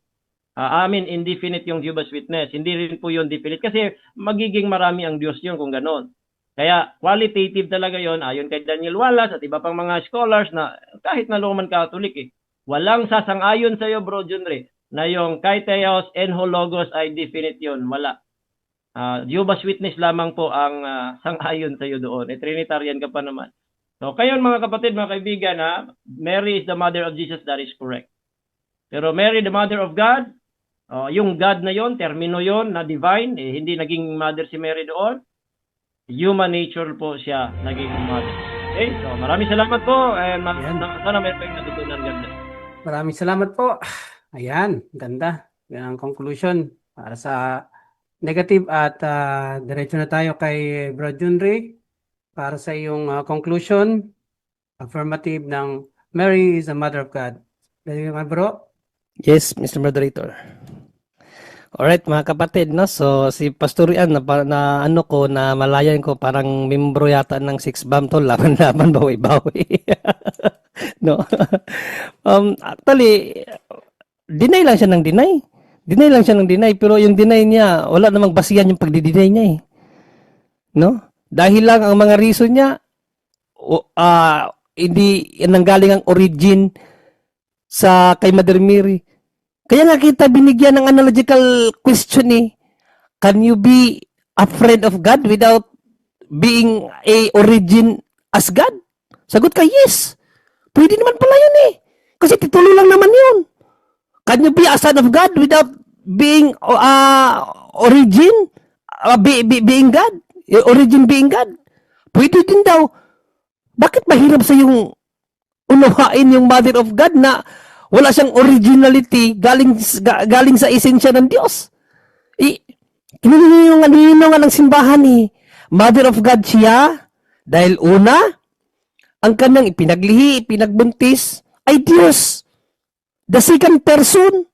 Indefinite yung Jehovah's Witness. Hindi rin po yun definite kasi magiging marami ang Diyos yun kung ganon. Kaya qualitative talaga yun, ayon kay Daniel Wallace at iba pang mga scholars na kahit na Roman Catholic walang sasang-ayon sa'yo, Bro John Ray, na yung kay theos and hologos ay definite yun. Wala. Jehovah's Witness lamang po ang sang-ayon sa iyo doon. Trinitarian ka pa naman. So, kayo mga kapatid, mga kaibigan, Mary is the mother of Jesus, that is correct. Pero Mary, the mother of God, yung God na yon, termino yon na divine, hindi naging mother si Mary doon. Human nature po siya naging mother. Okay, so maraming salamat po. And sana meron kayong natutunan ganda. Maraming salamat po. Ayan, ganda. Yan ang conclusion para sa negative at diretso na tayo kay Bro John Ray para sa iyong conclusion, affirmative ng Mary is the Mother of God. Dali nga, bro? Yes, Mr. Moderator. Alright, mga kapatid, no? So, si Pastor Ian, na malayan ko, parang membro yata ng 6BAM to, laban-laban, bawi-bawi. No? Actually, deny lang siya ng deny. Deny lang siya ng deny, pero yung deny niya, wala namang basihan yung pagdi-deny niya No? Dahil lang ang mga reason niya, hindi nanggaling ang origin sa kay Mother Mary. Kaya nga kita binigyan ng analogical question Can you be a friend of God without being a origin as God? Sagot ka, yes. Pwede naman pala yun eh. Kasi titulo lang naman yun. Can you be a son of God without being origin? Being God? Origin being God? Pwede din daw. Bakit mahirap sa yung unawain yung Mother of God na wala siyang originality galing sa esensya ng Diyos? Kinilino nga ng simbahan eh. Mother of God siya dahil una, ang kanyang ipinaglihi, ipinagbuntis ay Diyos. The second person.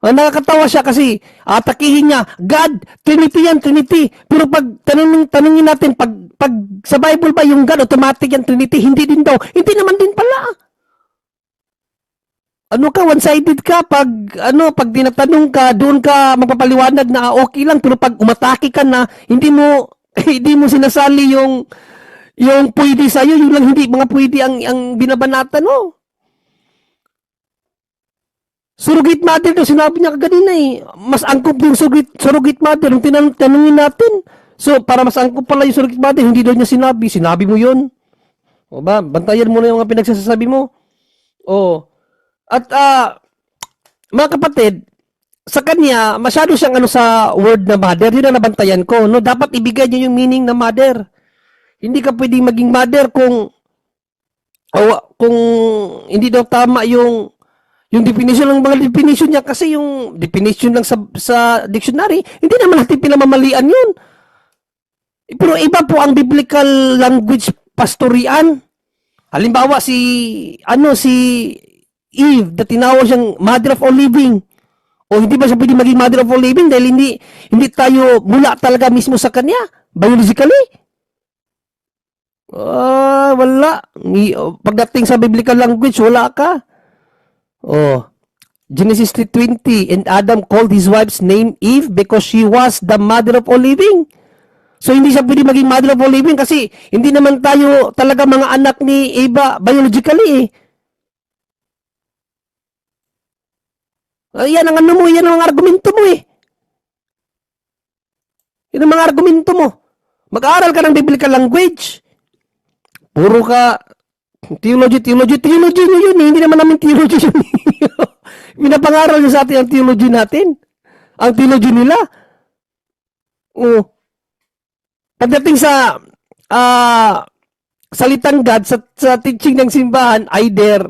Nakakatawa siya kasi atakihin niya, God, Trinity yan, Trinity. Pero pag tanungin natin, pag sa Bible ba yung God, automatic yan, Trinity? Hindi din daw. Hindi naman din pala. Ano ka, one-sided ka, pag dinatanong ka, doon ka magpapaliwanag na okay lang, pero pag umatake ka na, hindi mo sinasali yung pwede sa'yo, yung lang hindi mga pwede ang binabanatan mo. Surrogate mother to, sinabi niya kaganina eh. Mas angkop yung surrogate mother, yung tanungin natin. So, para mas angkop pala yung surrogate mother, hindi daw niya sinabi. Sinabi mo yun. O ba, bantayan mo na yung mga pinagsasabi mo. O. At, mga kapatid, sa kanya, masyado siyang sa word na mother, yun ang nabantayan ko. No? Dapat ibigay niya yung meaning na mother. Hindi ka pwedeng maging mother kung hindi daw tama yung definition ng mga definition niya, kasi yung definition lang sa dictionary, hindi naman natin pinamamalian yun. Pero iba po ang biblical language pastorian. Halimbawa si Eve, na tinawag siyang mother of all living. O hindi ba siya pwede maging mother of all living dahil hindi tayo mula talaga mismo sa kanya, biologically? Wala. Pagdating sa biblical language, wala ka. Genesis 3:20, and Adam called his wife's name Eve because she was the mother of all living. So, hindi siya pwede maging mother of all living kasi hindi naman tayo talaga mga anak ni Eva biologically eh. Yan ang yan ang mga argumento mo eh. Yan ang mga argumento mo. Mag-aaral ka ng biblical language. Puro ka theology nyo yun eh. Hindi naman namin theology yun. Pinapangaral nyo sa atin ang theology natin. Ang theology nila. Pagdating sa salitang God, sa teaching ng simbahan, either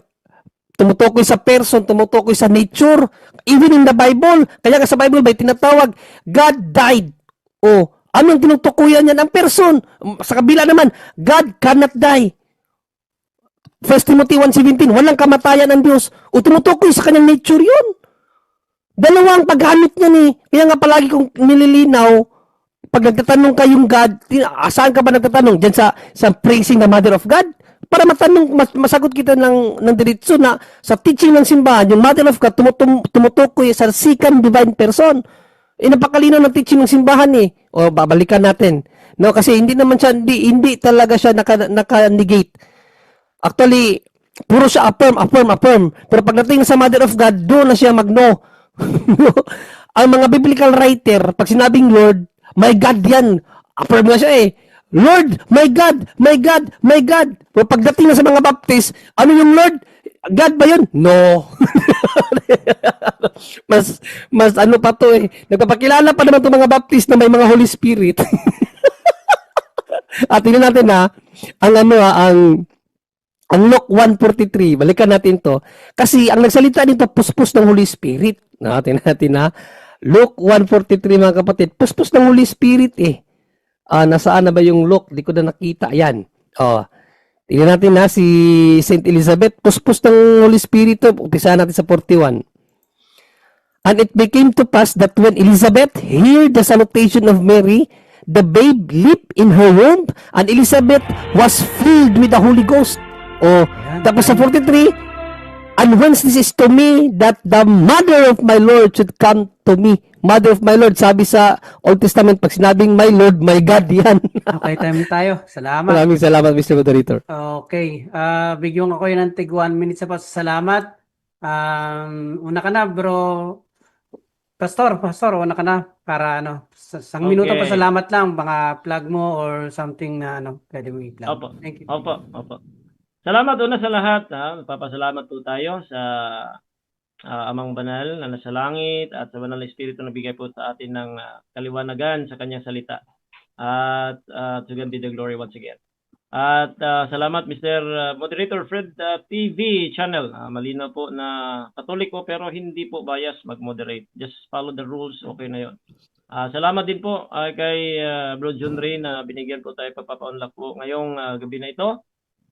tumutukoy sa person, tumutukoy sa nature, even in the Bible. Kaya sa Bible ba tinatawag, God died. Anong tinutukuyan niyan? Ang person. Sa kabila naman, God cannot die. 1 Timothy 1:17, walang kamatayan ng Diyos. Tumutukoy sa kanyang nature yun. Dalawang paggamit niya ni. Kaya nga palagi kong nililinaw, pag nagtatanong kayong God, saan ka ba nagtatanong? Diyan sa praising the Mother of God? Para masagot kita ng diretso na sa teaching ng simbahan, yung Mother of God tumutukoy sa second divine person. Napakalinaw ng teaching ng simbahan eh. Babalikan natin. No, kasi hindi naman siya, hindi talaga siya naka-negate. Actually, puro siya affirm. Pero pagdating sa Mother of God, doon na siya mag-no. Ang mga biblical writer, pag sinabing Lord, my God yan. Affirm na siya eh. Lord, my God, my God, my God. Pero pagdating na sa mga Baptist, ano yung Lord? God ba yun? No. mas ano pa to eh. Nagpapakilala pa naman itong mga Baptist na may mga Holy Spirit. At tingnan natin ang Luke 1:43, balikan natin to. Kasi ang nagsalita dito, puspos ng Holy Spirit. Natin Luke 1:43 mga kapatid, puspos ng Holy Spirit eh. Nasaan na ba yung Luke? Di ko na nakita. Ayan. Tingnan natin si Saint Elizabeth, puspos ng Holy Spirit. Umpisa natin sa 41. And it became to pass that when Elizabeth heard the salutation of Mary, the babe leaped in her womb, and Elizabeth was filled with the Holy Ghost. Tapos sa 43, and whence this is to me that the mother of my Lord should come to me. Mother of my Lord, sabi sa Old Testament, pag sinabing my Lord, my God, yan. Okay, time tayo. Salamat. Maraming salamat, Mr. Moderator. Okay. Bigyan ako yun ng tig 1 minute sa pasasalamat. Una ka na, bro. Pastor, una ka na. para isang minuto Okay. pasalamat lang, baka plug mo or something na pwede mo i-plug. Opo. Thank you. Opo. Salamat una sa lahat. Magpapasalamat po tayo sa Amang Banal na nasa langit at sa Banal na Espiritu na bigay po sa atin ng kaliwanagan sa kanyang salita. At to God be the glory once again. At salamat Mr. Moderator Fred TV channel. Malinaw po na Katoliko pero hindi po bias mag-moderate. Just follow the rules, okay na yon. Salamat din po kay Bro John Ray na binigyan po tayo pagpapa-unlock po ngayong gabi na ito.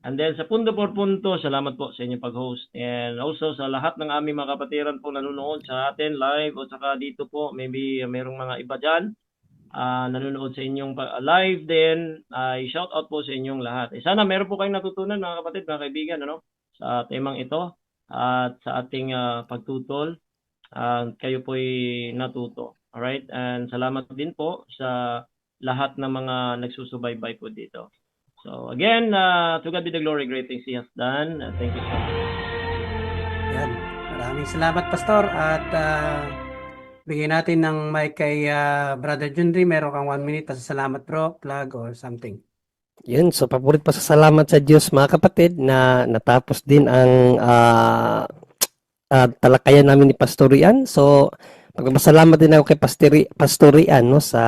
And then sa punto por punto, salamat po sa inyong pag-host. And also sa lahat ng aming mga kapatiran po nanonood sa atin live o saka dito po, maybe merong mga iba dyan nanonood sa inyong live din. I-shout out po sa inyong lahat. Sana meron po kayong natutunan mga kapatid, mga kaibigan, sa temang ito at sa ating pagtutol. Kayo po'y natuto. Alright? And salamat din po sa lahat ng mga nagsusubaybay po dito. So again, to God be the glory, great things He has done. Thank you so much. Yan. Maraming salamat, Pastor. At bigyan natin ng mic kay Brother Junri. Meron kang 1 minute. Pasasalamat bro, plug or something. Yun, so paborit pa sa salamat sa Diyos mga kapatid na natapos din ang talakayan namin ni Pastor Ian. So pagpapasalamat din ako kay Pastor Ian sa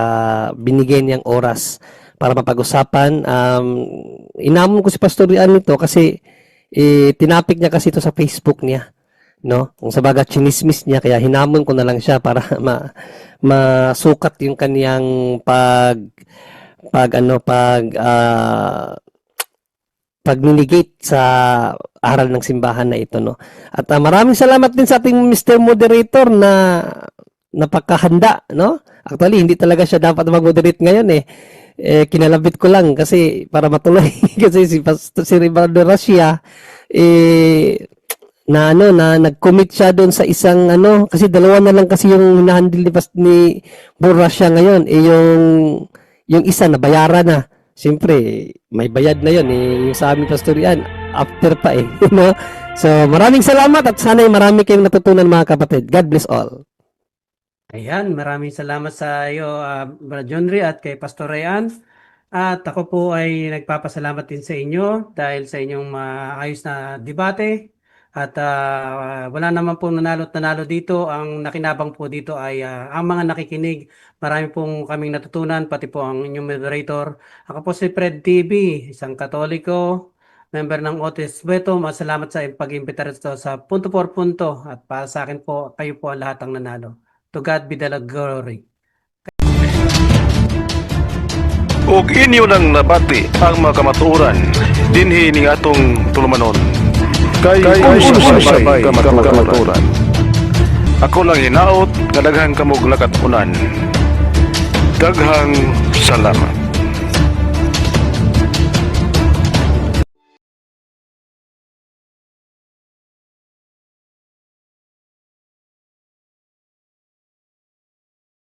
binigay niyang oras para mapag-usapan. Inamon ko si Pastor Ian nito kasi tinapik niya kasi ito sa Facebook niya. No? Kung sa baga chinismis niya, kaya hinamon ko na lang siya para masukat yung kaniyang pag-mitigate sa aral ng simbahan na ito, no. At maraming salamat din sa ating Mr. Moderator na napakahanda, no. Actually, hindi talaga siya dapat mag-moderate ngayon kinalabit ko lang kasi para matuloy kasi si Rivaldo Racia na nag-commit siya doon sa isang kasi dalawa na lang kasi yung hinahandle ni Borracia ngayon yung isa na bayaran na. Siyempre, may bayad na yun yung sa amin Pastor Ian after pa no? So maraming salamat at sana marami kayong natutunan mga kapatid. God bless all. Ayan, maraming salamat sa iyo, Brother Junri at kay Pastor Ryan. At ako po ay nagpapasalamat din sa inyo dahil sa inyong maayos na debate. At wala naman po nanalo dito. Ang nakinabang po dito ay ang mga nakikinig. Marami pong kaming natutunan, pati po ang inyong moderator. Ako po si Fred TV, isang Katoliko, member ng Otis Beto. Masalamat sa pag-imbita rito sa punto por punto. At para sa akin po, kayo po ang lahat ang nanalo. To God be the glory. ug inyo nang nabati ang mga kamatuoran dinhi ning atong tulumanon kay unsay kamatuoran. Ako lang hinaot nga daghang kamog lakatunan. Daghang salamat.